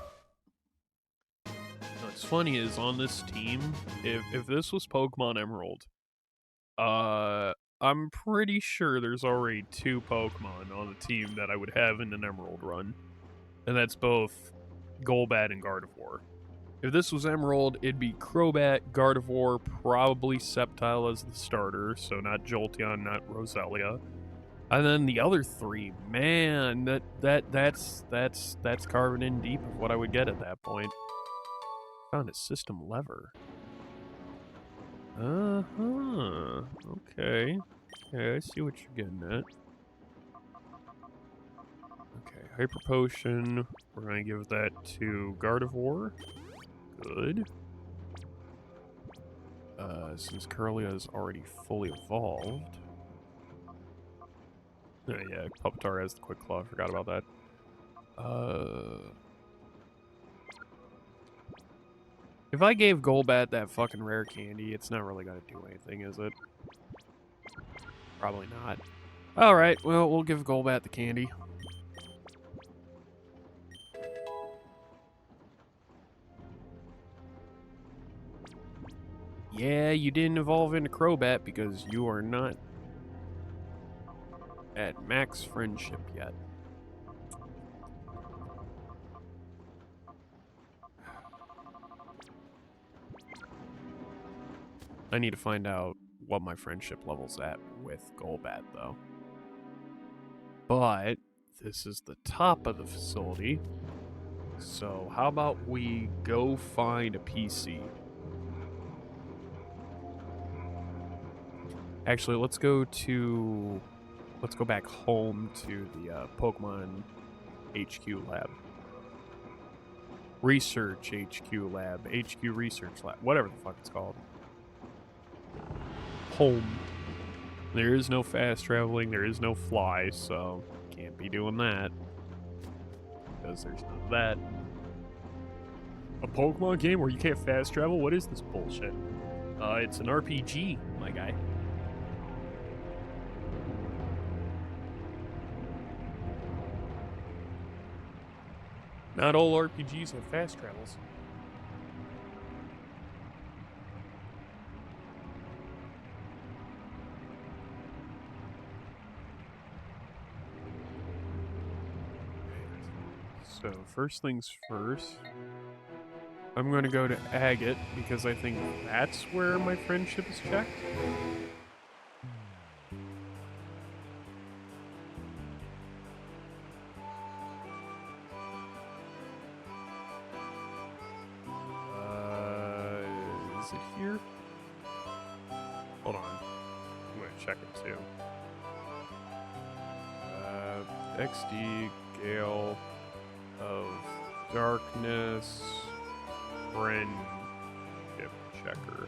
S1: What's funny is on this team, if this was Pokemon Emerald, I'm pretty sure there's already 2 Pokemon on the team that I would have in an Emerald run. And that's both Golbat and Gardevoir. If this was Emerald, it'd be Crobat, Gardevoir, probably Sceptile as the starter, so not Jolteon, not Roselia. And then the other 3, man, that's carving in deep of what I would get at that point. Found a system lever. Uh-huh. Okay. Okay, I see what you're getting at. Okay, Hyper Potion. We're gonna give that to Gardevoir. Good. Since Kirlia is already fully evolved. Yeah, Pupitar has the Quick Claw. I forgot about that. If I gave Golbat that fucking rare candy, it's not really gonna do anything, is it? Probably not. Alright, well, we'll give Golbat the candy. Yeah, you didn't evolve into Crobat because you are not at max friendship yet. I need to find out what my friendship level's at with Golbat, though. But this is the top of the facility. So how about we go find a PC? Actually, let's go back home to the Pokemon HQ lab. Research HQ lab, HQ research lab, whatever the fuck it's called. Home. There is no fast traveling, there is no fly, so can't be doing that. Because there's none of that. A Pokemon game where you can't fast travel? What is this bullshit? It's an RPG, my guy. Not all RPGs have fast travels. So, first things first, I'm going to go to Agate because I think that's where my friendship is checked. Is it here? Hold on. I'm going to check it too. XD, Gale of Darkness, Friendship Checker.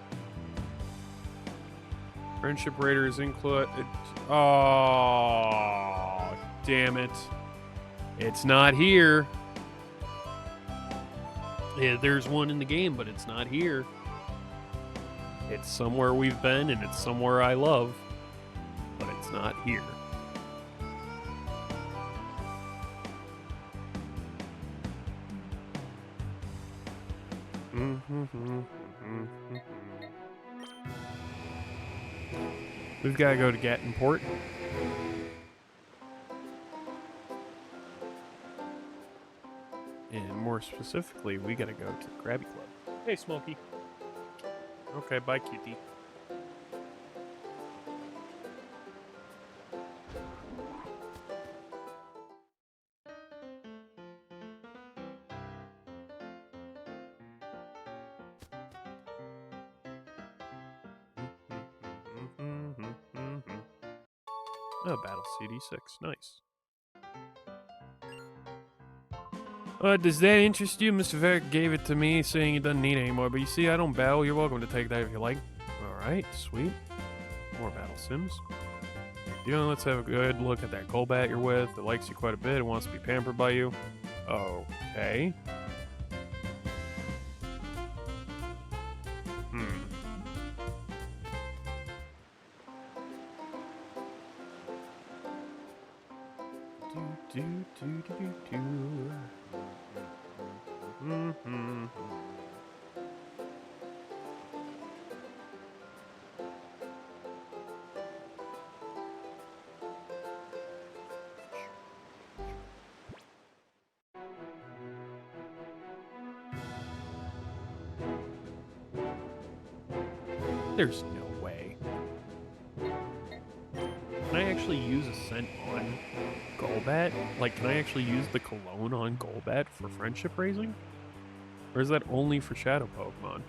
S1: Friendship Raiders include. Oh, damn it. It's not here. Yeah, there's one in the game, but it's not here. It's somewhere we've been, and it's somewhere I love, but it's not here. We've got to go to Gattonport. And more specifically, we got to go to the Krabby Club. Hey, Smokey. Okay, bye, kitty. Oh, Battle CD6. Nice. Does that interest you? Mr. Verk gave it to me saying he doesn't need it anymore, but you see, I don't battle. You're welcome to take that if you like. Alright, sweet. More battle sims. Let's have a good look at that Golbat you're with. It likes you quite a bit. It wants to be pampered by you. Okay. There's no way. Can I actually use a scent on Golbat? Like, can I actually use the cologne on Golbat for friendship raising? Or is that only for Shadow Pokemon?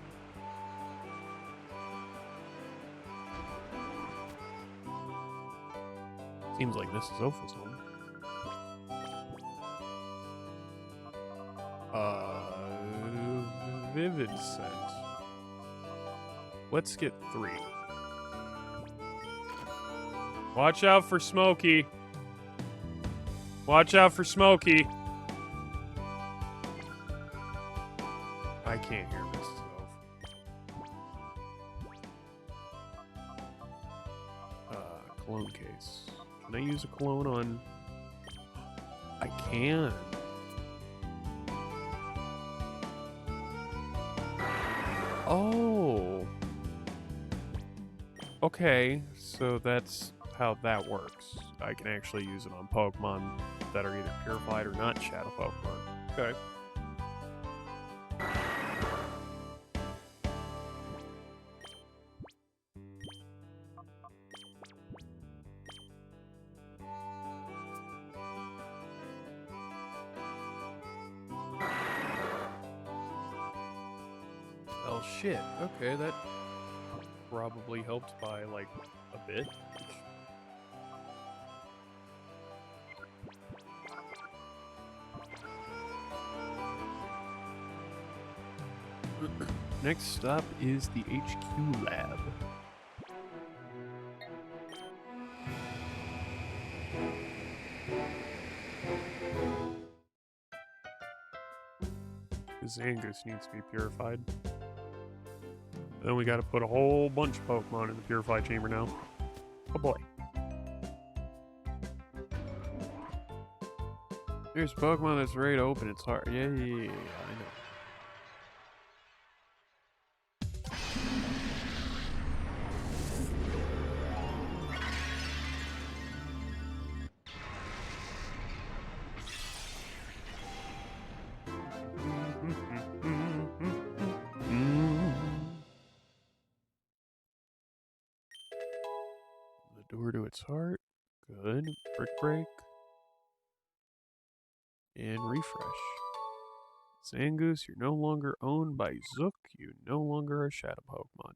S1: Seems like this is Opha's one. Vivid scent. Let's get 3. Watch out for Smokey. Watch out for Smokey. I can't hear this stuff. Cologne case. Can I use a cologne on... I can. Oh. Okay, so that's how that works. I can actually use it on Pokemon that are either purified or not Shadow Pokemon. Okay. Oh shit, okay, that probably helped by like a bit. next stop is the HQ lab. Zangus needs to be purified. Then we gotta put a whole bunch of Pokemon in the purified chamber now. Oh boy. There's a Pokemon that's ready to open its heart. Yeah, I know. The door to its heart. Good. Brick break. And refresh. Zangoose, you're no longer owned by Zook. You're no longer a shadow Pokemon.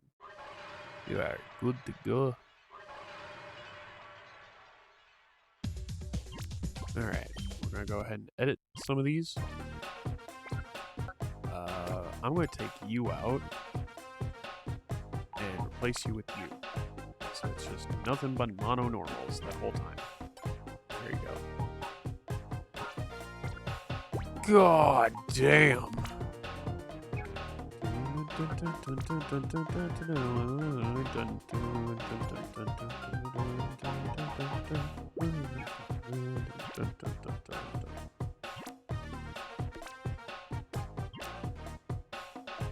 S1: You are good to go. Alright, we're gonna go ahead and edit some of these. I'm gonna take you out and replace you with you. So it's just nothing but mono normals that whole time. There you go. God damn.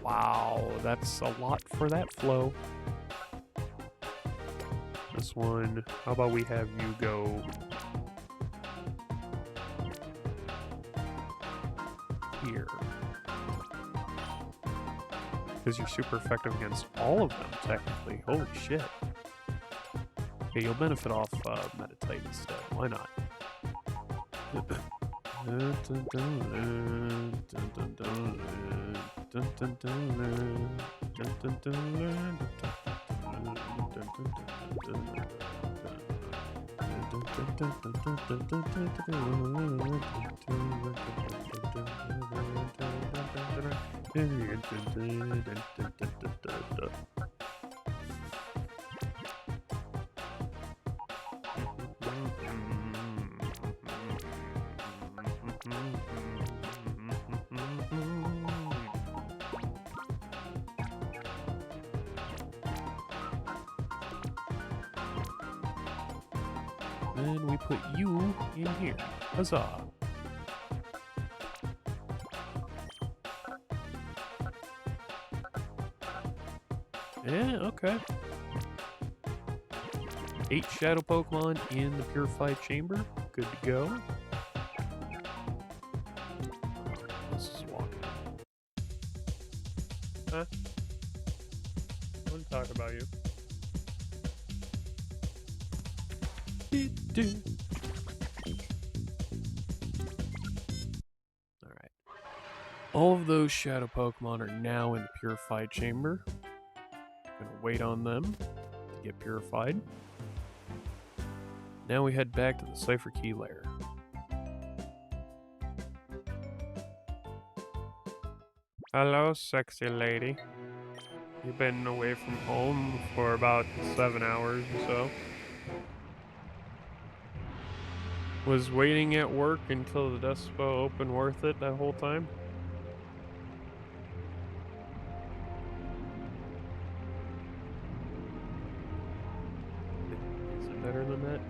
S1: Wow, that's a lot for that flow. This one, how about we have you go here? Because you're super effective against all of them, technically. Holy shit. Okay, you'll benefit off Meditate instead. Why not? Then we put you in here. Huzzah. Yeah, okay. 8 shadow Pokemon in the purified chamber. Good to go. This is walking. Huh? I want to talk about you. Alright. All of those shadow Pokemon are now in the purified chamber. Gonna wait on them to get purified. Now we head back to the Cipher Key Lair. Hello, sexy lady. You've been away from home for about 7 hours or so. Was waiting at work until the Despo opened worth it that whole time? Is it better than that?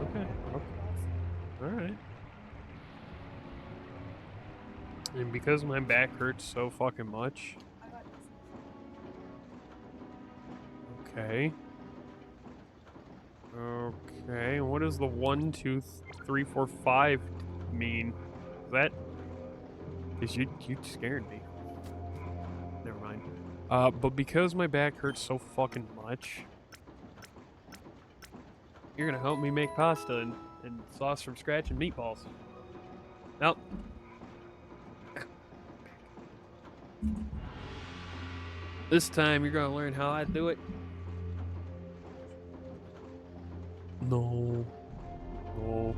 S1: Okay. Alright. And because my back hurts so fucking much... Okay. Okay, what does the 1, 2, 3, 4, 5 mean? Is that... Because you scared me. Never mind. But because my back hurts so fucking much... You're gonna help me make pasta and sauce from scratch and meatballs. Nope. This time you're gonna learn how I do it. No. No.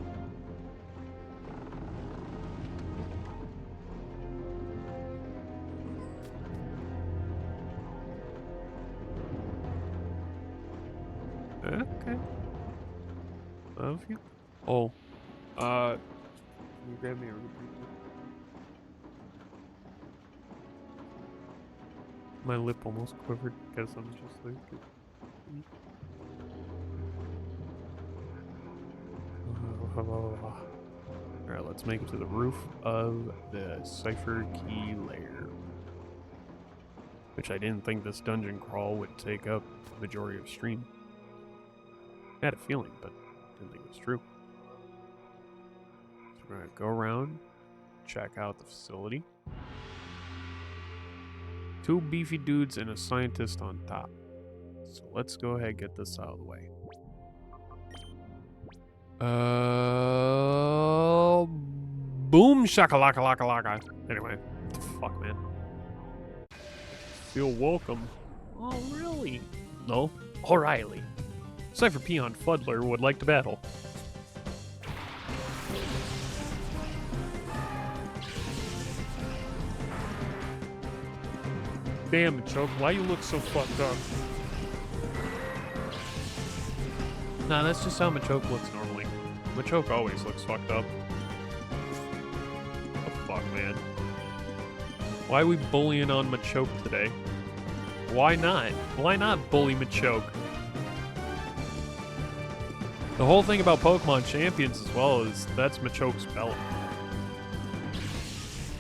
S1: Okay. Love you. Oh. Can you grab me a repeat? My lip almost quivered because I'm just like... Alright, let's make it to the roof of the Cipher Key Lair. Which I didn't think this dungeon crawl would take up the majority of stream. I had a feeling, but didn't think it was true. So we're gonna go around, check out the facility. 2 beefy dudes and a scientist on top. So let's go ahead and get this out of the way. Boom shakalaka laka laka. Anyway, what the fuck, man. Feel welcome. Oh, really? No? O'Reilly. Cypher Peon Fuddler would like to battle. Damn, Choke, why you look so fucked up? Nah, that's just how Machoke looks normally. Machoke always looks fucked up. What the fuck, man? Why are we bullying on Machoke today? Why not? Why not bully Machoke? The whole thing about Pokemon Champions as well is that's Machoke's belt.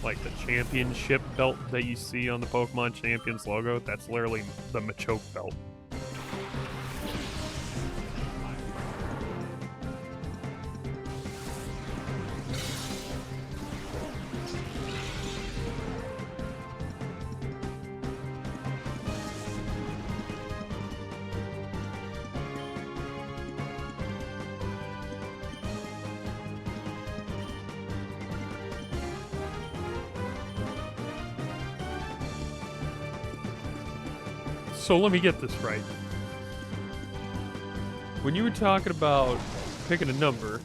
S1: Like the championship belt that you see on the Pokemon Champions logo, that's literally the Machoke belt. So let me get this right. When you were talking about picking a number,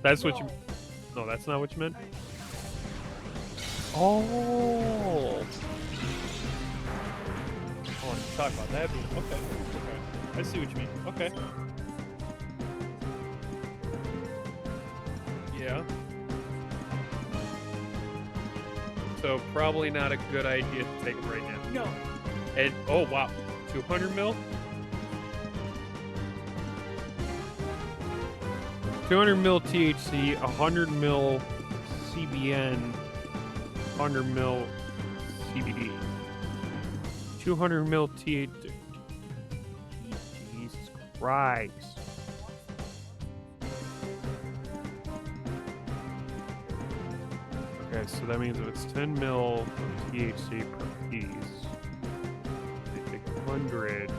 S1: that's what you... No, that's not what you meant? Oh! Oh, you talk about that being... Okay. I see what you mean. Okay. Yeah. So probably not a good idea to take them right now.
S5: No.
S1: And, oh wow, 200 mil? 200 mil THC, 100 mil CBN, 100 mil CBD. 200 mil THC. Jesus Christ. Okay, so that means if it's 10 mil of THC per piece, 100.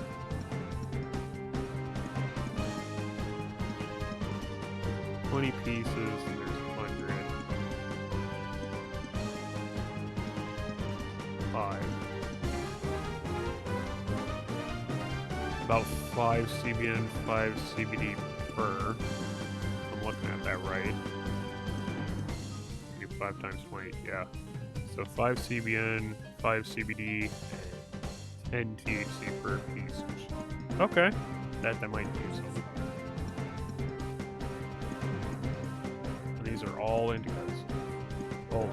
S1: $20 pieces, and there's 100. 5. About 5 CBN, 5 CBD per. I'm looking at that right. 5 times 20, yeah. So 5 CBN, 5 CBD, 10 THC per piece. Okay. That might do something. And these are all indicas. Oh.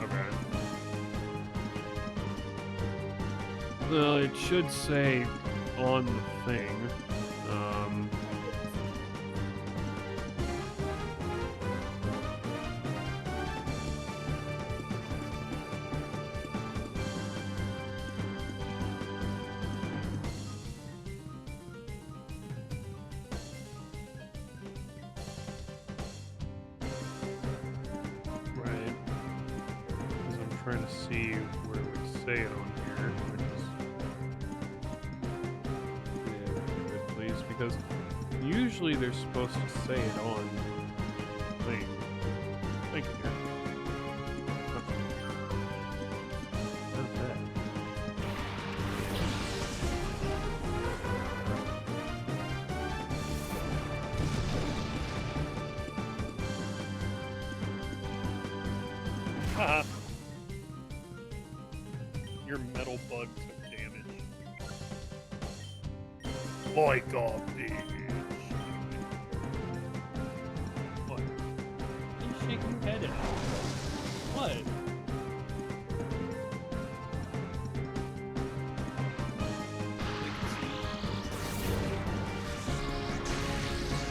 S1: Okay. It should say on the thing. Trying to see where it would say it on here, which is good, please, because usually they're supposed to say it on the thing. Thank you, dear. Not bad. Haha. Your metal bug took damage. my god, bitch. What? He's shaking your head at me. What?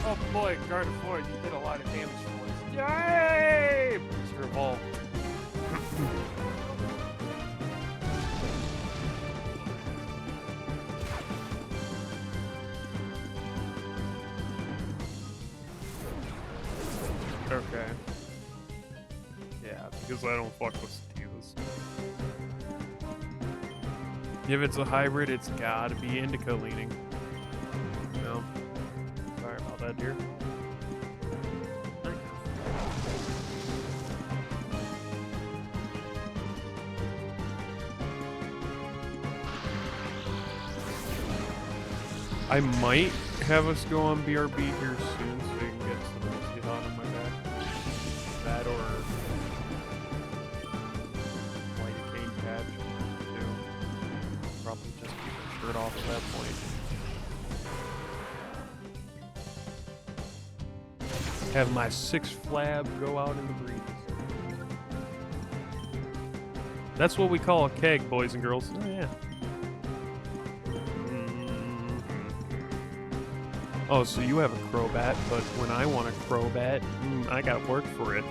S1: Oh boy, Guard Ford, you did a lot of damage for once. Yay! It's revolved. Okay. Yeah, because I don't fuck with sativas. If it's a hybrid, it's gotta be indica leaning. No. Sorry about that, dear. I might have us go on BRB here soon so you can get some whiskey hot on my back. That or lidocaine patch too. Probably just keep my shirt off at that point. Have my 6 flab go out in the breeze. That's what we call a keg, boys and girls. Oh yeah. Oh, so you have a Crobat, but when I want a Crobat, I got work for it.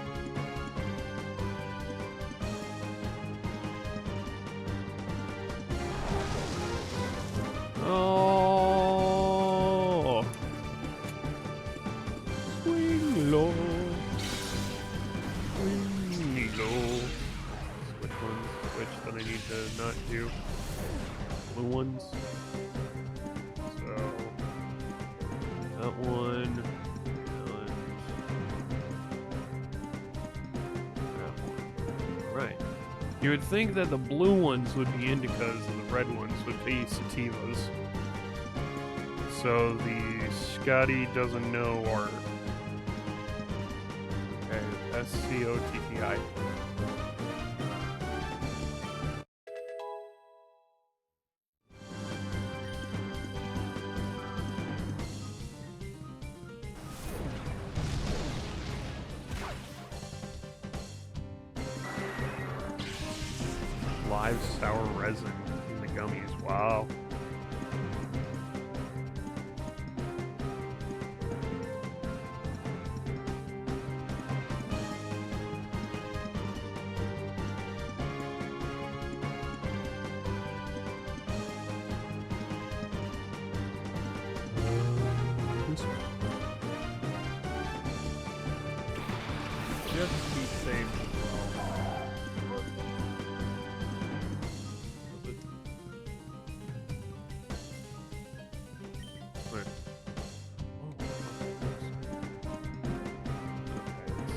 S1: Oh, swing low, swing low. Which ones? Which that I need to not do? Blue ones. So. That one, and that one. Right. You would think that the blue ones would be indicas and the red ones would be sativas. So the Scotty doesn't know or... Okay, SCOTTI. Live sour resin in the gummies. Wow. Just be safe.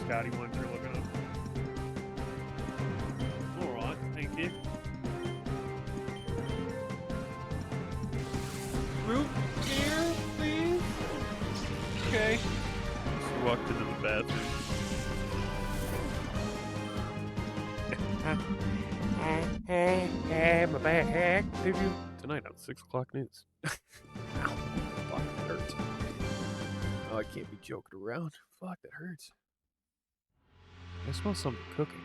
S1: Scotty ones you're looking up. Alright, thank you. Root beer, please? Okay. Just walked into the bathroom. My back. Tonight on 6 o'clock news. Ow. Fuck, that hurts. Oh, I can't be joking around. Fuck, that hurts. I smell something cooking.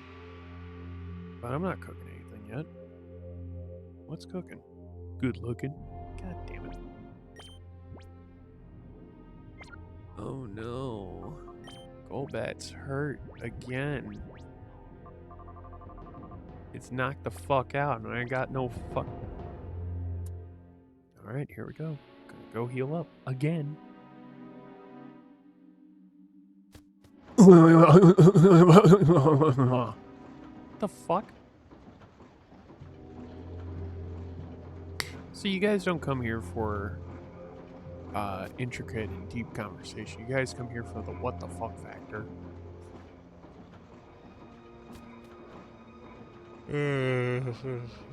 S1: But I'm not cooking anything yet. What's cooking? Good looking. God damn it. Oh no. Golbat's hurt again. It's knocked the fuck out and I got no fuck. Alright, here we go. Gonna go heal up again. What the fuck? So you guys don't come here for intricate and deep conversation. You guys come here for the what the fuck factor.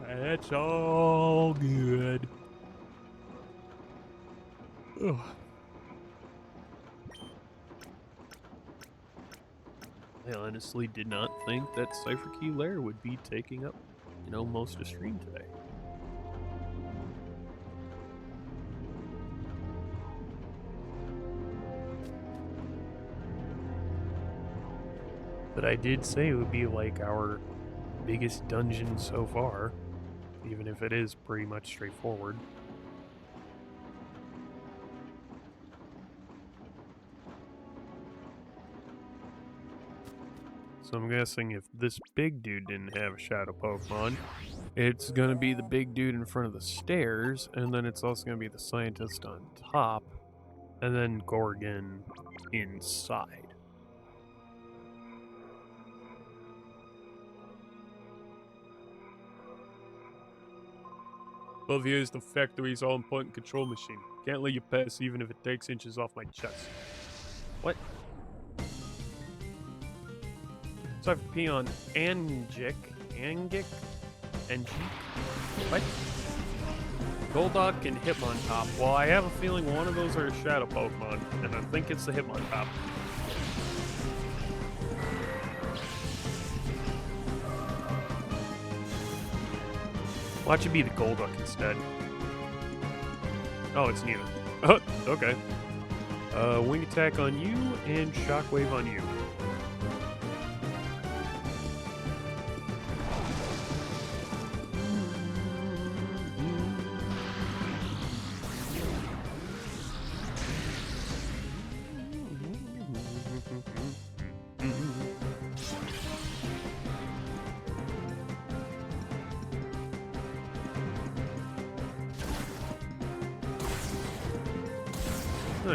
S1: That's all good. Ugh. I honestly did not think that Cypher Key Lair would be taking up, most of stream today. But I did say it would be like our biggest dungeon so far, even if it is pretty much straightforward. So I'm guessing if this big dude didn't have a shadow Pokemon, it's gonna be the big dude in front of the stairs, and then it's also gonna be the scientist on top, and then Gorigan inside. Above here is the factory's all-important control machine. Can't let you pass even if it takes inches off my chest. What? So I have to pee on Angic? What? Golduck and Hitmontop. Well, I have a feeling one of those are a shadow Pokemon, and I think it's the Hitmontop. Watch it be the Golduck instead. Oh, it's neither. Oh, okay. Wing Attack on you and Shockwave on you.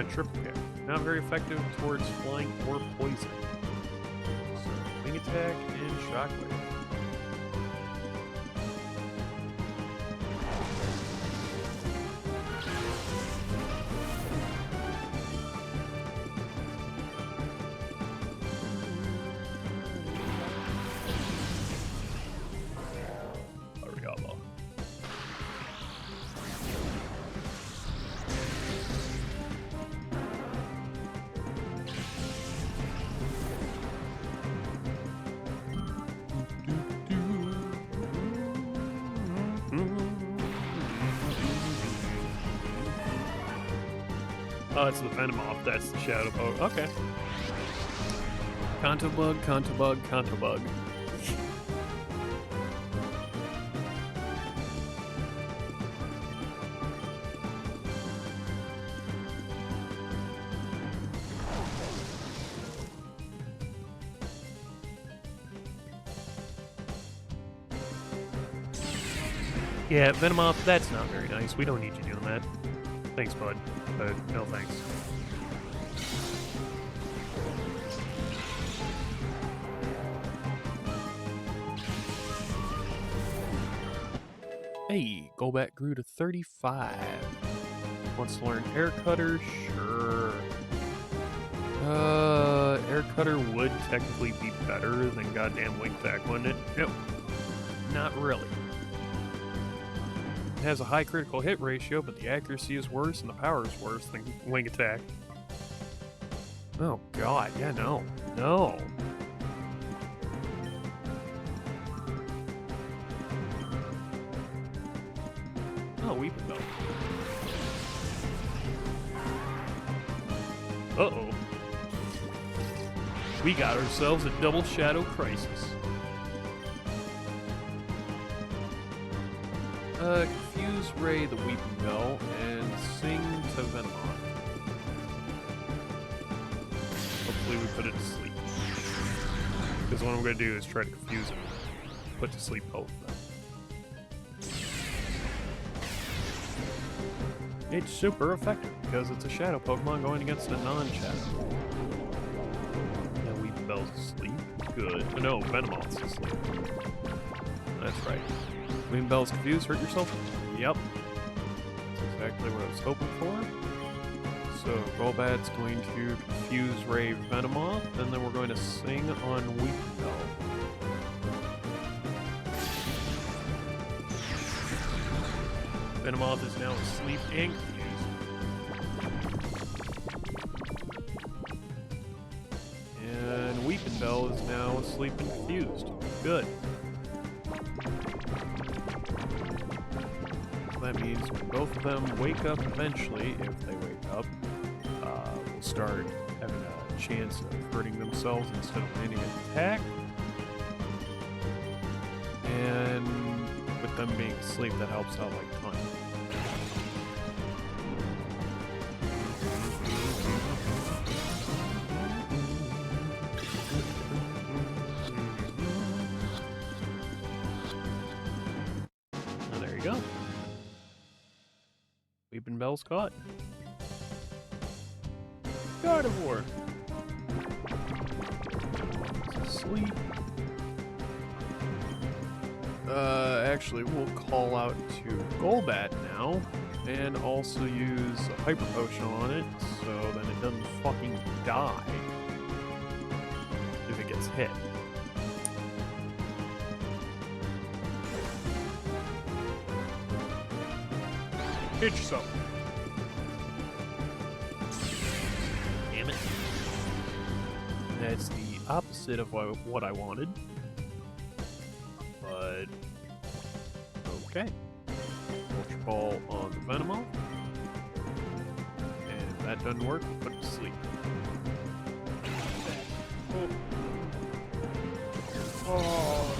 S1: Triple kick. Not very effective towards flying or poison. So, wing attack and shockwave. Ariaba. Oh, it's the Venomoth. That's the Shadow Poke. Okay. Contobug, Contobug, Contobug. Yeah, Venomoth, that's not very nice. We don't need you doing that. Thanks, bud. No thanks. Hey, Golbat grew to 35. Wants to learn Air Cutter? Sure. Air Cutter would technically be better than goddamn Wing Attack, wouldn't it? Nope. Not really. It has a high critical hit ratio, but the accuracy is worse and the power is worse than Wing Attack. Oh god, yeah, no. No. Oh, Weeping Bell. Uh-oh. We got ourselves a double Shadow Crisis. Confuse Ray the Weeping Bell and sing to Venomoth. Hopefully we put it to sleep. Because what I'm going to do is try to confuse him. Put to sleep both of them. It's super effective because it's a shadow Pokemon going against a non-shadow. Now Weeping Bell's asleep. Good. No, Venomoth's asleep. That's right. Weeping Bell's confused, hurt yourself? Yep. That's exactly what I was hoping for. So, Golbat's going to confuse Ray Venomoth, and then we're going to sing on Weeping Bell. Venomoth is now asleep and confused. And Weeping Bell is now asleep and confused. Good. That means when both of them wake up eventually, if they wake up, we'll start having a chance of hurting themselves instead of landing an attack. And with them being asleep, that helps out like a ton. Oh, there you go. Weeping Bell's caught. God of War. Sleep. Actually, we'll call out to Golbat now, and also use a Hyper Potion on it, so then it doesn't fucking die if it gets hit. Hit yourself. Damn it. That's the opposite of what I wanted. But okay. Ultra Ball on the Venomoth. And if that doesn't work, we'll put it to sleep. Oh.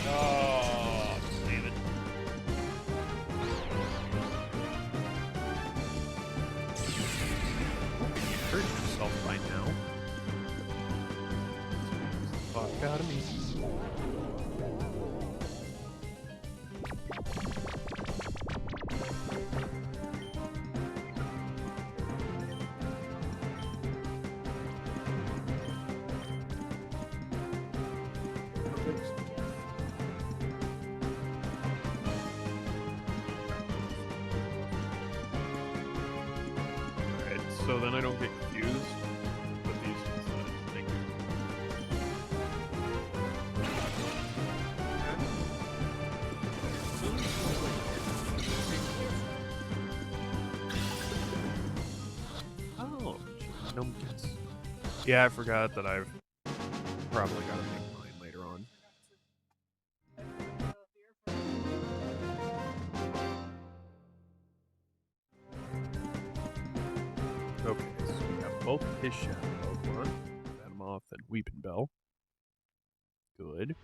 S1: Oh, save it. You hurt yourself by now. Fuck out of me. So then I don't get confused with these instead. Thank you. Oh, numbkins. Yeah, I forgot that I've probably got to make mine later on. Okay, so we have both of his shadow Pokemon, Venomoth and Weeping Bell. Good.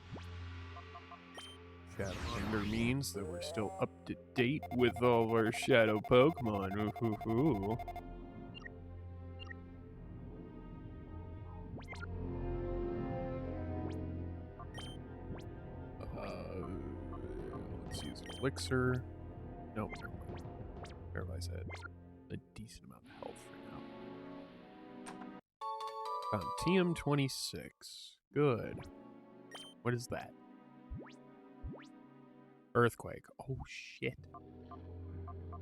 S1: Shadow Ender means that we're still up to date with all of our shadow Pokemon. Ooh. Let's use an elixir. Nope, never mind. Paralyze Head. A decent amount of health for now. Found TM26. Good. What is that? Earthquake. Oh shit.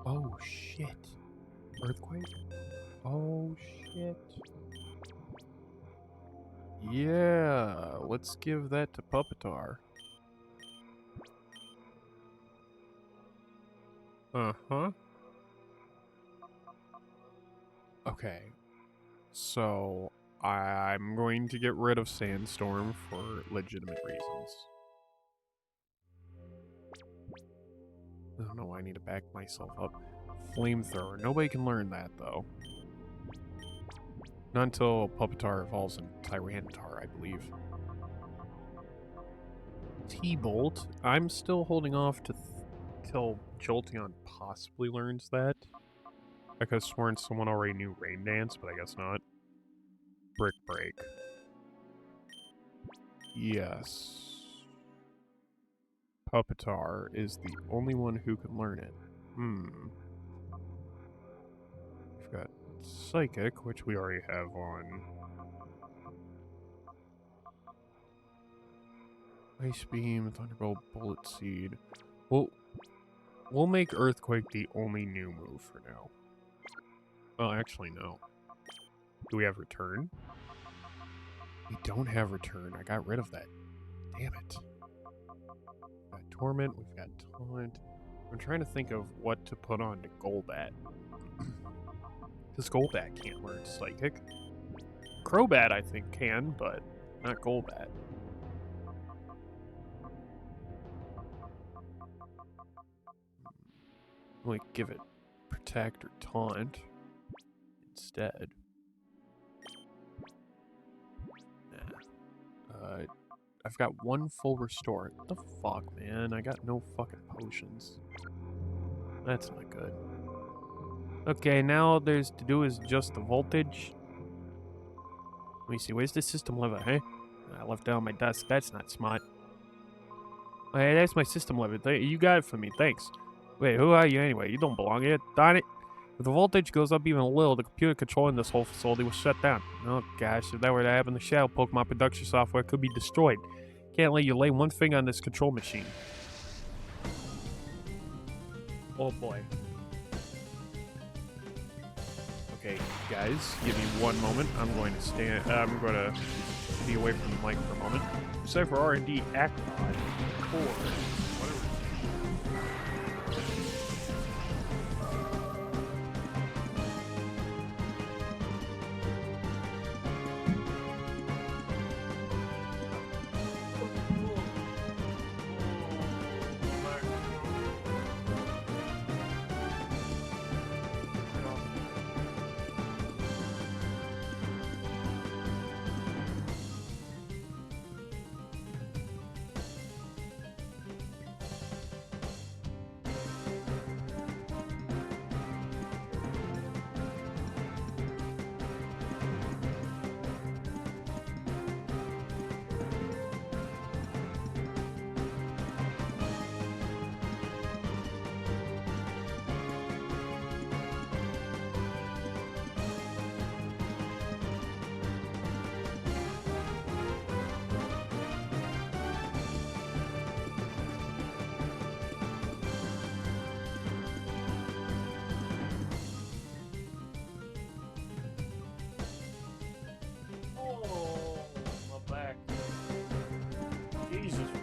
S1: Oh shit. Earthquake? Oh shit. Yeah, let's give that to Pupitar. Uh-huh. Okay. So, I'm going to get rid of Sandstorm for legitimate reasons. I don't know why I need to back myself up. Flamethrower. Nobody can learn that, though. Not until Pupitar evolves in Tyranitar, I believe. T-Bolt. I'm still holding off till Jolteon possibly learns that. I could have sworn someone already knew Rain Dance, but I guess not. Brick Break. Yes. Pupitar is the only one who can learn it. We've got Psychic, which we already have on. Ice Beam, Thunderbolt, Bullet Seed. We'll make Earthquake the only new move for now. Well, actually, no. Do we have Return? We don't have Return. I got rid of that. Damn it. We've got Torment. We've got Taunt. I'm trying to think of what to put on to Golbat. Because Golbat can't learn Psychic. Crobat, I think, can, but not Golbat. Like, give it protect or taunt instead. Nah. I've got 1 full restore. What the fuck, man? I got no fucking potions. That's not good. Okay, now all there's to do is adjust the voltage. Let me see, where's the system lever, hey? I left it on my desk. That's not smart. Hey, that's my system lever. You got it for me, thanks. Wait, who are you anyway? You don't belong here, darn it. If the voltage goes up even a little, the computer controlling this whole facility will shut down. Oh gosh, if that were to happen, the Shadow Pokemon production software could be destroyed. Can't let you lay one finger on this control machine. Oh boy. Okay, guys, give me 1 moment. I'm going to be away from the mic for a moment. Decipher R&D Acron 4. Whatever.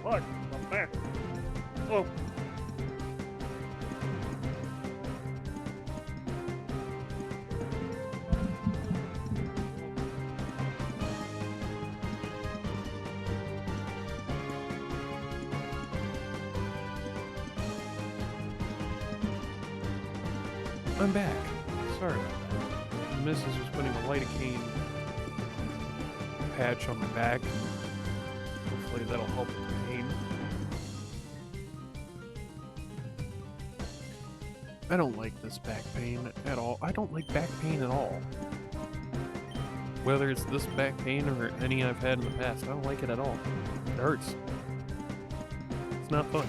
S1: Fuck, I'm back. Oh. I'm back. Sorry about that. The missus was putting a lidocaine patch on my back. Hopefully that'll help with the pain. I don't like this back pain at all. I don't like back pain at all. Whether it's this back pain or any I've had in the past, I don't like it at all. It hurts. It's not fun.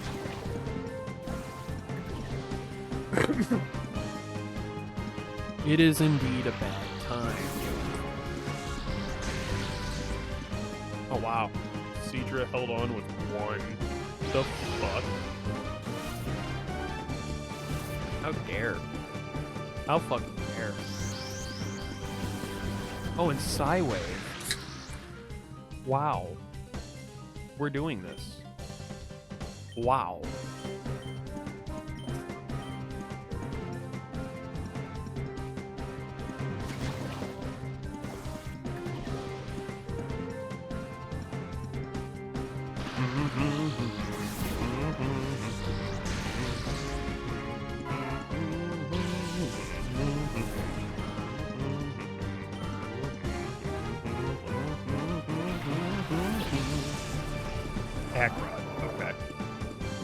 S1: It is indeed a bad time. Oh wow. Cedra held on with 1. The fuck? How dare? How fucking dare? Oh, and Psywave. Wow. We're doing this. Wow. Okay.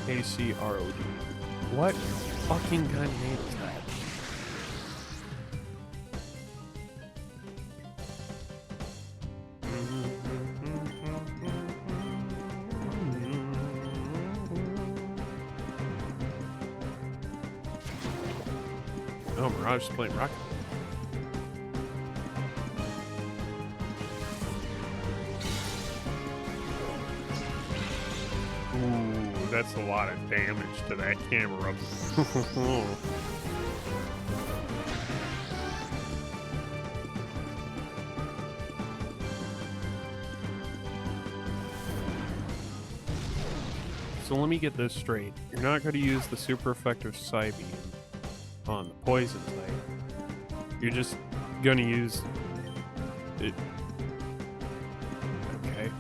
S1: ACROD. What fucking kind of name is that? Oh, Mirage is playing Rocket. Ooh, that's a lot of damage to that camera. So let me get this straight. You're not going to use the super effective Psybeam on the poison type. You're just going to use it. Okay,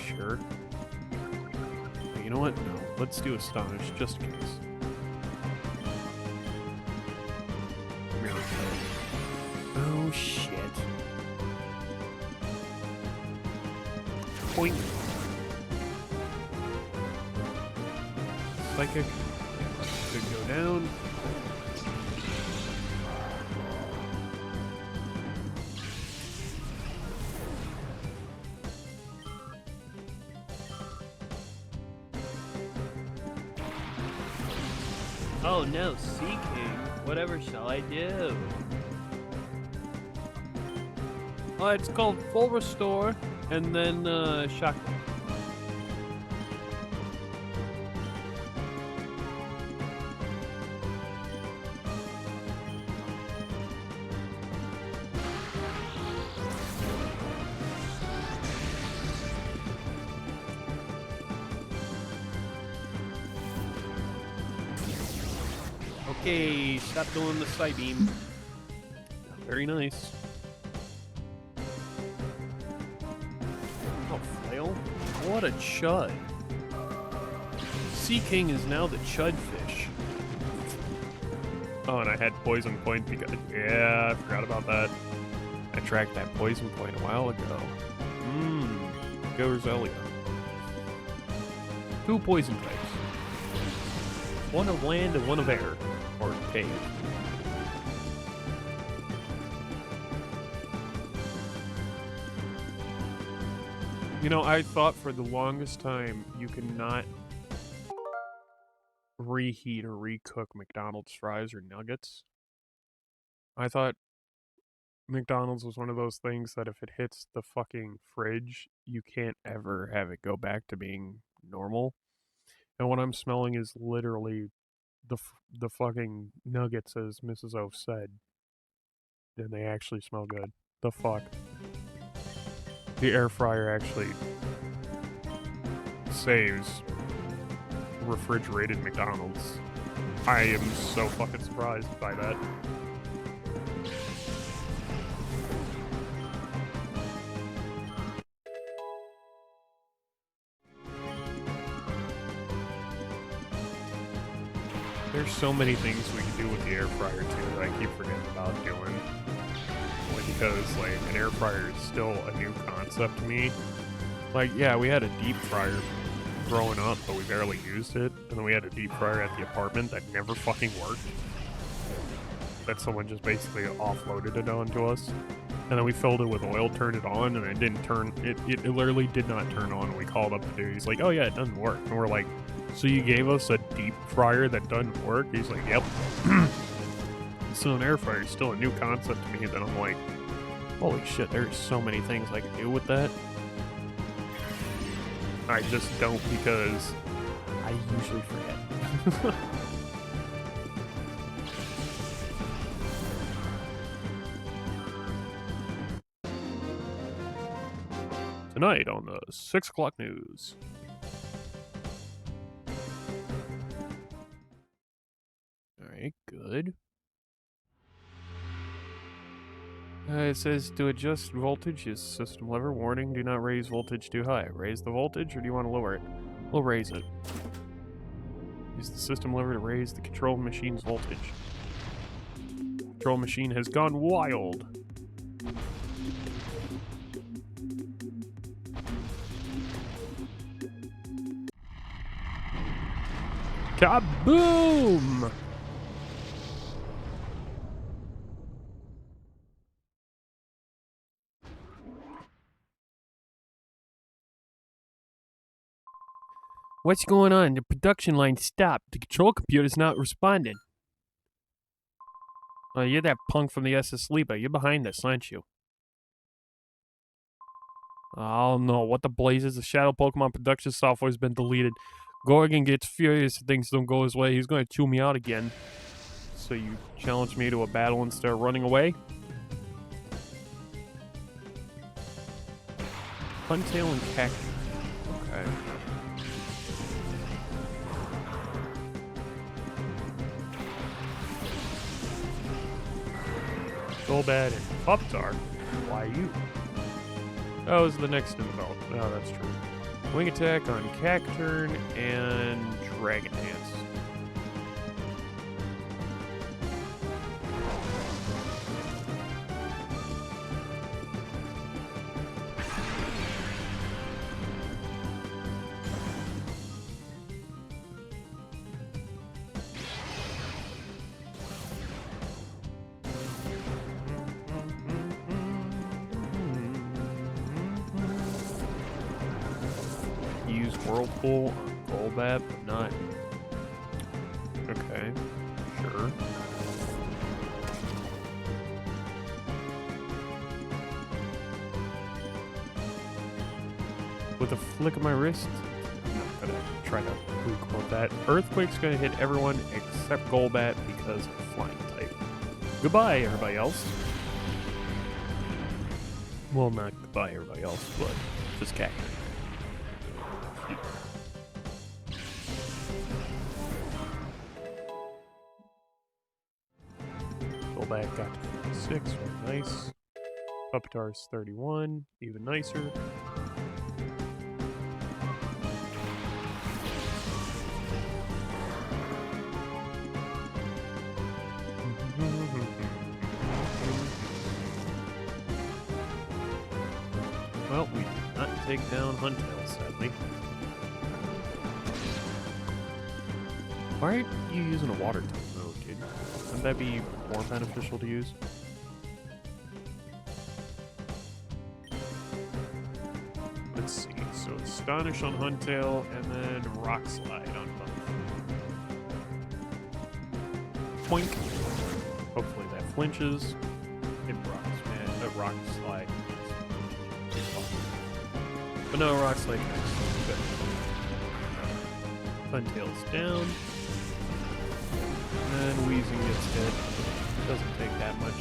S1: sure. But you know what? No, let's do Astonish just in case. Oh, shit. Point. Psychic. Could go down.
S5: Oh no, Sea King. Whatever shall I do?
S1: It's called Full Restore, and then, Shock. Okay, stop doing the side beam. Very nice. Oh, flail? What a chud. Sea King is now the chud fish. Oh, and I had poison point because... Yeah, I forgot about that. I tracked that poison point a while ago. Gorigan. 2 poison types. One of land and one of air. Or cave. You know, I thought for the longest time you cannot reheat or recook McDonald's fries or nuggets. I thought McDonald's was one of those things that if it hits the fucking fridge, you can't ever have it go back to being normal. And what I'm smelling is literally the fucking nuggets, as Mrs. O said. And they actually smell good. The fuck? The air fryer actually saves refrigerated McDonald's. I am so fucking surprised by that. There's so many things we can do with the air fryer too that I keep forgetting about doing. Because like an air fryer is still a new concept to me. Like, yeah, we had a deep fryer growing up, but we barely used it. And then we had a deep fryer at the apartment that never fucking worked. That someone just basically offloaded it onto us. And then we filled it with oil, turned it on, and it didn't turn, it literally did not turn on. And we called up the dude, he's like, oh yeah, it doesn't work. And we're like, so you gave us a deep fryer that doesn't work? He's like, yep. So an air fryer is still a new concept to me that I'm like, holy shit, there's so many things I can do with that. I just don't because I usually forget. Tonight on the 6 o'clock news. Alright, good. It says to adjust voltage is system lever. Warning, do not raise voltage too high. Raise the voltage or do you want to lower it? We'll raise it. Use the system lever to raise the control machine's voltage. Control machine has gone wild. Kaboom! What's going on? The production line stopped. The control computer's not responding. Oh, you're that punk from the SS Liba. You're behind this, aren't you? Oh no, what the blazes? The Shadow Pokemon production software has been deleted. Gorigan gets furious if things don't go his way. He's going to chew me out again. So you challenge me to a battle instead of running away? Huntail and Cactus. Okay. Golbat and Pop-Tart. Why you? That was the next in development. Oh, that's true. Wing attack on Cacturn and Dragon Dance. Whirlpool on Goal APE, but not... Okay, sure. With a flick of my wrist, I'm not gonna try to quote that. Earthquake's gonna hit everyone except Goal APE because of flying type. Goodbye, everybody else. Well, not goodbye, everybody else, but just catch it. Goal APE got to 6, very nice. Puppetar's 31, even nicer. Well, we did not take down Huntail, sadly. Why aren't you using a water type mode, dude? Wouldn't that be more beneficial to use? Let's see. So Astonish on Huntail, and then Rock Slide on both. Poink. Hopefully that flinches. It rocks, man. Rock Slide. But no, Rock Slide next. Good. Huntail's down. And then Wheezing gets hit. Doesn't take that much.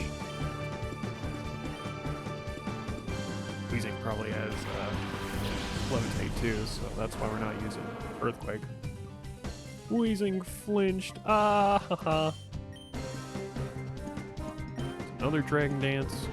S1: Wheezing probably has Levitate too, so that's why we're not using Earthquake. Wheezing flinched. Ah ha ha. Another Dragon Dance.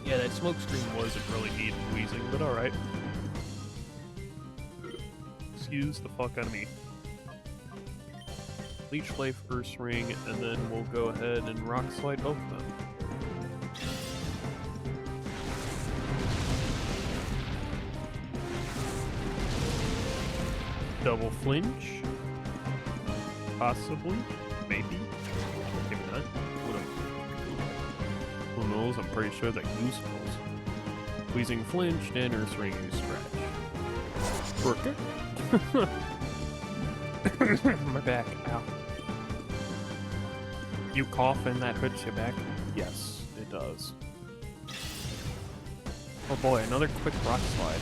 S1: Yeah, that smoke screen wasn't really neat and Wheezing, but alright. Excuse the fuck out of me. Leech Life, Earth Ring, and then we'll go ahead and Rock Slide both of them. Double Flinch. Possibly. Maybe. Maybe not. Who knows? I'm pretty sure that Goose knows. Wheezing flinched and Earth Ring use scratch. Worker. My back. Ow. You cough and that hurts your back? Yes, it does. Oh boy, another quick Rock Slide.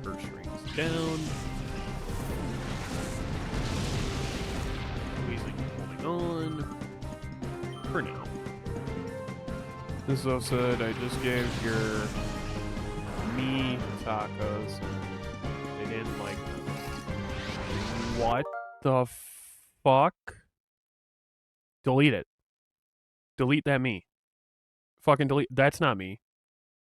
S1: Earth Ring's down. Wheezing holding on. For now. This is also said I just gave your me tacos and they didn't like them. What the fuck? Delete it. Delete that me. Fucking delete. That's not me.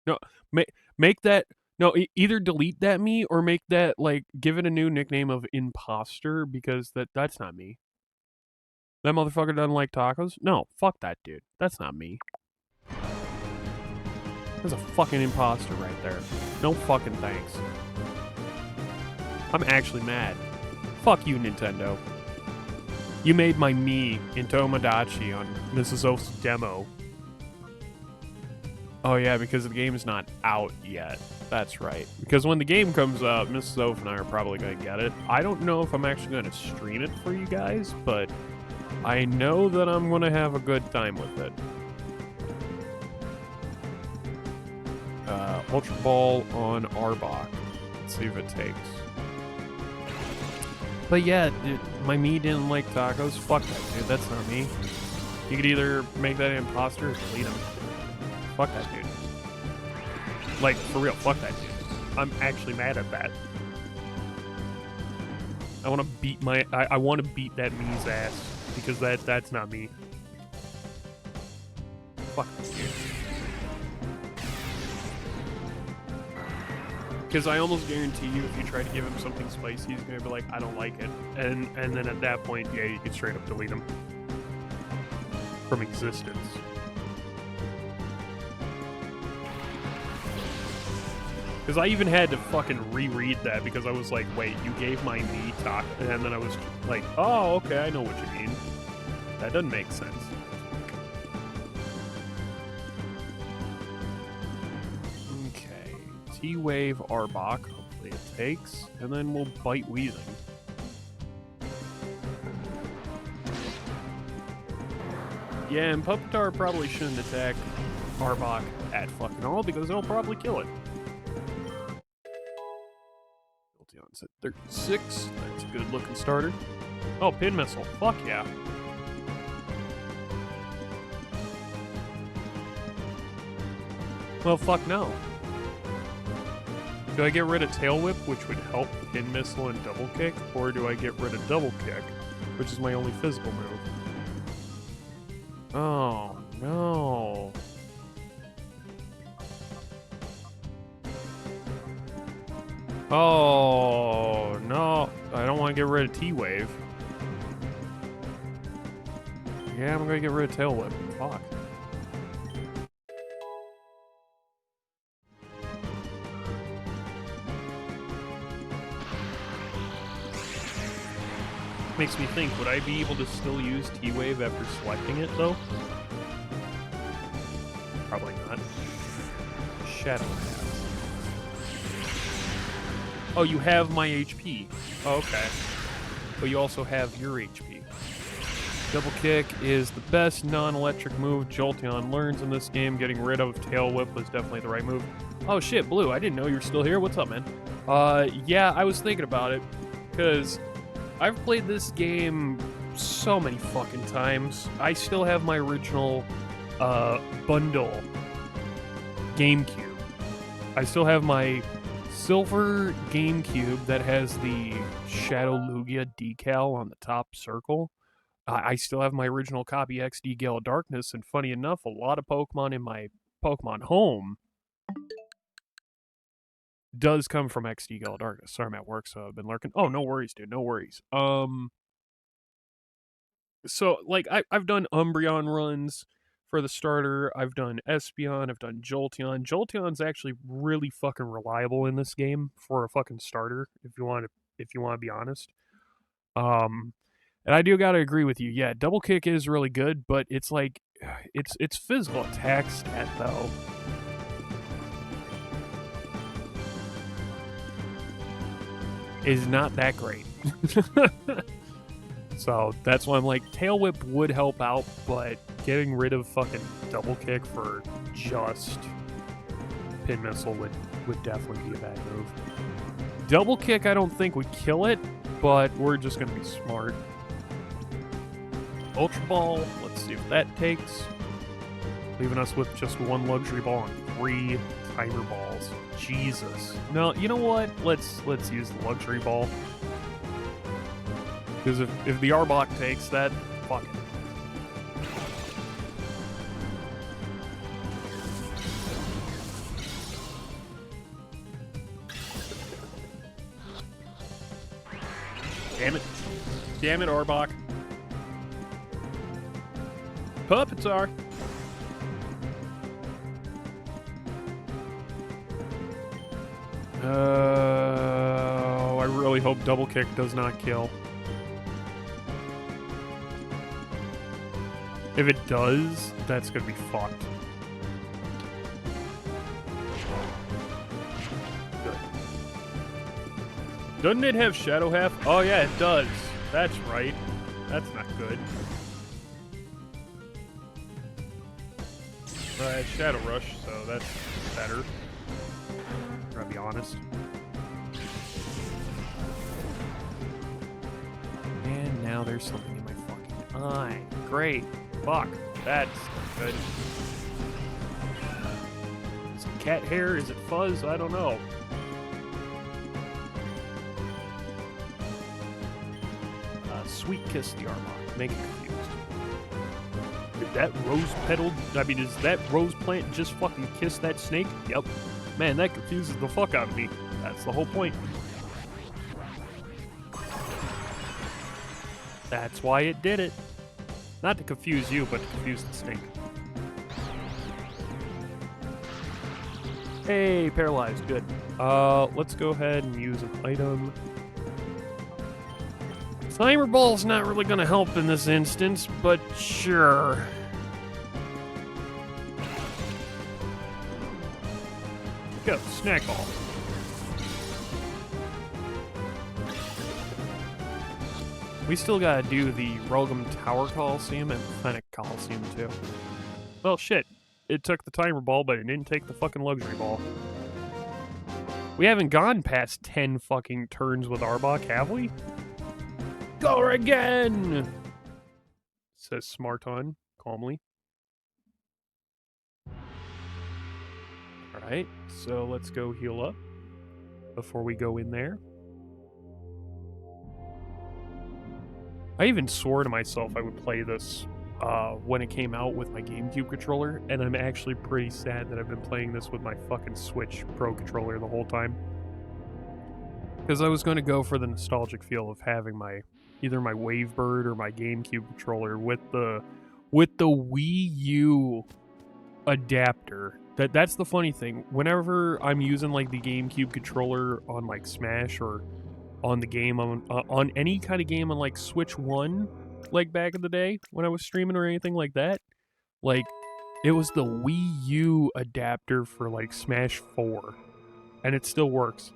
S1: No, make that. No, either delete that me or make that, like, give it a new nickname of Imposter because that's not me. That motherfucker doesn't like tacos? No, fuck that dude. That's not me. That's a fucking imposter right there. No fucking thanks. I'm actually mad. Fuck you, Nintendo. You made my me into Tomodachi on Mrs. O's demo. Oh yeah, because the game's not out yet. That's right. Because when the game comes out, Mrs. Oaf and I are probably going to get it. I don't know if I'm actually going to stream it for you guys, but I know that I'm going to have a good time with it. Ultra Ball on Arbok. Let's see if it takes. But yeah, dude, my me didn't like tacos. Fuck that, dude. That's not me. You could either make that imposter or delete him. Fuck that dude. Like, for real, fuck that dude. I'm actually mad at that. I want to beat I want to beat that me's ass because that's not me. Fuck that dude. Because I almost guarantee you, if you try to give him something spicy, he's gonna be like, I don't like it. And then at that point, yeah, you can straight up delete him from existence. Because I even had to fucking reread that because I was like, wait, you gave my knee talk, and then I was like, oh, okay, I know what you mean. That doesn't make sense. Okay, T-Wave Arbok, hopefully it takes, and then we'll bite Weezing. Yeah, and Pupitar probably shouldn't attack Arbok at fucking all because it'll probably kill it. Jolteon's at 36. That's a good looking starter. Oh, Pin Missile. Fuck yeah. Well, fuck no. Do I get rid of Tail Whip, which would help Pin Missile and Double Kick, or do I get rid of Double Kick, which is my only physical move? Oh, no. Oh, no. I don't want to get rid of T-Wave. Yeah, I'm going to get rid of Tail Whip. Fuck. Makes me think, would I be able to still use T-Wave after selecting it, though? Probably not. Shadow Pass. Oh, you have my HP. Oh, okay. But you also have your HP. Double Kick is the best non-electric move Jolteon learns in this game. Getting rid of Tail Whip was definitely the right move. Oh shit, Blue, I didn't know you were still here. What's up, man? Yeah, I was thinking about it, because I've played this game so many fucking times. I still have my original bundle GameCube. I still have my silver GameCube that has the Shadow Lugia decal on the top circle. I still have my original copy XD Gale of Darkness, and funny enough, a lot of Pokemon in my Pokemon home does come from XD Gale of Darkness. Sorry, I'm at work, so I've been lurking. Oh, no worries, dude. No worries. So, like, I've done Umbreon runs for the starter. I've done Espeon. I've done Jolteon. Jolteon's actually really fucking reliable in this game for a fucking starter, if you want to be honest. And I do gotta agree with you. Yeah, Double Kick is really good, but it's like, it's physical attack stat, though. Is not that great. So that's why I'm like, Tail Whip would help out, but getting rid of fucking Double Kick for just Pin Missile would definitely be a bad move. Double Kick I don't think would kill it, but we're just gonna be smart. Ultra Ball, let's see if that takes. Leaving us with just one Luxury Ball and 3 Timer Balls. Jesus. No, you know what? Let's use the Luxury Ball. Because if the Arbok takes that, fuck it. Damn it. Damn it, Arbok. Pupitar. I really hope Double Kick does not kill. If it does, that's gonna be fucked. Good. Doesn't it have Shadow Half? Oh yeah, it does. That's right. That's not good. Right, Shadow Rush, so that's better. Gotta be honest. And now there's something in my fucking eye. Great. Fuck. That's good. Is it cat hair? Is it fuzz? I don't know. Sweet Kiss the Arbok. Make it confused. Did that rose petal... I mean, does that rose plant just fucking kiss that snake? Yep. Man, that confuses the fuck out of me. That's the whole point. That's why it did it. Not to confuse you, but to confuse the stink. Hey, paralyzed, good. Let's go ahead and use an item. Timer ball's not really gonna help in this instance, but sure. Go, snack ball. We still gotta do the Relgam Tower Coliseum and Fennec Coliseum too. Well, shit. It took the timer ball, but it didn't take the fucking luxury ball. We haven't gone past 10 fucking turns with Arbok, have we? Gorigan! Says Smarton, calmly. Alright, so let's go heal up before we go in there. I even swore to myself I would play this when it came out with my GameCube controller, and I'm actually pretty sad that I've been playing this with my fucking Switch Pro controller the whole time. Because I was going to go for the nostalgic feel of having either my Wavebird or my GameCube controller with the Wii U adapter. That's the funny thing. Whenever I'm using like the GameCube controller on like Smash or on the game on any kind of game on like Switch 1, like back in the day when I was streaming or anything like that, like it was the Wii U adapter for like Smash 4, and it still works.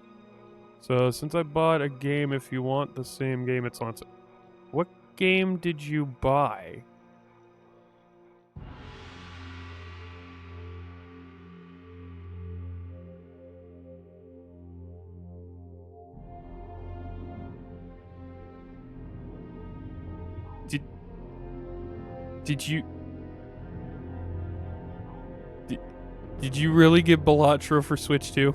S1: So since I bought a game, if you want the same game, it's on. What game did you buy? Did you really get Balatro for Switch 2?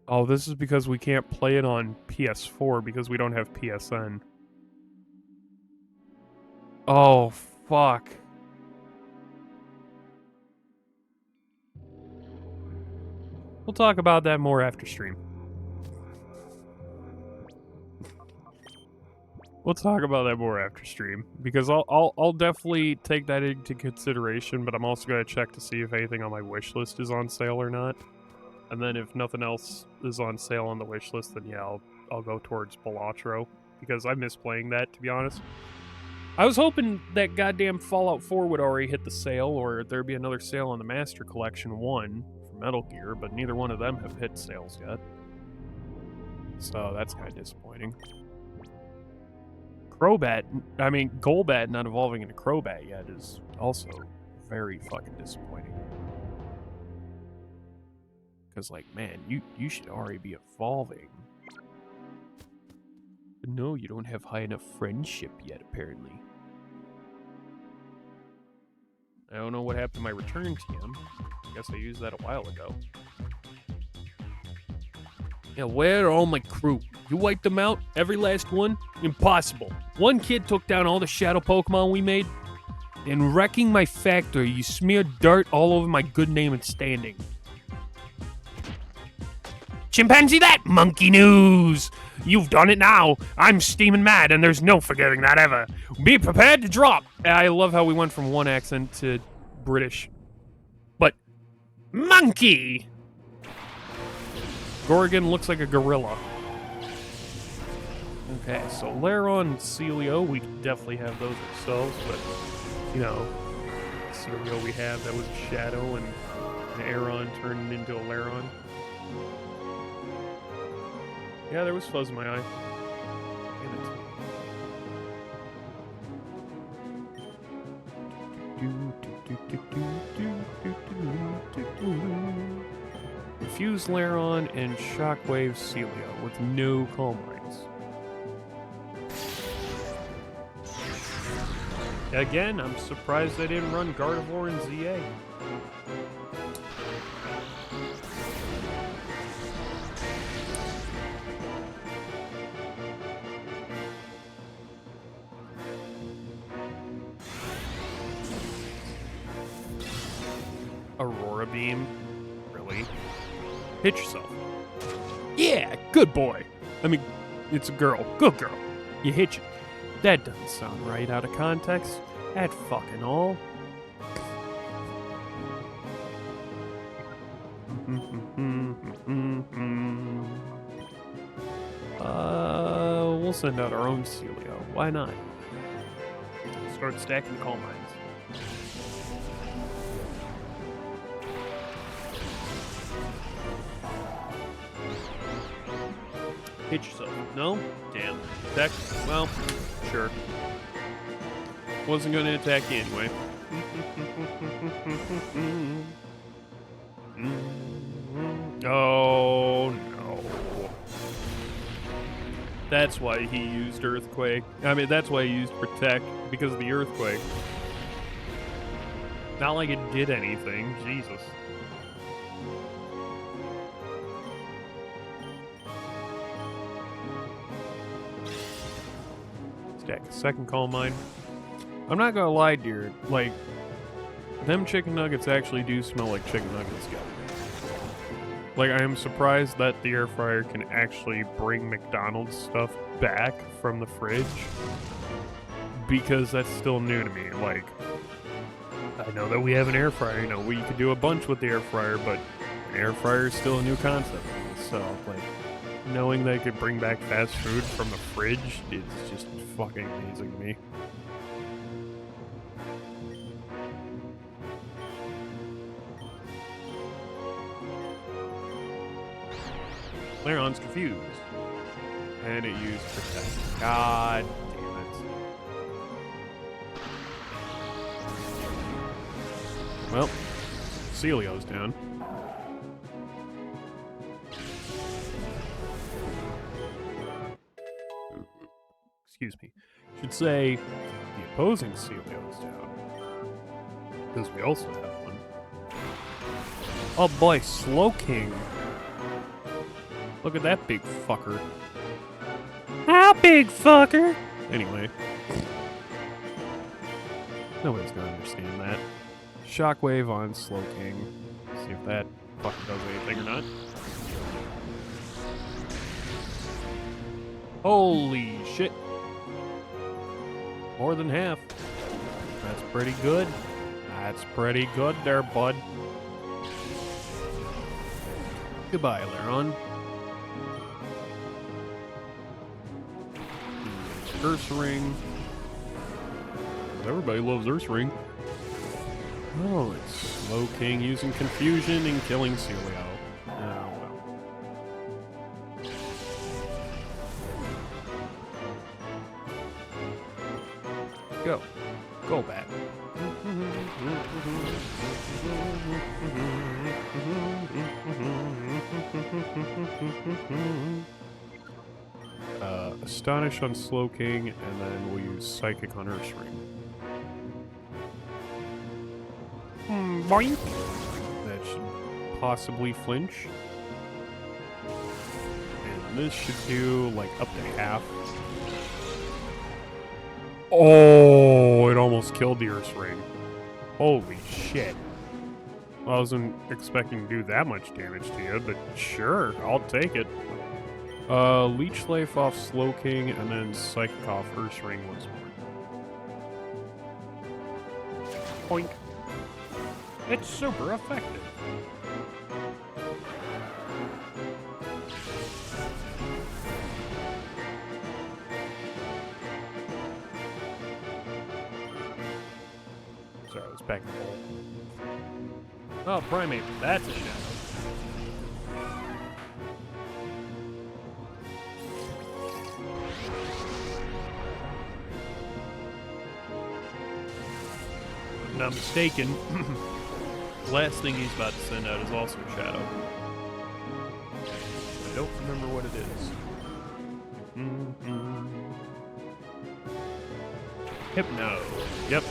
S1: Oh, this is because we can't play it on PS4 because we don't have PSN. Oh, fuck. We'll talk about that more after stream. We'll talk about that more after stream, because I'll definitely take that into consideration, but I'm also going to check to see if anything on my wish list is on sale or not. And then if nothing else is on sale on the wish list, then yeah, I'll go towards Balatro, because I miss playing that, to be honest. I was hoping that goddamn Fallout 4 would already hit the sale, or there'd be another sale on the Master Collection 1 for Metal Gear, but neither one of them have hit sales yet. So that's kind of disappointing. Golbat not evolving into Crobat yet is also very fucking disappointing. Because, like, man, you should already be evolving. But no, you don't have high enough friendship yet, apparently. I don't know what happened to my return TM. I guess I used that a while ago. Yeah, where are all my crew? You wiped them out? Every last one? Impossible. One kid took down all the shadow Pokemon we made. In wrecking my factory, you smeared dirt all over my good name and standing. Chimpanzee that! Monkey news! You've done it now. I'm steaming mad, and there's no forgetting that ever. Be prepared to drop. I love how we went from one accent to British. But, monkey! Gorigan looks like a gorilla. Okay, so Lairon and Celio, we definitely have those ourselves, but, you know, Celio we have, that was a shadow, and an Aeron turned into a Lairon. Yeah, there was fuzz in my eye. Infuse Lairon and Shockwave Celio with no Calm Rays. Again, I'm surprised they didn't run Gardevoir and ZA. Aurora Beam? Really? Hit yourself. Yeah, good boy. I mean, it's a girl. Good girl. You hit you. That doesn't sound right out of context. At fucking all. We'll send out our own Celio. Why not? Start stacking coal mines. Hit yourself. No? Damn. Attack? Well, sure. Wasn't gonna attack you anyway. Oh no. That's why he used Earthquake. I mean, that's why he used Protect, because of the Earthquake. Not like it did anything. Jesus. Stack a second coal mine. I'm not gonna lie, dear. Like, them chicken nuggets actually do smell like chicken nuggets, guys. Like, I am surprised that the air fryer can actually bring McDonald's stuff back from the fridge, because that's still new to me. Like, I know that we have an air fryer, you know, we could do a bunch with the air fryer, but an air fryer is still a new concept. So, like, knowing that it could bring back fast food from the fridge is just fucking amazing to me. Lair's confused. And it used Protect. God damn it. Well, Celio's down. Excuse me. Should say the opposing Celio's down. Because we also have one. Oh boy, Slow King. Look at that big fucker.
S2: How big, fucker?
S1: Anyway. Nobody's gonna understand that. Shockwave on Slow King. See if that fucking does anything or not. Holy shit. More than half. That's pretty good. That's pretty good there, bud. Goodbye, Lair. Ursaring. Everybody loves Ursaring. Oh, it's Slow King using Confusion and killing Celio. Oh, well. Go. Go back. Astonish on Slow King, and then we'll use Psychic on Ursaring.
S2: Boink.
S1: That should possibly flinch. And this should do, like, up to half. Oh, it almost killed the Ursaring. Holy shit. I wasn't expecting to do that much damage to you, but sure, I'll take it. Leech Life off Slow King, and then Psychic off Ursaring once more. Boink. It's super effective. Sorry, let's back the hole. Oh, Primate, that's a shadow. If I'm not mistaken, the last thing he's about to send out is also a shadow. I don't remember what it is. Hypno. Yep.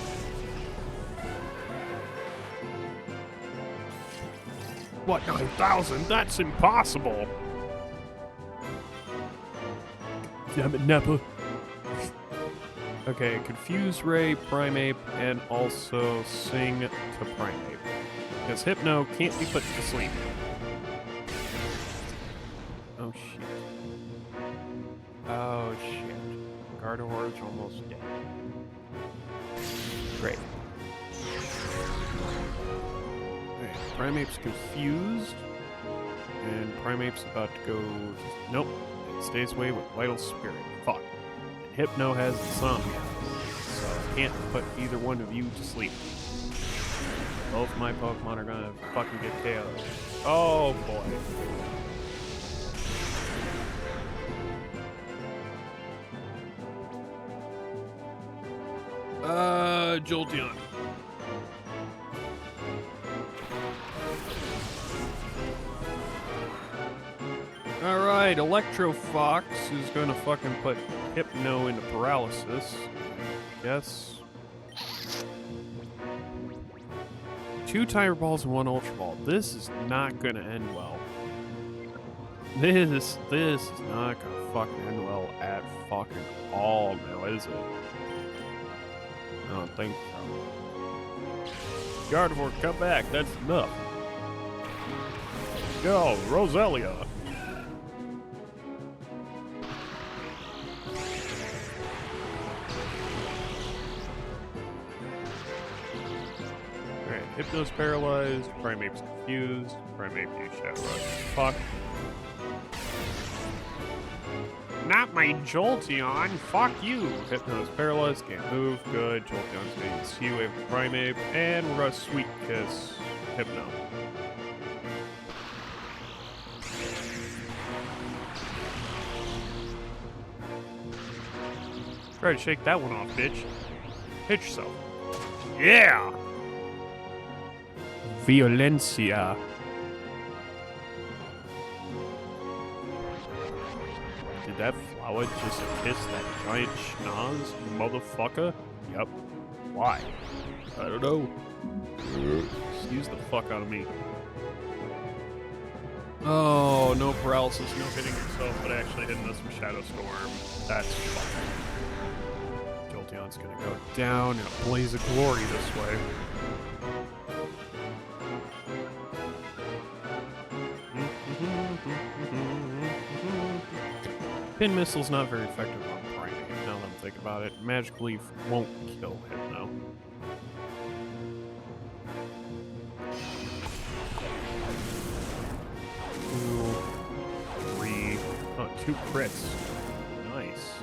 S1: What, 9,000? That's impossible! Damn it, Neppa. Okay, Confuse Ray, Primeape, and also Sing to Primeape. Because Hypno can't be put to sleep. Oh, shit. Oh, shit. Gardevoir's almost dead. Great. Alright, Primeape's confused. And Primeape's about to go... Nope. It stays away with Vital Spirit. Fuck. And Hypno has Insomnia. So I can't put either one of you to sleep. Both my Pokemon are gonna fucking get KO'd. Oh, boy. Jolteon. Alright, Electro Fox is gonna fucking put Hypno into paralysis. Yes. 2 Tire Balls and 1 Ultra Ball. This is not gonna end well. This is not gonna fucking end well at fucking all now, is it? I don't think so. Gardevoir, come back. That's enough. Go, Roselia. Alright, Hypno's paralyzed. Primeape's confused. Primeape used Shadow Rush. Fuck.
S2: Not my Jolteon. Fuck you.
S1: Hypno's paralyzed, can't move. Good. Jolteon's getting C-Wave with Primeape. And we're gonna Sweet Kiss Hypno. Try to shake that one off, bitch. Hit yourself. Yeah! Violencia. Did that flower just kiss that giant schnoz, motherfucker? Yep. Why? I don't know. Excuse the fuck out of me. Oh, no paralysis, no hitting yourself, but actually hitting us with Shadow Storm. That's fucking. Jolteon's gonna go down in a blaze of glory this way. Pin Missile's not very effective on Primeape, now that I'm thinking about it. Magic Leaf won't kill him, though. Two crits. Nice.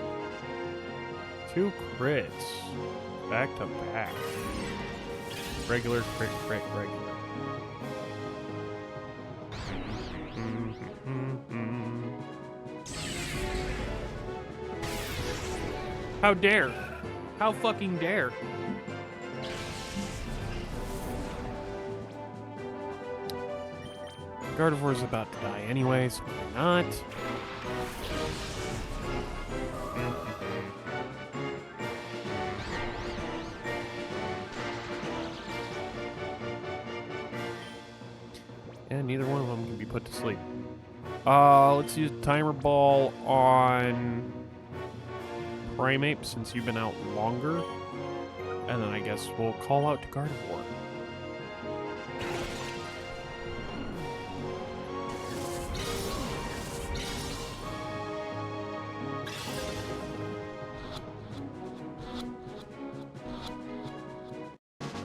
S1: 2 crits. Back to back. Regular, crit, crit, regular.
S2: How dare? How fucking dare?
S1: Gardevoir's about to die anyway, so why not? And neither one of them can be put to sleep. Let's use Timer Ball on Primeape since you've been out longer. And then I guess we'll call out to Gardevoir.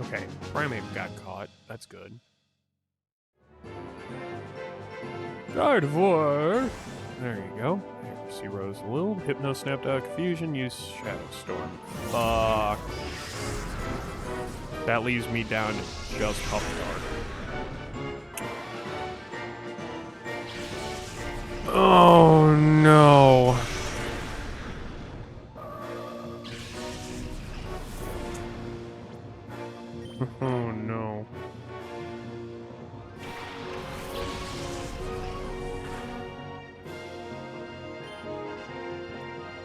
S1: Okay, Primeape got caught. That's good. Gardevoir! There you go. See Rose a little. Hypno snapped out of confusion. Use Shadow Storm. Fuck. That leaves me down to just Puff Dart. Oh no. Oh no.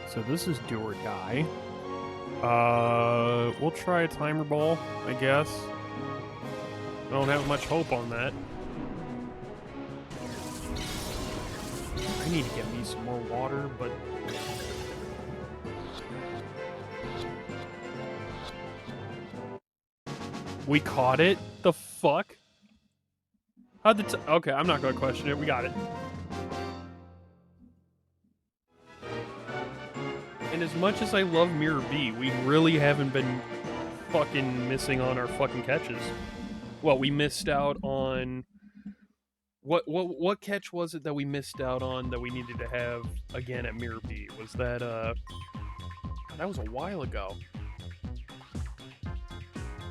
S1: So this is do or die. We'll try a Timer Ball, I guess. I don't have much hope on that. I need to get me some more water, but... We caught it? The fuck? How'd the okay, I'm not gonna question it. We got it. And as much as I love Mirror B, we really haven't been fucking missing on our fucking catches. Well, we missed out on... What catch was it that we missed out on that we needed to have again at Mirror B? Was that, That was a while ago.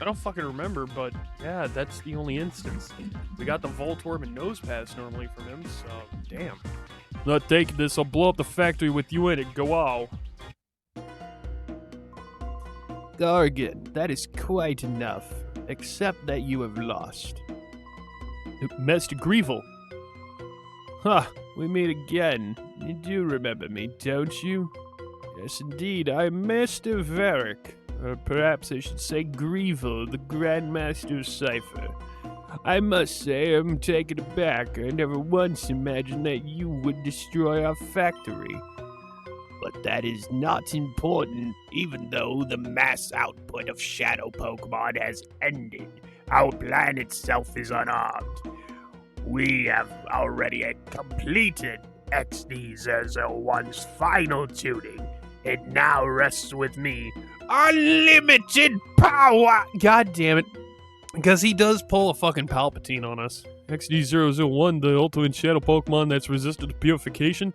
S1: I don't fucking remember, but yeah, that's the only instance. We got the Voltorb and Nose Pass normally from him, so damn. Not taking this, I'll blow up the factory with you in it, go ow.
S6: Gorigan, that is quite enough, except that you have lost.
S1: Master Greevil.
S6: Ha! We meet again. You do remember me, don't you? Yes, indeed, I'm Master Varric. Or perhaps I should say Greevil, the Grandmaster of Cypher. I must say I'm taken aback. I never once imagined that you would destroy our factory. But that is not important, even though the mass output of Shadow Pokemon has ended. Our plan itself is unarmed. We have already completed XD001's final tuning. It now rests with me. Unlimited power!
S1: God damn it. Because he does pull a fucking Palpatine on us. XD001, the ultimate Shadow Pokemon that's resistant to purification.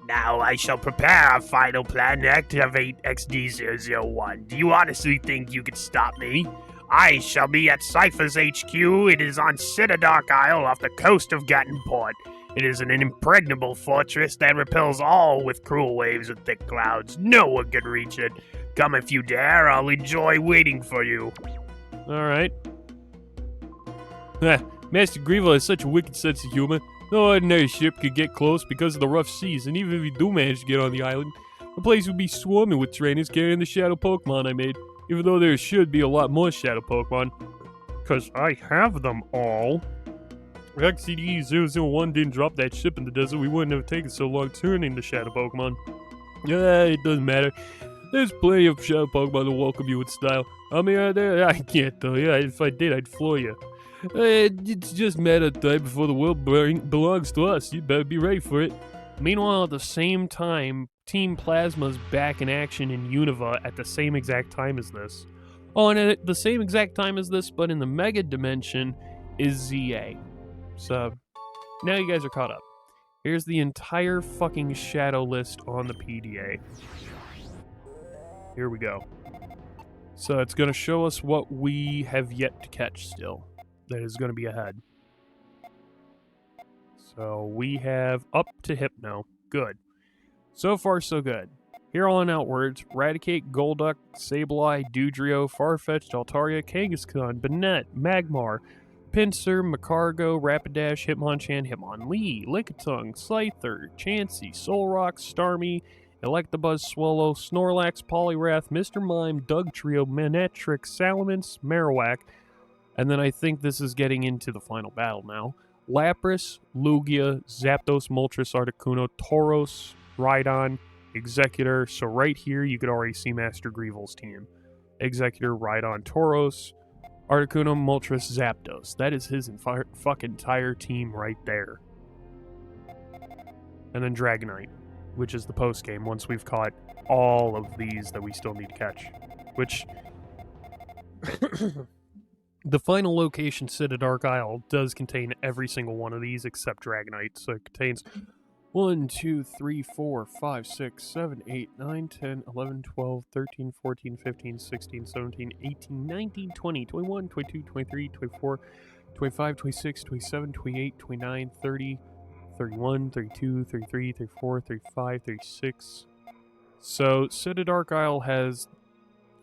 S6: Now I shall prepare our final plan to activate XD001. Do you honestly think you can stop me? I shall be at Cypher's HQ. It is on Citadark Isle off the coast of Gattonport. It is an impregnable fortress that repels all with cruel waves and thick clouds. No one can reach it. Come if you dare, I'll enjoy waiting for you.
S1: Alright. Master Greevil has such a wicked sense of humor. No ordinary ship could get close because of the rough seas, and even if we do manage to get on the island, the place would be swarming with trainers carrying the Shadow Pokemon I made, even though there should be a lot more Shadow Pokemon. Because I have them all. If XCD-001 didn't drop that ship in the desert, we wouldn't have taken so long turning the Shadow Pokemon. Yeah, it doesn't matter. There's plenty of Shadow Pokemon to welcome you with style. I mean, I can't though. Yeah, if I did, I'd floor you. It's just a matter of time before the world belongs to us. You better be ready for it. Meanwhile, at the same time, Team Plasma's back in action in Unova at the same exact time as this. Oh, and at the same exact time as this, but in the Mega Dimension, is ZA. So, now you guys are caught up. Here's the entire fucking Shadow list on the PDA. Here we go. So it's going to show us what we have yet to catch still. That is going to be ahead. So we have up to Hypno. Good. So far, so good. Here on outwards, Raticate, Golduck, Sableye, Dewdrio, Farfetch'd, Altaria, Kangaskhan, Banette, Magmar, Pinsir, Macargo, Rapidash, Hitmonchan, Hitmonlee, Lickitung, Scyther, Chansey, Solrock, Starmie, Electabuzz, Swallow, Snorlax, Poliwrath, Mr. Mime, Dugtrio, Manectric, Salamence, Marowak, and then I think this is getting into the final battle now. Lapras, Lugia, Zapdos, Moltres, Articuno, Tauros, Rhydon, Executor. So right here, you could already see Master Greevil's team. Executor, Rhydon, Tauros, Articuno, Moltres, Zapdos. That is his fucking entire team right there. And then Dragonite, which is the post-game once we've caught all of these that we still need to catch. Which... The final location, Citadark Isle, does contain every single one of these except Dragonite. So it contains 1, 2, 3, 4, 5, 6, 7, 8, 9, 10, 11, 12, 13, 14, 15, 16, 17, 18, 19, 20, 21, 22, 23, 24, 25, 26, 27, 28, 29, 30, 31, 32, 33, 34, 35, 36. So Citadark Isle has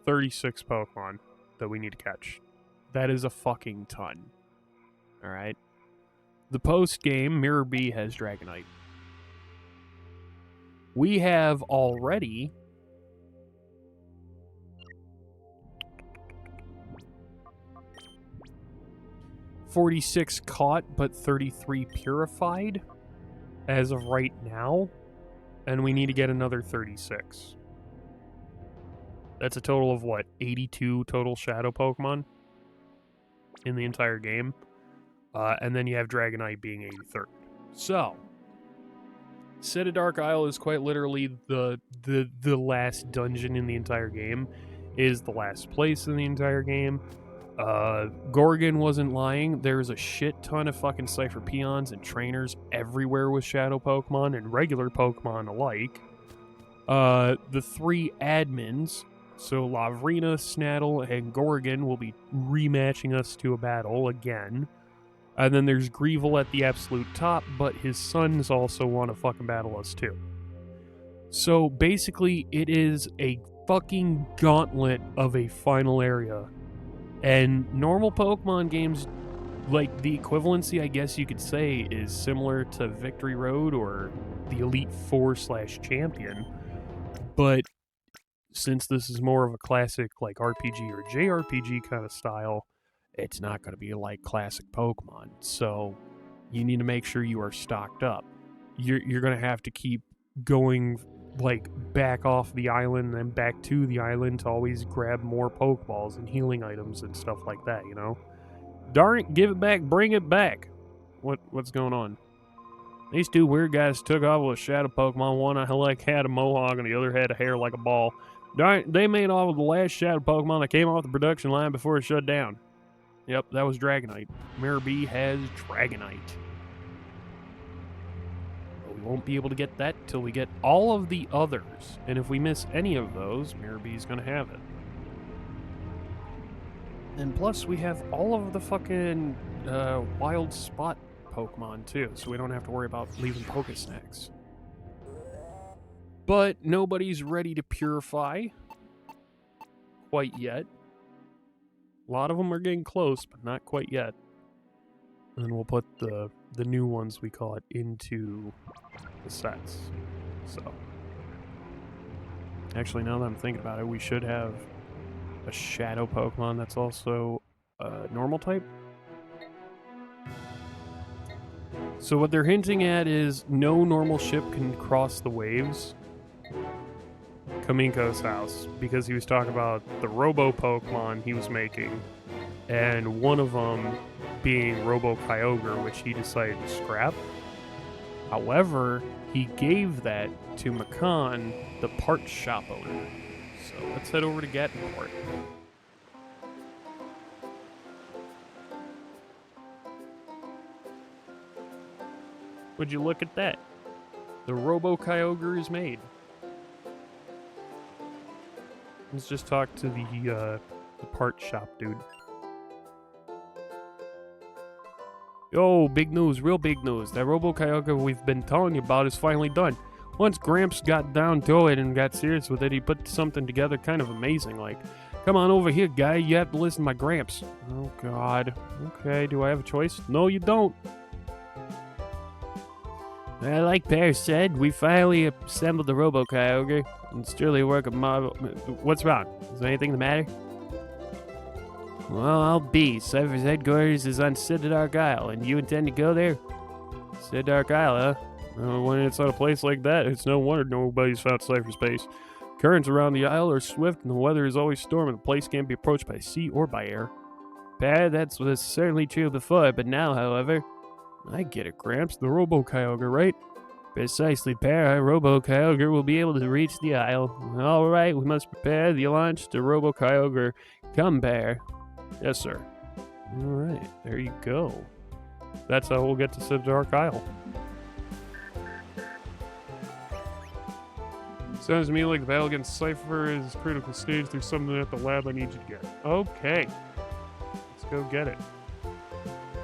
S1: 36 Pokemon that we need to catch. That is a fucking ton. Alright. The post-game, Mirror B has Dragonite. We have already... ...46 caught, but 33 purified as of right now. And we need to get another 36. That's a total of, what, 82 total Shadow Pokemon in the entire game. And then you have Dragonite being 83rd. So, Set of Dark Isle is quite literally the last dungeon in the entire game. It is the last place in the entire game. Gorigan wasn't lying. There's a shit ton of fucking Cypher peons and trainers everywhere with Shadow Pokemon and regular Pokemon alike. The 3 admins, so Lavrina, Snaddle, and Gorigan, will be rematching us to a battle again. And then there's Greevil at the absolute top, but his sons also want to fucking battle us too. So basically, it is a fucking gauntlet of a final area. And normal Pokemon games, like the equivalency, I guess you could say, is similar to Victory Road or the Elite Four/Champion. But since this is more of a classic like RPG or JRPG kind of style, it's not going to be like classic Pokemon. So you need to make sure you are stocked up. You're going to have to keep going like back off the island and then back to the island to always grab more Pokeballs and healing items and stuff like that, you know? Darn it, give it back, bring it back. What's going on? These 2 weird guys took off with a Shadow Pokemon. One had a mohawk and the other had a hair like a ball. Darn it, they made off with the last Shadow Pokemon that came off the production line before it shut down. Yep, that was Dragonite. Mirror B has Dragonite. But we won't be able to get that till we get all of the others. And if we miss any of those, Mirror B's gonna have it. And plus, we have all of the fucking wild spot Pokemon too, so we don't have to worry about leaving Pokesnacks. But nobody's ready to purify quite yet. A lot of them are getting close, but not quite yet. And we'll put the new ones, we call it, into the sets. So, actually, now that I'm thinking about it, we should have a Shadow Pokemon that's also a normal type. So what they're hinting at is no normal ship can cross the waves. Kaminko's house, because he was talking about the Robo Pokemon he was making, and one of them being Robo Kyogre, which he decided to scrap. However, he gave that to Makan, the parts shop owner. So let's head over to Gattonport. Would you look at that? The Robo Kyogre is made. Let's just talk to the part shop dude. Yo, big news, real big news. That Robo Kyogre we've been telling you about is finally done. Once Gramps got down to it and got serious with it, he put something together kind of amazing. Like, come on over here, guy. You have to listen to my Gramps. Oh, God. Okay, do I have a choice? No, you don't. Well, like Pear said, we finally assembled the Robo Kyogre. It's truly a work of marvel. What's wrong? Is there anything the matter? Well, I'll be. Cypher's headquarters is on Cedar Dark Isle, and you intend to go there? Cedar Dark Isle, huh? When it's on a place like that, it's no wonder nobody's found Cypher's base. Currents around the isle are swift, and the weather is always stormy. The place can't be approached by sea or by air. Pat, that was certainly true before, but now, however... I get it, Gramps. The Robo Kyogre, right? Precisely, Pear. Our Robo Kyogre will be able to reach the isle. All right, we must prepare the launch to Robo Kyogre. Come, Pear. Yes, sir. All right, there you go. That's how we'll get to Cedar Dark Isle. Sounds to me like the battle against Cypher is a critical stage. There's something at the lab I need you to get. Okay. Let's go get it.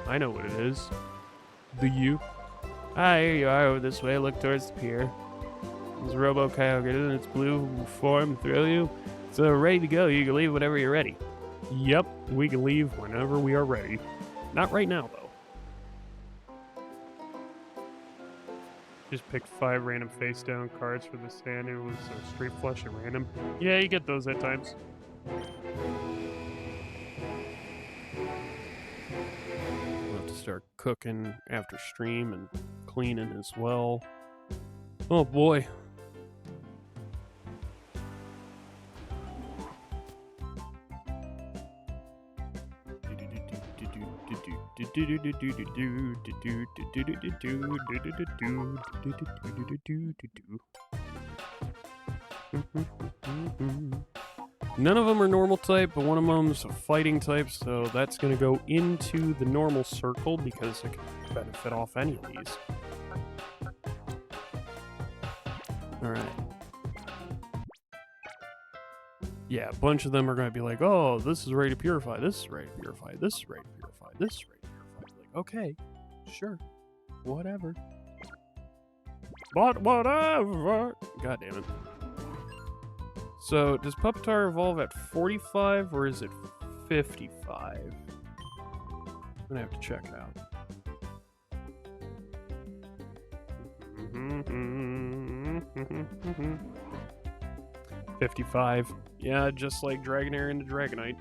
S1: I know what it is. Do you? Ah, here you are, over this way. Look towards the pier. There's Robo Kyogre in its blue form through you. So ready to go. You can leave whenever you're ready. Yep, we can leave whenever we are ready. Not right now, though. Just picked 5 random face-down cards for this hand. It was straight flush and random. Yeah, you get those at times. Start cooking after stream and cleaning as well. Oh boy. None of them are normal type, but one of them's a fighting type, so that's going to go into the normal circle because it can benefit off any of these. Alright. Yeah, a bunch of them are going to be like, oh, this is ready to purify, this is ready to purify, this is ready to purify, this is ready to purify. Like, okay, sure, whatever. But whatever! God damn it. So, does Puppetar evolve at 45 or is it 55? I'm gonna have to check it out. 55. Yeah, just like Dragonair and the Dragonite.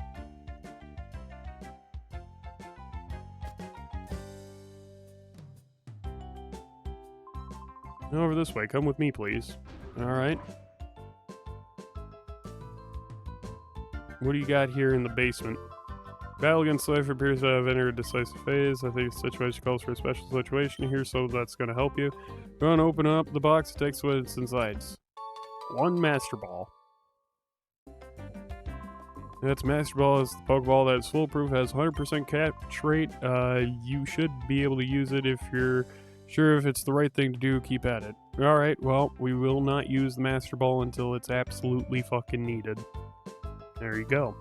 S1: Over this way. Come with me, please. Alright. What do you got here in the basement? Battle against Cypher appears to have entered a decisive phase. I think the situation calls for a special situation here, so that's going to help you. Go and open up the box and take what's inside. One Master Ball. That's Master Ball is the Pokeball that is foolproof, has 100% catch rate. You should be able to use it if you're sure if it's the right thing to do. Keep at it. Alright, well, we will not use the Master Ball until it's absolutely fucking needed. There you go.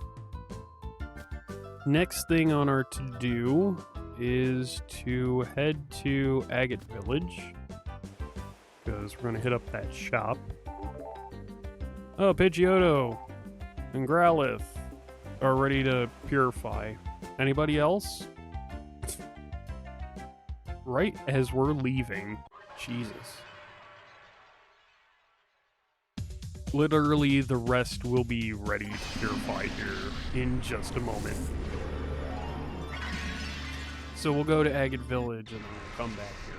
S1: Next thing on our to-do is to head to Agate Village, because we're going to hit up that shop. Oh, Pidgeotto and Growlithe are ready to purify. Anybody else? Right as we're leaving. Jesus. Literally, the rest will be ready to purify here in just a moment. So we'll go to Agate Village and then we'll come back here.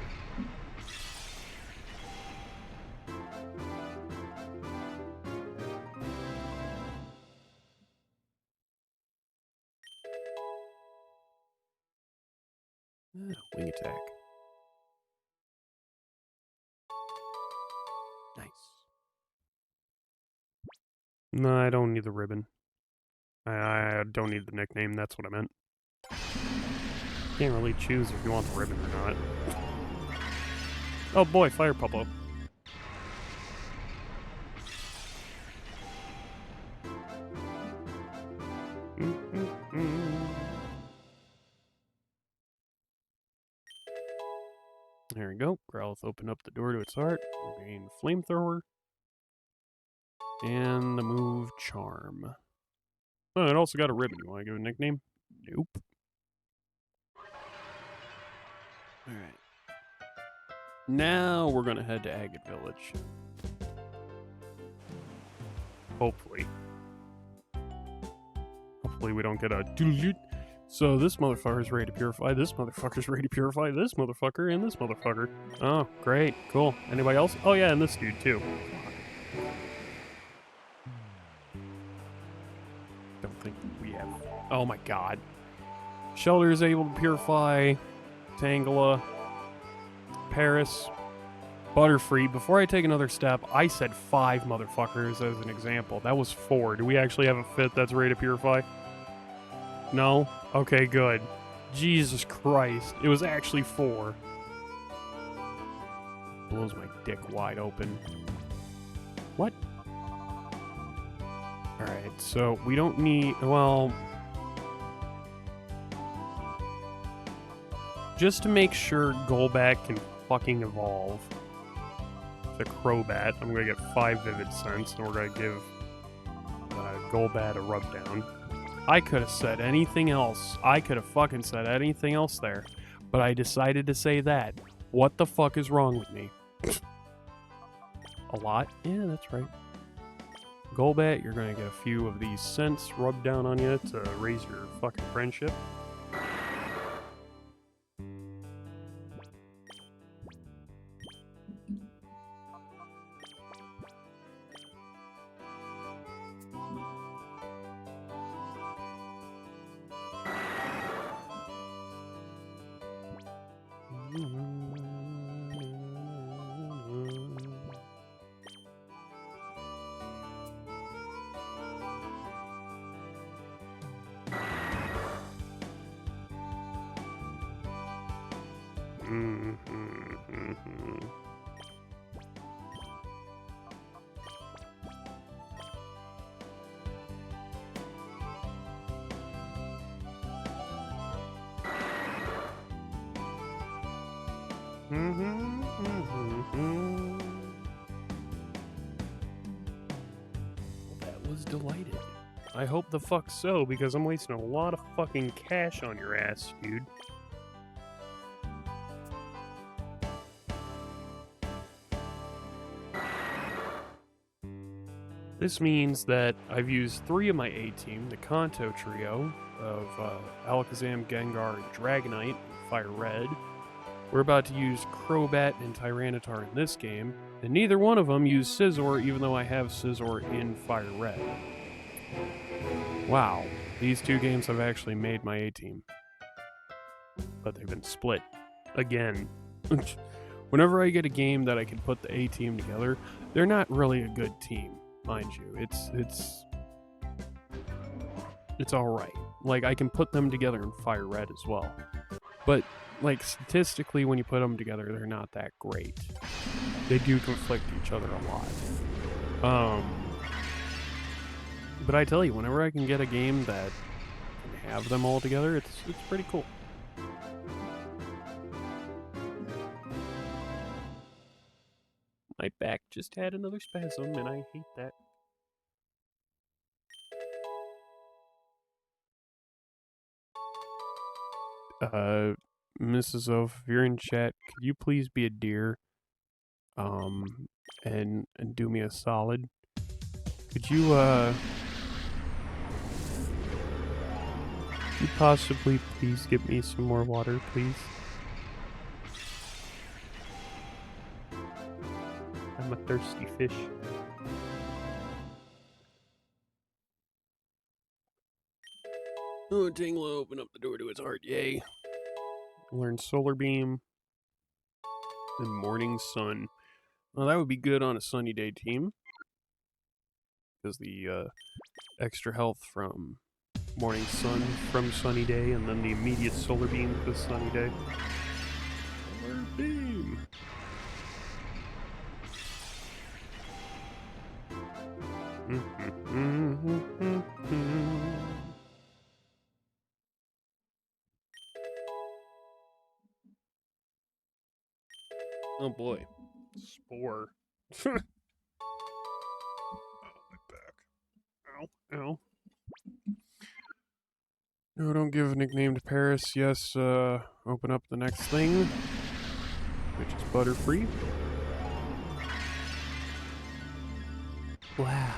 S1: Wing attack. Nice. No, I don't need the ribbon. I don't need the nickname, that's what I meant. Can't really choose if you want the ribbon or not. Oh boy, Fire Puppo. There we go. Growlithe opened up the door to its heart. We gain Flamethrower. And the move Charm. Oh, it also got a ribbon. You want to give it a nickname? Nope. Alright. Now we're going to head to Agate Village. Hopefully. Hopefully we don't get a doodle-doot. So this motherfucker's ready to purify, this motherfucker's ready to purify, this motherfucker, and this motherfucker. Oh, great. Cool. Anybody else? Oh yeah, and this dude too. Don't think we have... Oh my god. Shelter is able to purify Tangela, Paris, Butterfree. Before I take another step, I said 5 motherfuckers as an example. That was 4. Do we actually have a 5th that's ready to purify? No? Okay, good. Jesus Christ. It was actually 4. Blows my dick wide open. What? Alright, so we don't need... Well... Just to make sure Golbat can fucking evolve to Crobat, I'm gonna get 5 Vivid Sense, and we're gonna give Golbat a rubdown. I could have said anything else. I could have fucking said anything else there. But I decided to say that. What the fuck is wrong with me? A lot? Yeah, that's right. Golbat, you're gonna get a few of these scents rubbed down on you to raise your fucking friendship. That was delighted. I hope the fuck so, because I'm wasting a lot of fucking cash on your ass, dude. This means that I've used 3 of my A-team, the Kanto trio of Alakazam, Gengar, and Dragonite, Fire Red. We're about to use Crobat and Tyranitar in this game, and neither one of them used Scizor, even though I have Scizor in Fire Red. Wow, these 2 games have actually made my A-team. But they've been split. Again. Whenever I get a game that I can put the A-team together, they're not really a good team. Mind you, it's alright. Like, I can put them together in Fire Red as well. But, like, statistically, when you put them together, they're not that great. They do conflict each other a lot. But I tell you, whenever I can get a game that can have them all together, it's pretty cool. My back just had another spasm, and I hate that. Mrs. Oaf, if you're in chat, could you please be a dear? And do me a solid. Could you possibly please get me some more water, please? I'm a thirsty fish. Oh, Tingla, open up the door to its heart, yay. Learn Solar Beam and Morning Sun. Well, that would be good on a sunny day team. Because the extra health from Morning Sun from sunny day, and then the immediate Solar Beam for sunny day. Solar Beam! Oh boy. Spore. Oh, my back. Ow, ow. No, don't give a nickname to Paris. Yes, open up the next thing, which is Butterfree. Wow.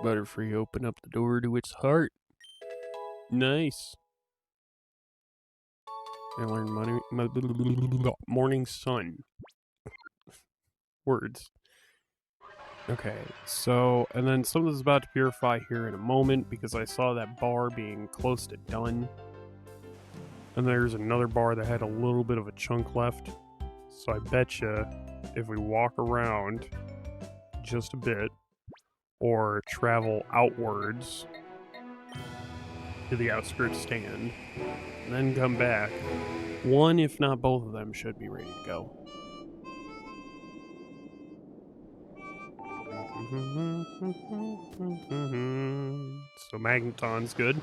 S1: Butterfree, open up the door to its heart. Nice. I learned Morning Sun. Words. Okay, so, and then something's about to purify here in a moment because I saw that bar being close to done. And there's another bar that had a little bit of a chunk left. So I betcha if we walk around just a bit, or travel outwards to the outskirts stand, and then come back, one, if not both of them, should be ready to go. So Magneton's good.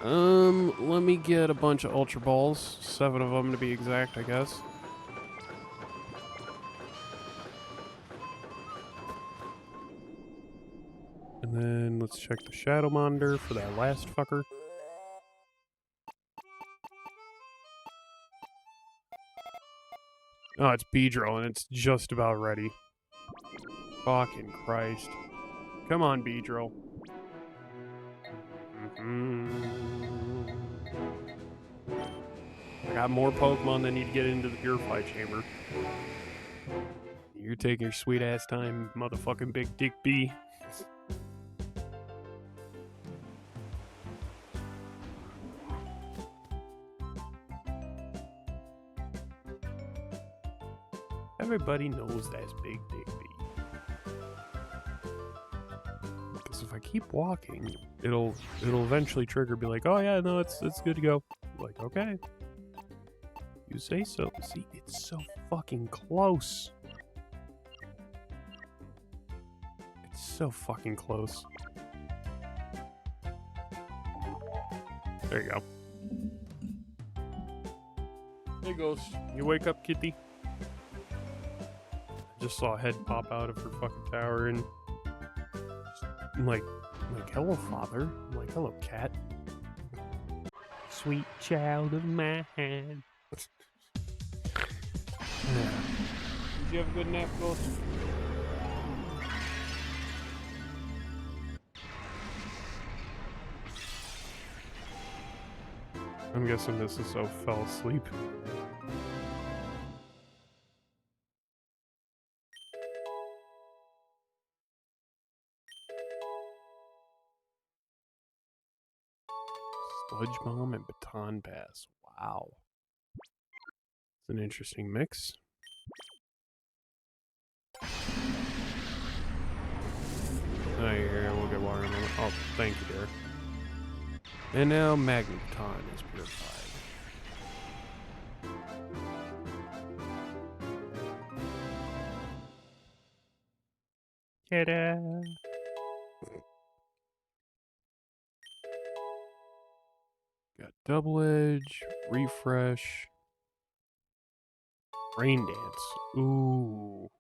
S1: Let me get a bunch of Ultra Balls. 7 of them to be exact, I guess. And then let's check the Shadow Monitor for that last fucker. Oh, it's Beedrill, and it's just about ready. Fucking Christ. Come on, Beedrill. I got more Pokemon that need to get into the Purify Chamber. You're taking your sweet ass time, motherfucking Big Dick B. Everybody knows that's Big Dick B. Because if I keep walking, it'll eventually trigger, be like, oh yeah, no, it's good to go. Like, okay. You say so. See, it's so fucking close. So fucking close. There you go. Hey, Ghost. You wake up, kitty? Just saw a head pop out of her fucking tower and I'm like, hello, father. I'm like, hello, cat.
S2: Sweet child of mine.
S1: Did you have a good nap, Ghost? I'm guessing this is so fell asleep. Sludge Bomb and Baton Pass. Wow. It's an interesting mix. Oh, here, we'll get water in a moment. Oh, thank you, dear. And now Magneton is purified.
S2: Ta-da!
S1: Got Double Edge, Refresh, Rain Dance. Ooh.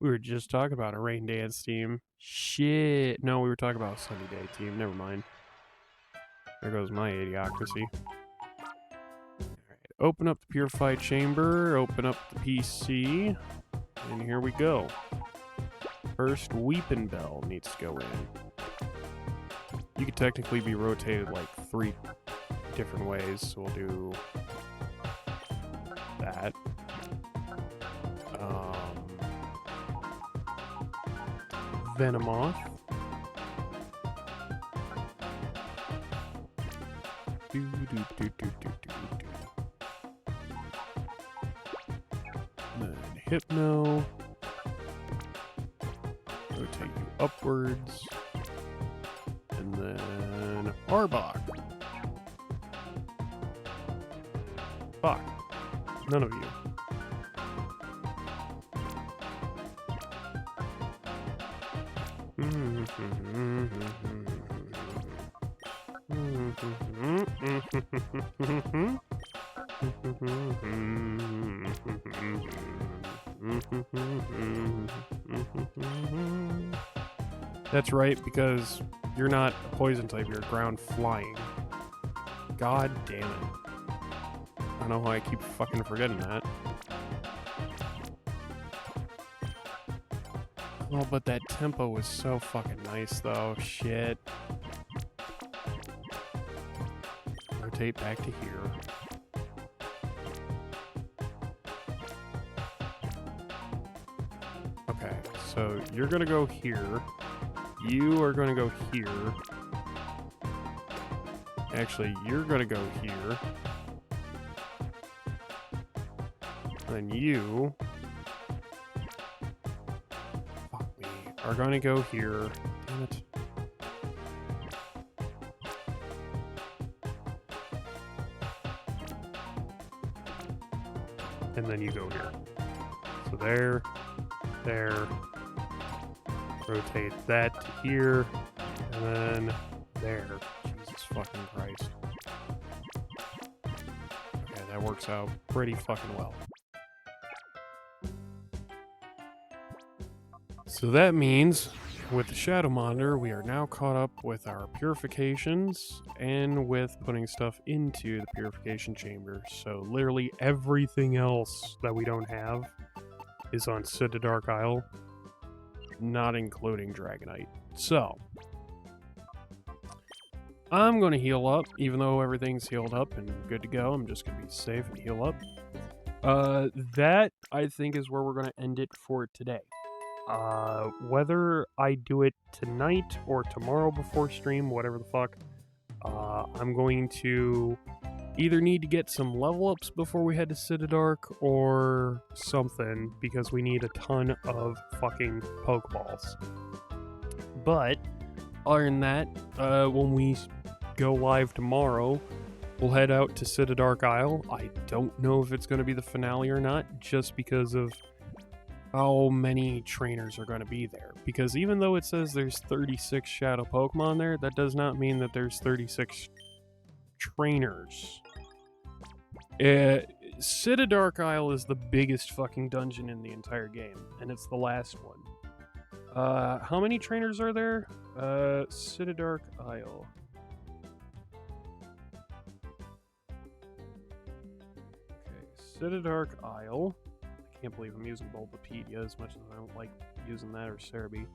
S1: We were just talking about a Rain Dance team. Shit. No, we were talking about a Sunny Day team. Never mind. There goes my idiocracy. Alright, open up the Purified Chamber, open up the PC, and here we go. First, Weepin' Bell needs to go in. You could technically be rotated like 3 different ways, so we'll do that. Venomoth. Then Hypno. Rotate you upwards. And then Arbok. Fuck. None of you. That's right, because you're not a poison type, you're ground flying. God damn it. I don't know why I keep fucking forgetting that. Oh, but that tempo was so fucking nice, though. Shit. Rotate back to here. Okay, so you're gonna go here. You are gonna go here. Actually, you're gonna go here. And you... are gonna go here. Damn it. And then you go here. So there, there. Rotate that to here, and then there. Jesus fucking Christ. Okay, that works out pretty fucking well. So that means, with the Shadow Monitor, we are now caught up with our purifications and with putting stuff into the purification chamber. So literally everything else that we don't have is on City Dark Isle, not including Dragonite. So, I'm going to heal up, even though everything's healed up and good to go. I'm just going to be safe and heal up. That, I think, is where we're going to end it for today. Whether I do it tonight or tomorrow before stream, whatever the fuck, I'm going to either need to get some level ups before we head to City Dark or something, because we need a ton of fucking Pokeballs. But, other than that, when we go live tomorrow, we'll head out to City Dark Isle. I don't know if it's going to be the finale or not, just because of how many trainers are going to be there. Because even though it says there's 36 shadow Pokemon there, that does not mean that there's 36 trainers. Citadark Isle is the biggest fucking dungeon in the entire game, and it's the last one. How many trainers are there? Citadark Isle. Okay, Citadark Isle. I can't believe I'm using Bulbapedia as much as I don't like using that or Cerebi.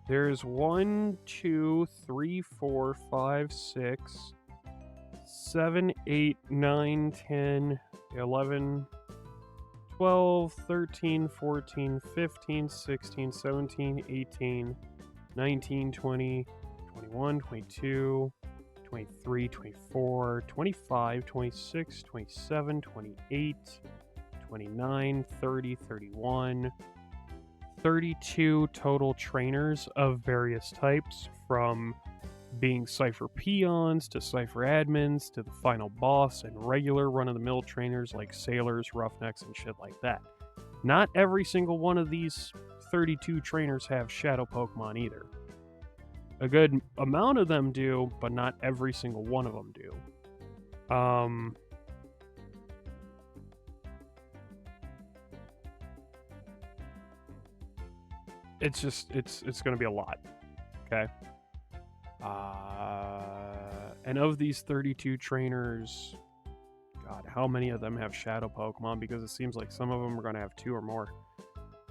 S1: There's 1, 2, 3, 4, 5, 6, 7, 8, 9, 10, 11, 12, 13, 14, 15, 16, 17, 18, 19, 20, 21, 22, 23, 24, 25, 26, 27, 28, 29, 30, 31, 32 total trainers of various types, from being Cypher Peons to Cypher Admins to the final boss and regular run-of-the-mill trainers like Sailors, Roughnecks, and shit like that. Not every single one of these 32 trainers have Shadow Pokemon either. A good amount of them do, but not every single one of them do. It's just, it's going to be a lot, okay? And of these 32 trainers, God, how many of them have Shadow Pokemon? Because it seems like some of them are going to have 2 or more.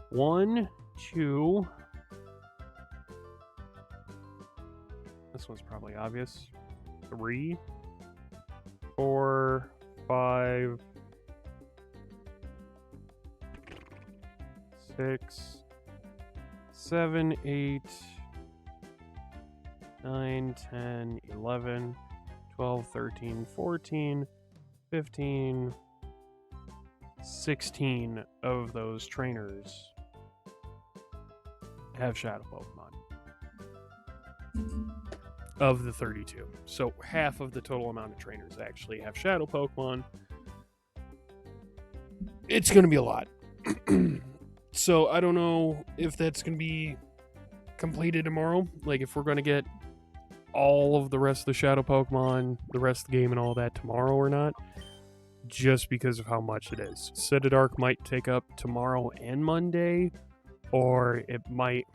S1: 1, 2... This one's probably obvious. 3, 4, 5, 6, 7, 8, 9, 10, 11, 12, 13, 14, 15, 16 of those trainers have Shadow Pokemon. Of the 32. So half of the total amount of trainers actually have Shadow Pokemon. It's going to be a lot. So I don't know if that's going to be completed tomorrow. Like if we're going to get all of the rest of the Shadow Pokemon, the rest of the game and all that tomorrow or not. Just because of how much it is. Citadark might take up tomorrow and Monday. Or it might...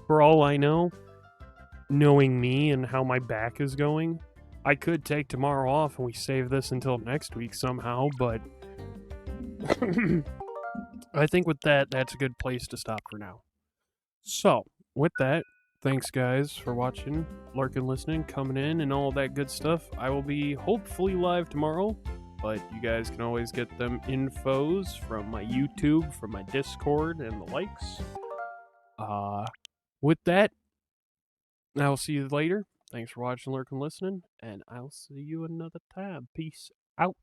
S1: For all I know, knowing me and how my back is going, I could take tomorrow off and we save this until next week somehow, but I think with that, that's a good place to stop for now. So, with that, thanks guys for watching, lurking, listening, coming in, and all that good stuff. I will be hopefully live tomorrow, but you guys can always get them infos from my YouTube, from my Discord, and the likes. With that, I'll see you later. Thanks for watching, lurking, listening, and I'll see you another time. Peace out.